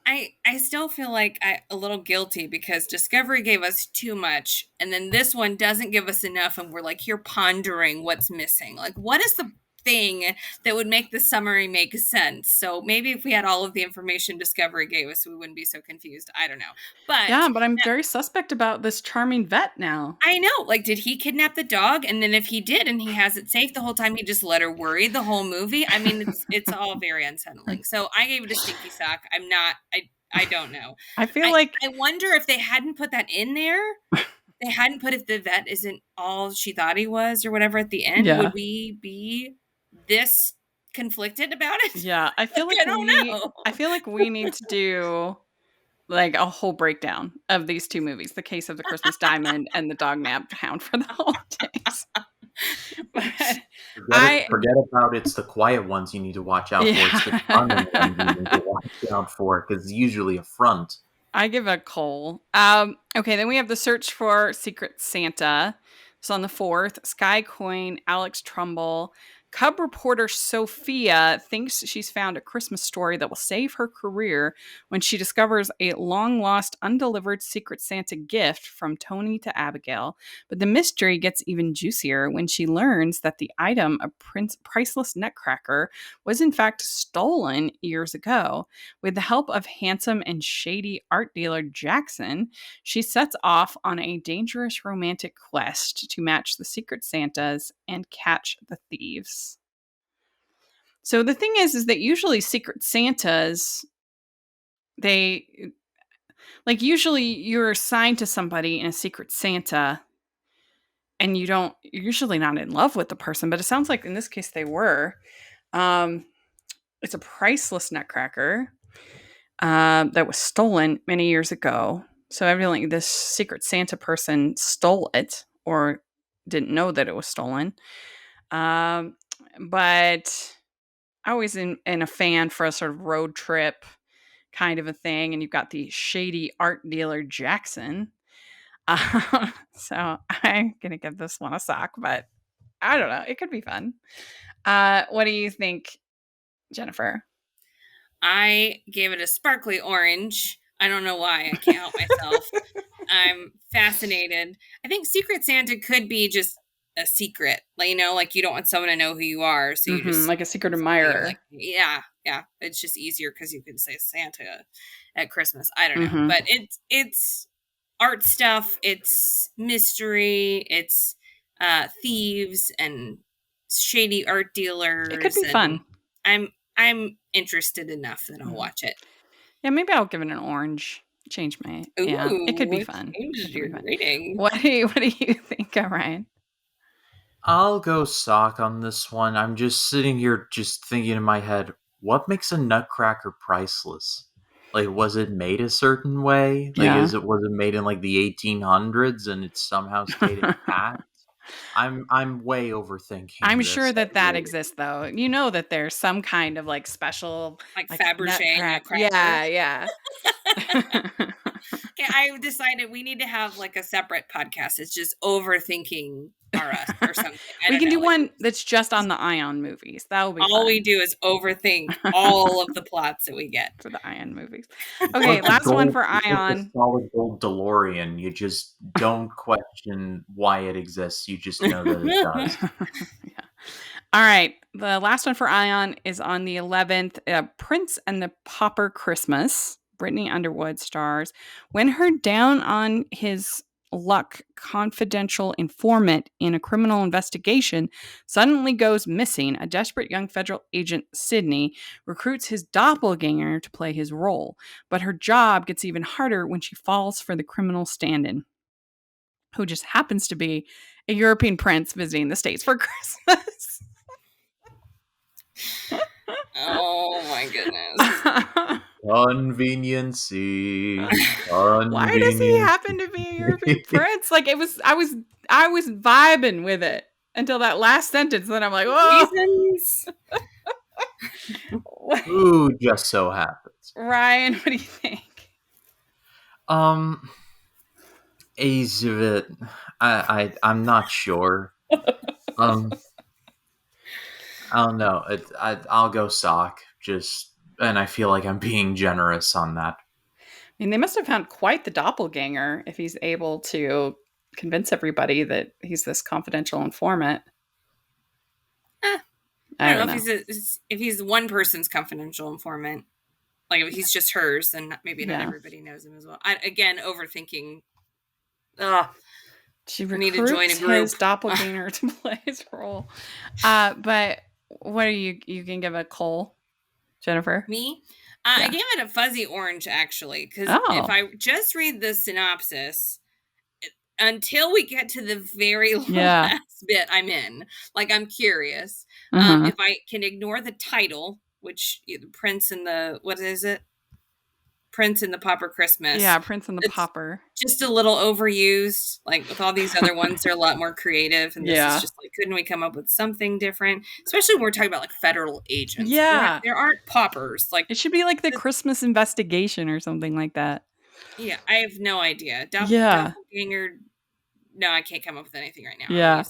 I still feel like a little guilty because Discovery gave us too much, and then this one doesn't give us enough, and we're like here pondering what's missing. Like, what is the thing that would make the summary make sense? So maybe if we had all of the information Discovery gave us, we wouldn't be so confused. I don't know. But Yeah, but I'm very suspect about this charming vet now. I know. Like, did he kidnap the dog? And then if he did and he has it safe the whole time, he just let her worry the whole movie. I mean, it's all very unsettling. So I gave it a stinky sock. I'm not, I don't know. I feel like I wonder if they hadn't put that in there, they hadn't put if the vet isn't all she thought he was or whatever at the end, Yeah. would we be this conflicted about it? yeah, I feel like I don't know. I feel like we need to do like a whole breakdown of these two movies, The Case of the Christmas Diamond and The Dog-Nabbed Hound for the holidays. But Forget about It's the Quiet Ones you need to watch out for. It's the Yeah. charming ones you need to watch out for, because it's usually a front. I give a coal. Okay, then we have The Search for Secret Santa. So on the 4th, Sky Coin, Alex Trumbull, Cub reporter Sophia thinks she's found a Christmas story that will save her career when she discovers a long lost, undelivered Secret Santa gift from Tony to Abigail. But the mystery gets even juicier when she learns that the item, a priceless nutcracker, was in fact stolen years ago. With the help of handsome and shady art dealer Jackson, she sets off on a dangerous romantic quest to match the Secret Santas and catch the thieves. So the thing is that usually Secret Santas, usually you're assigned to somebody in a Secret Santa and you're usually not in love with the person, but it sounds like in this case they were. It's a priceless nutcracker that was stolen many years ago. So evidently this Secret Santa person stole it or didn't know that it was stolen. But I always in a fan for a sort of road trip kind of a thing. And you've got the shady art dealer Jackson. So I'm going to give this one a sock, but I don't know. It could be fun. What do you think, Jennifer? I gave it a sparkly orange. I don't know why. I can't help myself. I'm fascinated. I think Secret Santa could be just a secret. Like, like you don't want someone to know who you are. So you just like a secret admirer. Like, yeah. It's just easier because you can say Santa at Christmas. I don't know. But it's art stuff. It's mystery. It's thieves and shady art dealers. It could be fun. I'm interested enough that I'll watch it. Yeah, maybe I'll give it an orange. Change my. Ooh, yeah, it could be fun. Your rating. What do you think, Ryan? I'll go sock on this one. I'm just sitting here just thinking in my head, what makes a nutcracker priceless? Like, was it made a certain way? Like, Yeah. was it made in like the 1800s and it's somehow stayed intact? I'm way overthinking. I'm this. sure that exists, though. You know that there's some kind of like special like Fabergé nutcracker. Yeah. Okay, I've decided we need to have like a separate podcast. It's just overthinking us or something. We can do one that's just on the Ion movies. That will be all fun. we do is overthink all of the plots that we get for the Ion movies. Okay, last one for Ion. Solid gold DeLorean. You just don't question why it exists. You just know that it does. Yeah. All right. The last one for Ion is on the 11th. Prince and the Pauper Christmas. Brittany Underwood stars. When her down on his luck confidential informant in a criminal investigation suddenly goes missing, a desperate young federal agent, Sydney, recruits his doppelganger to play his role. But her job gets even harder when she falls for the criminal stand-in, who just happens to be a European prince visiting the States for Christmas. Oh my goodness. Conveniency. Why does he happen to be a European prince? Like I was vibing with it until that last sentence. Then I'm like, whoa. Reasons. Ooh, just so happens. Ryan, what do you think? Is it? I'm not sure. I don't know. I'll go sock. Just and I feel like I'm being generous on that. I mean, they must have found quite the doppelganger if he's able to convince everybody that he's this confidential informant. I don't know if he's one person's confidential informant. Like if he's just hers, then maybe not everybody knows him as well. Again, overthinking. She need to join a recruits group. his doppelganger to play his role. But what are you can give a Cole, Jennifer? Me? I gave it a fuzzy orange, actually, because if I just read the synopsis, until we get to the very last bit, I'm in. Like, I'm curious. If I can ignore the title, which Prince and the, what is it? Prince and the Pauper Christmas. Yeah, Prince and the Pauper. Just a little overused. Like with all these other ones, they're a lot more creative. And this is just like, couldn't we come up with something different? Especially when we're talking about like federal agents. Yeah. There aren't paupers. Like it should be like the Christmas Investigation or something like that. Yeah, I have no idea. Doppelganger. No, I can't come up with anything right now. Yeah.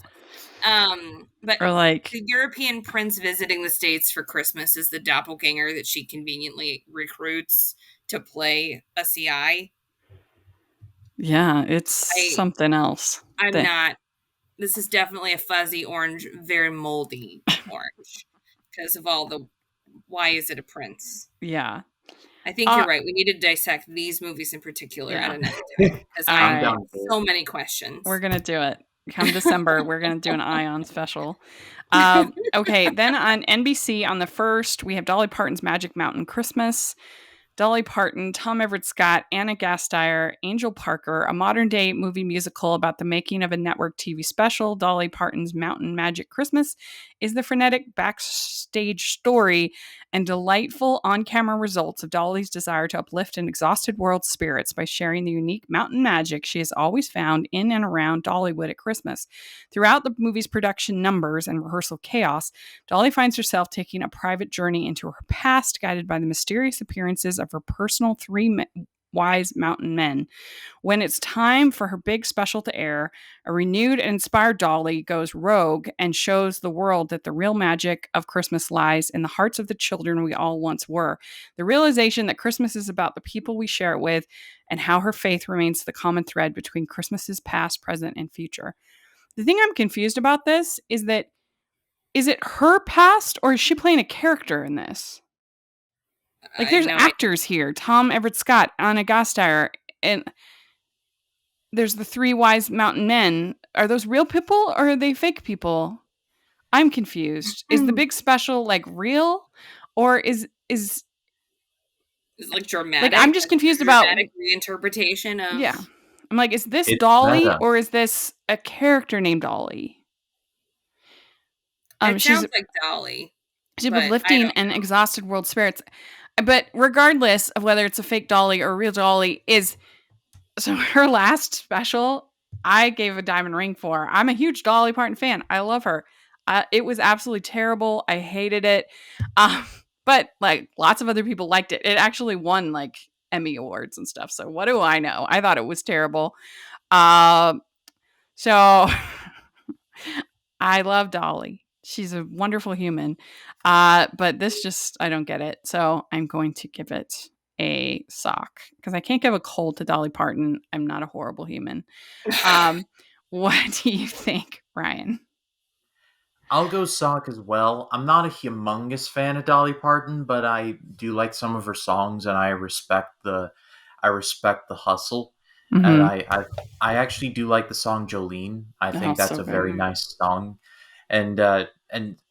But or like the European prince visiting the States for Christmas is the doppelganger that she conveniently recruits to play a CI. Yeah, it's something else. This is definitely a fuzzy orange, very moldy orange because of all the, why is it a prince? Yeah. I think you're right. We need to dissect these movies in particular at another day because I have so many questions. We're going to do it. Come December, we're going to do an Ion special. Okay, then on NBC on the 1st, we have Dolly Parton's Magic Mountain Christmas. Dolly Parton, Tom Everett Scott, Anna Gasteyer, Angel Parker, a modern-day movie musical about the making of a network TV special, Dolly Parton's Mountain Magic Christmas, is the frenetic backstage story and delightful on-camera results of Dolly's desire to uplift an exhausted world's spirits by sharing the unique mountain magic she has always found in and around Dollywood at Christmas. Throughout the movie's production numbers and rehearsal chaos, Dolly finds herself taking a private journey into her past, guided by the mysterious appearances of her personal 3 wise mountain men. When it's time for her big special to air, a renewed and inspired Dolly goes rogue and shows the world that the real magic of Christmas lies in the hearts of the children we all once were. The realization that Christmas is about the people we share it with, and how her faith remains the common thread between Christmases past, present, and future. The thing I'm confused about this is that, is it her past or is she playing a character in this? Like, there's actors here. Tom Everett Scott, Anna Gasteyer, and there's the 3 wise mountain men. Are those real people or are they fake people? I'm confused. Is the big special like real, or is it's like dramatic? Like, I'm just confused about reinterpretation of. Yeah, I'm like, is this Dolly or is this a character named Dolly? It sounds like Dolly. She's uplifting an exhausted world spirits. But regardless of whether it's a fake Dolly or a real Dolly, so her last special, I gave a diamond ring for. I'm a huge Dolly Parton fan. I love her. It was absolutely terrible. I hated it. But like lots of other people liked it. It actually won like Emmy Awards and stuff. So what do I know? I thought it was terrible. So I love Dolly. She's a wonderful human. But this just, I don't get it. So I'm going to give it a sock because I can't give a cold to Dolly Parton. I'm not a horrible human. What do you think, Ryan? I'll go sock as well. I'm not a humongous fan of Dolly Parton, but I do like some of her songs, and I respect the hustle. Mm-hmm. And I actually do like the song Jolene. I think that's a very nice song. And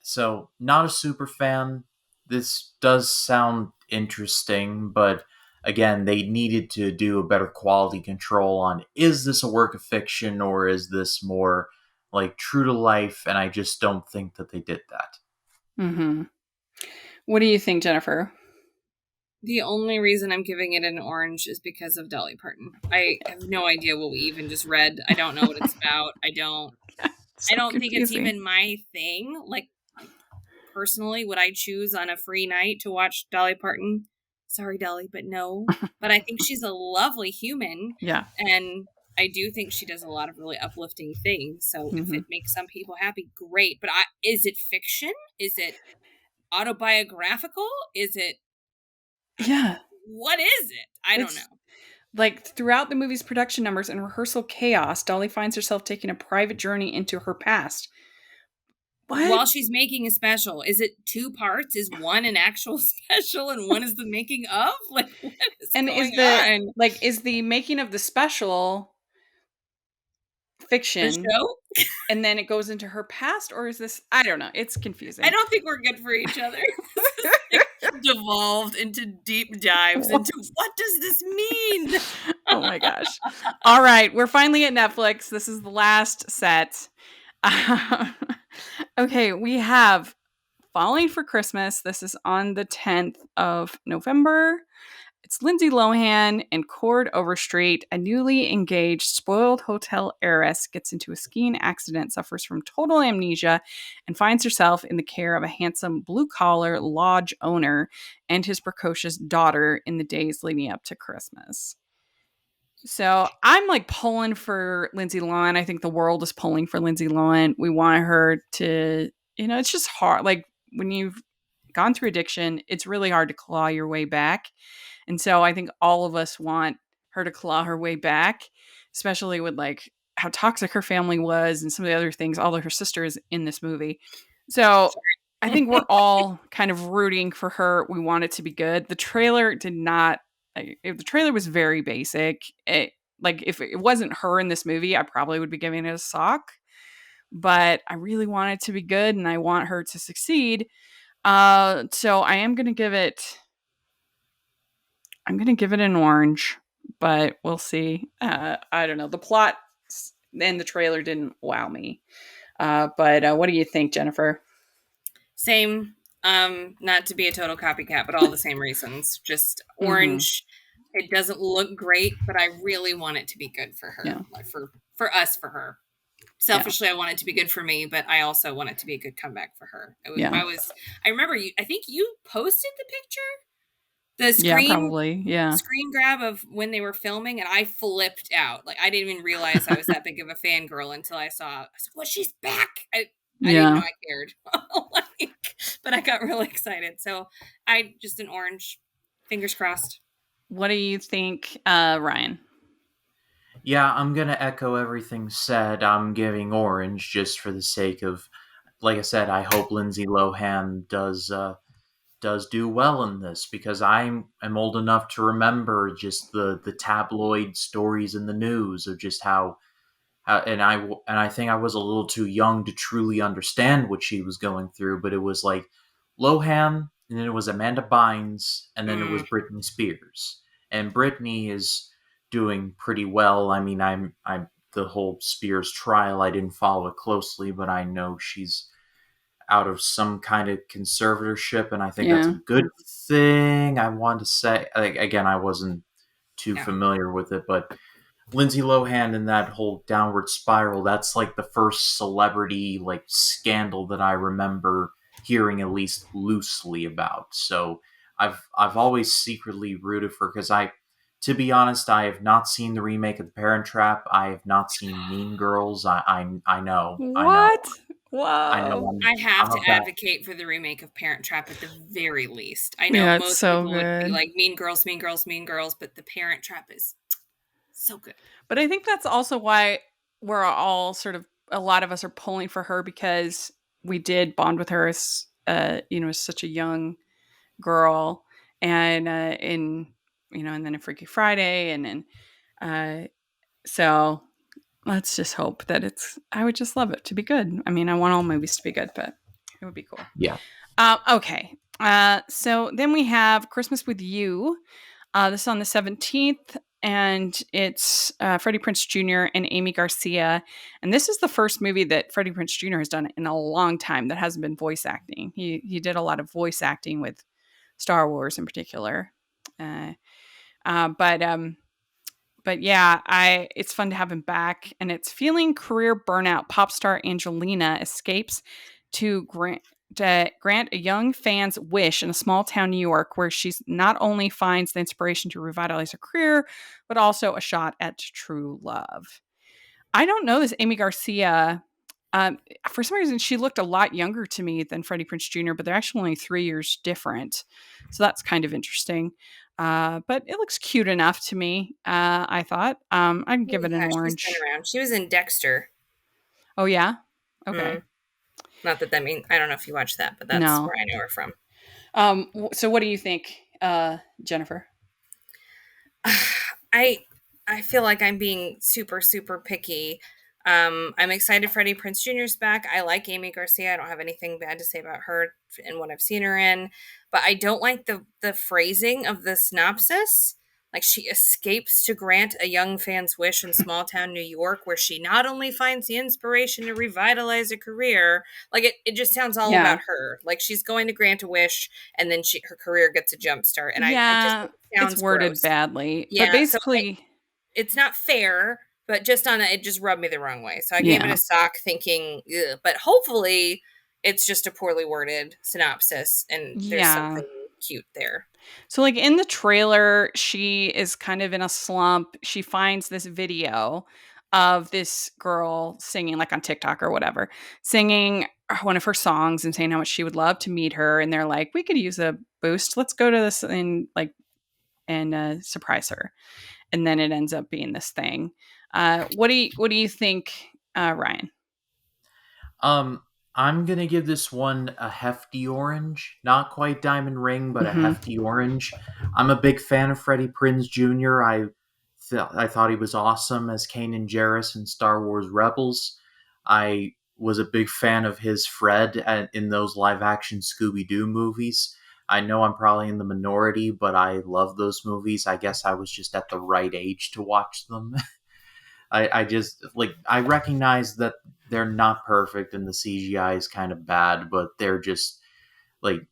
so not a super fan. This does sound interesting, but again, they needed to do a better quality control on, is this a work of fiction or is this more like true to life? And I just don't think that they did that. Mm-hmm. What do you think, Jennifer? The only reason I'm giving it an orange is because of Dolly Parton. I have no idea what we even just read. I don't know what it's about. I don't think it's even my thing. Like, personally, would I choose on a free night to watch Dolly Parton? Sorry, Dolly, but no. But I think she's a lovely human. Yeah. And I do think she does a lot of really uplifting things. So if it makes some people happy, great. But is it fiction? Is it autobiographical? Is it Yeah. What is it? I don't It's know. like throughout the movie's production numbers and rehearsal chaos, Dolly finds herself taking a private journey into her past. What? While she's making a special, is it 2 parts? Is one an actual special and one is the making of? Like, what is And going on? is the making of the special The fiction show? and then it goes into her past, or is this, I don't know, it's confusing. I don't think we're good for each other. Devolved into deep dives into what does this mean? Oh my gosh. All right, we're finally at Netflix. This is the last set. Okay, we have Falling for Christmas. This is on the 10th of November. It's Lindsay Lohan and Cord Overstreet, a newly engaged, spoiled hotel heiress, gets into a skiing accident, suffers from total amnesia, and finds herself in the care of a handsome blue-collar lodge owner and his precocious daughter in the days leading up to Christmas. So I'm like pulling for Lindsay Lohan. I think the world is pulling for Lindsay Lohan. We want her to, it's just hard. Like when you've gone through addiction, it's really hard to claw your way back. And so I think all of us want her to claw her way back, especially with like how toxic her family was and some of the other things, all of her sisters in this movie. So I think we're all kind of rooting for her. We want it to be good. The trailer did not, if the trailer was very basic, like if it wasn't her in this movie, I probably would be giving it a sock. But I really want it to be good and I want her to succeed. So I am going to give it, I'm going to give it an orange, but we'll see. I don't know. The plot and the trailer didn't wow me. But what do you think, Jennifer? Same. Not to be a total copycat, but all the same reasons. Just orange. It doesn't look great, but I really want it to be good for her. Yeah. Like for us, for her. Selfishly, I want it to be good for me, but I also want it to be a good comeback for her. I remember I think you posted the picture. The screen grab of when they were filming, and I flipped out. Like I didn't even realize I was that big of a fangirl until I saw. I said, "Well, she's back." I didn't know I cared, but I got really excited. So I just an orange. Fingers crossed. What do you think, Ryan? Yeah, I'm gonna echo everything said. I'm giving orange just for the sake of, like I said, I hope Lindsay Lohan does do well in this, because I'm old enough to remember just the tabloid stories in the news of just how and I think I was a little too young to truly understand what she was going through, but it was like Lohan, and then it was Amanda Bynes, and then it was Britney Spears, and Britney is doing pretty well. I mean, I'm the whole Spears trial, I didn't follow it closely, but I know she's out of some kind of conservatorship, and I think that's a good thing. I want to say, again, I wasn't too familiar with it, but Lindsay Lohan and that whole downward spiral, that's like the first celebrity like scandal that I remember hearing at least loosely about. So I've always secretly rooted for, because to be honest, I have not seen the remake of The Parent Trap. I have not seen Mean Girls. I know. What? Wow. I know. I have to advocate for the remake of Parent Trap at the very least. I know most people would be like Mean Girls, Mean Girls, Mean Girls, but The Parent Trap is so good. But I think that's also why we're all sort of, a lot of us are pulling for her, because we did bond with her as, as such a young girl, and and then in Freaky Friday, and then so let's just hope that I would just love it to be good. I mean, I want all movies to be good, but it would be cool. Yeah. Okay. So then we have Christmas with You. This is on the 17th, and it's Freddie Prinze Jr. and Amy Garcia. And this is the first movie that Freddie Prinze Jr. has done in a long time that hasn't been voice acting. He did a lot of voice acting with Star Wars in particular. But yeah, it's fun to have him back, and it's feeling career burnout. Pop star Angelina escapes to grant a young fan's wish in a small town New York, where she's not only finds the inspiration to revitalize her career, but also a shot at true love. I don't know this Amy Garcia. Um, for some reason, she looked a lot younger to me than Freddie Prinze Jr., but they're actually only 3 years different. So that's kind of interesting. But it looks cute enough to me, I thought. I can give it an Yeah, she's been orange. around. She was in Dexter. Oh, yeah? Okay. Mm. Not that means I don't know if you watched that, but that's No. where I know her from. So what do you think, Jennifer? I feel like I'm being super super picky. I'm excited Freddie Prinze Jr.'s back. I like Amy Garcia. I don't have anything bad to say about her and what I've seen her in, but I don't like the phrasing of the synopsis. Like she escapes to grant a young fan's wish in small town New York, where she not only finds the inspiration to revitalize a career, like it just sounds all Yeah. about her. Like she's going to grant a wish, and then her career gets a jump start. And I just think it sounds it's worded gross. badly. Yeah, but basically, it's not fair, but just on that, it just rubbed me the wrong way. So I gave it a sock thinking, ugh. But hopefully it's just a poorly worded synopsis and there's something cute there. So like in the trailer, she is kind of in a slump. She finds this video of this girl singing, like on TikTok or whatever, singing one of her songs and saying how much she would love to meet her. And they're like, we could use a boost. Let's go to this and surprise her. And then it ends up being this thing. What do you think, Ryan? I'm gonna give this one a hefty orange. Not quite diamond ring, but a hefty orange. I'm a big fan of Freddie Prinze Jr. I thought he was awesome as Kanan Jarrus in Star Wars Rebels. I was a big fan of his Fred in those live-action Scooby-Doo movies. I know I'm probably in the minority, but I love those movies. I guess I was just at the right age to watch them. I just I recognize that they're not perfect and the CGI is kind of bad, but they're just like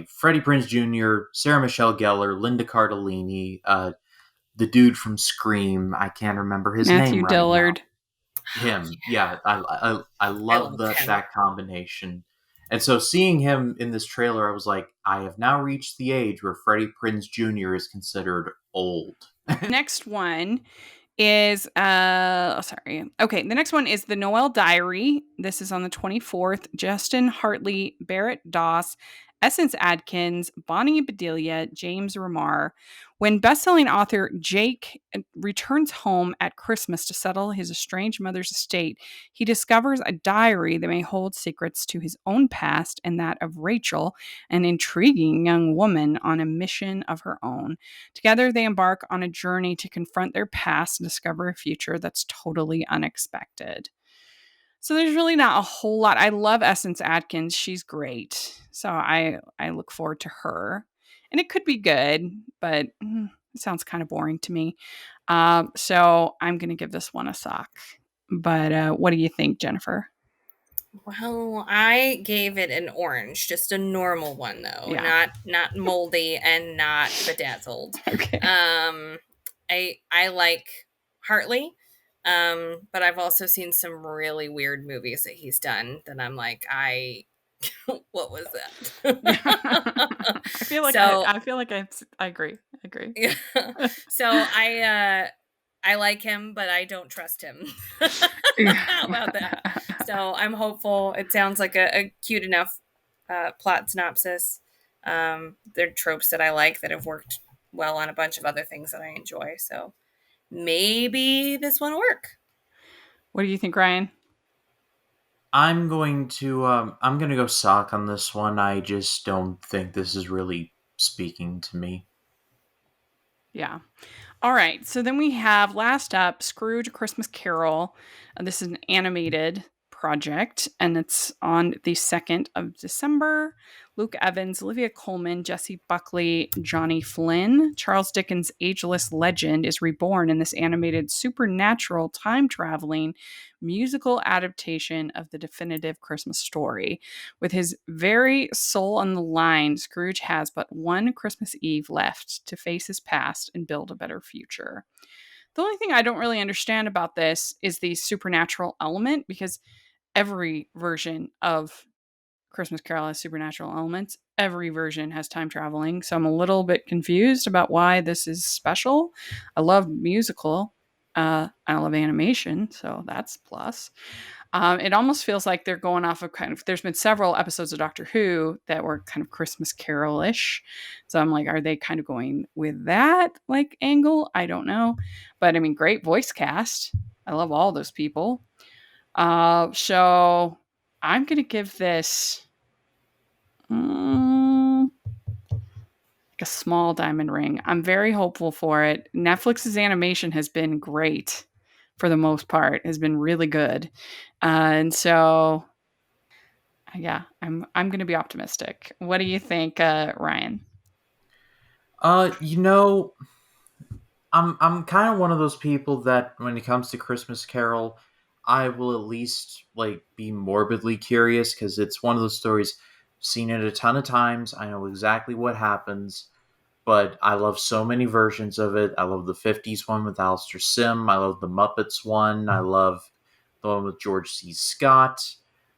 Freddie Prinze Jr., Sarah Michelle Gellar, Linda Cardellini, the dude from Scream. I can't remember his Matthew name right Dillard. now. Him, yeah, I love that combination. And so seeing him in this trailer, I was like, I have now reached the age where Freddie Prinze Jr. is considered old. Next one is the next one is The Noel Diary. This is on the 24th. Justin Hartley, Barrett Doss, Essence Adkins, Bonnie Bedelia, James Remar. When best-selling author Jake returns home at Christmas to settle his estranged mother's estate, he discovers a diary that may hold secrets to his own past and that of Rachel, an intriguing young woman on a mission of her own. Together, they embark on a journey to confront their past and discover a future that's totally unexpected. So there's really not a whole lot. I love Essence Adkins. She's great. So I look forward to her. And it could be good, but it sounds kind of boring to me. So I'm going to give this one a sock. But what do you think, Jennifer? Well, I gave it an orange, just a normal one though, not moldy and not bedazzled. Okay. I like Hartley, but I've also seen some really weird movies that he's done that I'm like, what was that? I feel like I agree. Yeah. So I like him, but I don't trust him. How about that? So I'm hopeful. It sounds like a cute enough plot synopsis. They're tropes that I like that have worked well on a bunch of other things that I enjoy. So maybe this one will work. What do you think, Ryan? I'm going to go sock on this one. I just don't think this is really speaking to me. Yeah. All right. So then we have last up Scrooge: A Christmas Carol. This is an animated project and it's on the 2nd of December. Luke Evans, Olivia Colman, Jessie Buckley, Johnny Flynn. Charles Dickens' ageless legend is reborn in this animated supernatural time-traveling musical adaptation of the definitive Christmas story. With his very soul on the line, Scrooge has but one Christmas Eve left to face his past and build a better future. The only thing I don't really understand about this is the supernatural element, because every version of Christmas Carol has supernatural elements. Every version has time traveling. So I'm a little bit confused about why this is special. I love musical, I love animation, so that's plus. It almost feels like they're going off of there's been several episodes of Doctor Who that were kind of Christmas Carol-ish. So I'm like, are they kind of going with that like angle? I don't know. But I mean, great voice cast. I love all those people. So I'm going to give this a small diamond ring. I'm very hopeful for it. Netflix's animation has been great for the most part, has been really good. And so yeah, I'm going to be optimistic. What do you think, Ryan? You know, I'm kind of one of those people that when it comes to Christmas Carol, I will at least like be morbidly curious because it's one of those stories. Seen it a ton of times. I know exactly what happens, but I love so many versions of it. I love the '50s one with Alistair Sim. I love the Muppets one. I love the one with George C. Scott.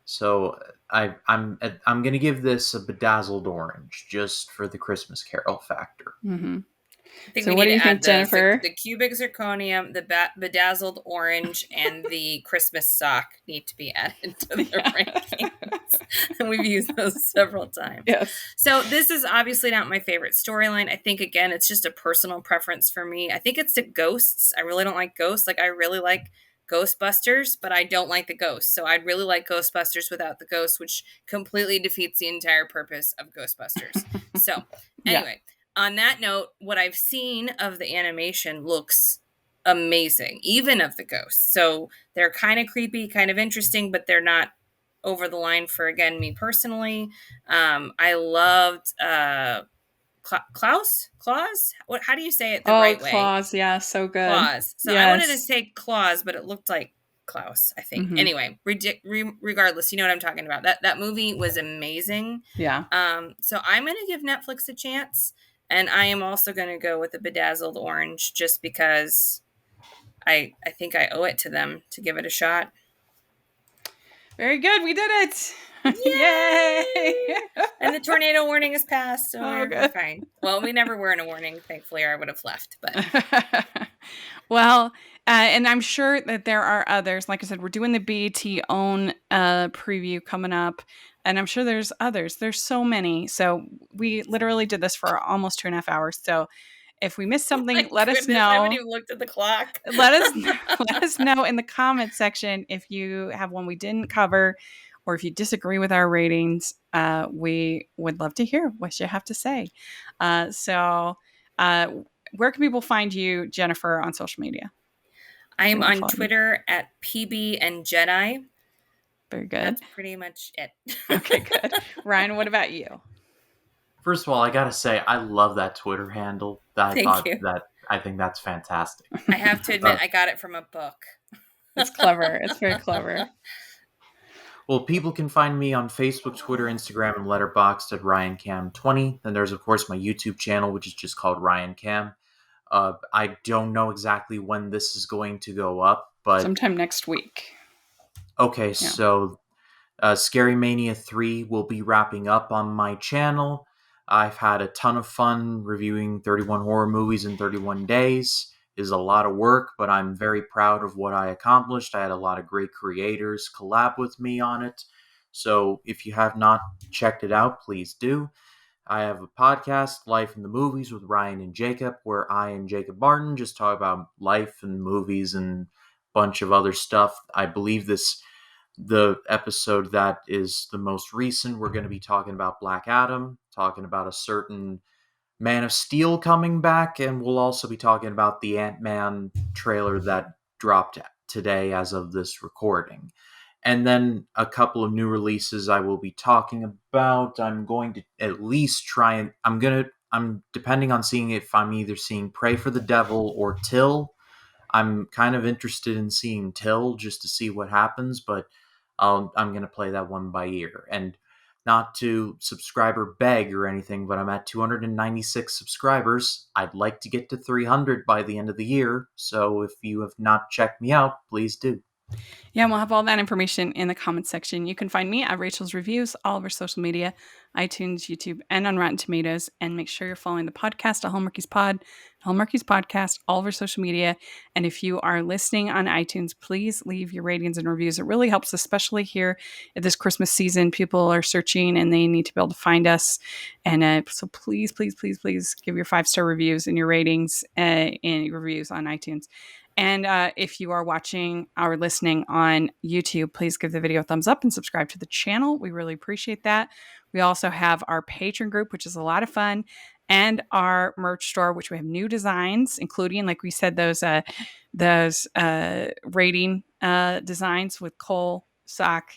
So I'm gonna give this a bedazzled orange just for the Christmas Carol factor. Mm-hmm. I think So we what need do you to think, add Jennifer? the cubic zirconium, the bedazzled orange, and the Christmas sock need to be added to the rankings. And we've used those several times. Yes. So this is obviously not my favorite storyline. I think, again, it's just a personal preference for me. I think it's the ghosts. I really don't like ghosts. Like, I really like Ghostbusters, but I don't like the ghosts. So I'd really like Ghostbusters without the ghosts, which completely defeats the entire purpose of Ghostbusters. So anyway, on that note, what I've seen of the animation looks amazing, even of the ghosts. So they're kind of creepy, kind of interesting, but they're not over the line for, again, me personally. I loved Klaus? How do you say it the right way? Claus, yeah, so good. Claus. So I wanted to say Claus, but it looked like Klaus, I think. Mhm. Anyway, regardless, you know what I'm talking about. That movie was amazing. Yeah. So I'm going to give Netflix a chance, and I am also going to go with the bedazzled orange just because I think I owe it to them to give it a shot. Very good. We did it. Yay! And the tornado warning is passed, so we're good. fine. Well, we never were in a warning, thankfully, or I would have left. But Well, and I'm sure that there are others. Like I said, we're doing the BET own preview coming up, and I'm sure there's others. There's so many. So we literally did this for almost 2.5 hours. So if we missed something, let us know. I haven't even looked at the clock. let us know in the comment section if you have one we didn't cover, or if you disagree with our ratings. We would love to hear what you have to say. So where can people find you, Jennifer, on social media? I am on Twitter at PB and Jedi. Very good. That's pretty much it. Okay, good. Ryan, what about you? First of all, I gotta say, I love that Twitter handle. Thank you. I think that's fantastic. I have to admit, I got it from a book. It's clever. It's very clever. Well, people can find me on Facebook, Twitter, Instagram, and Letterboxd at RyanCam20. Then there's, of course, my YouTube channel, which is just called Ryan Cam. I don't know exactly when this is going to go up, but sometime next week. Okay, so Scary Mania 3 will be wrapping up on my channel. I've had a ton of fun reviewing 31 horror movies in 31 days. It is a lot of work, but I'm very proud of what I accomplished. I had a lot of great creators collab with me on it. So if you have not checked it out, please do. I have a podcast, Life in the Movies with Ryan and Jacob, where I and Jacob Barton just talk about life and movies and a bunch of other stuff. I believe the episode that is the most recent, we're going to be talking about Black Adam, talking about a certain Man of Steel coming back, and we'll also be talking about the Ant-Man trailer that dropped today as of this recording. And then a couple of new releases I will be talking about. I'm going to at least try and I'm depending on seeing if I'm either seeing Pray for the Devil or Till. I'm kind of interested in seeing Till just to see what happens, but I'm going to play that one by ear. And not to subscriber beg or anything, but I'm at 296 subscribers. I'd like to get to 300 by the end of the year. So if you have not checked me out, please do. Yeah, and we'll have all that information in the comments section. You can find me at Rachel's Reviews, all of our social media, iTunes, YouTube, and on Rotten Tomatoes. And make sure you're following the podcast at Hallmarkies Pod, Hallmarkies Podcast, all of our social media. And if you are listening on iTunes, please leave your ratings and reviews. It really helps, especially here at this Christmas season. People are searching and they need to be able to find us. And so please, please, please, please give your 5-star reviews and your ratings and your reviews on iTunes. And if you are watching or listening on YouTube, please give the video a thumbs up and subscribe to the channel. We really appreciate that. We also have our Patreon group, which is a lot of fun, and our merch store, which we have new designs, including, like we said, those rating designs with coal, sock,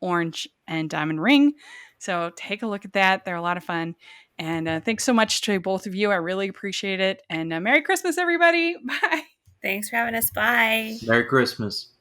orange, and diamond ring. So take a look at that. They're a lot of fun. And thanks so much to both of you. I really appreciate it. And Merry Christmas, everybody. Bye. Thanks for having us. Bye. Merry Christmas.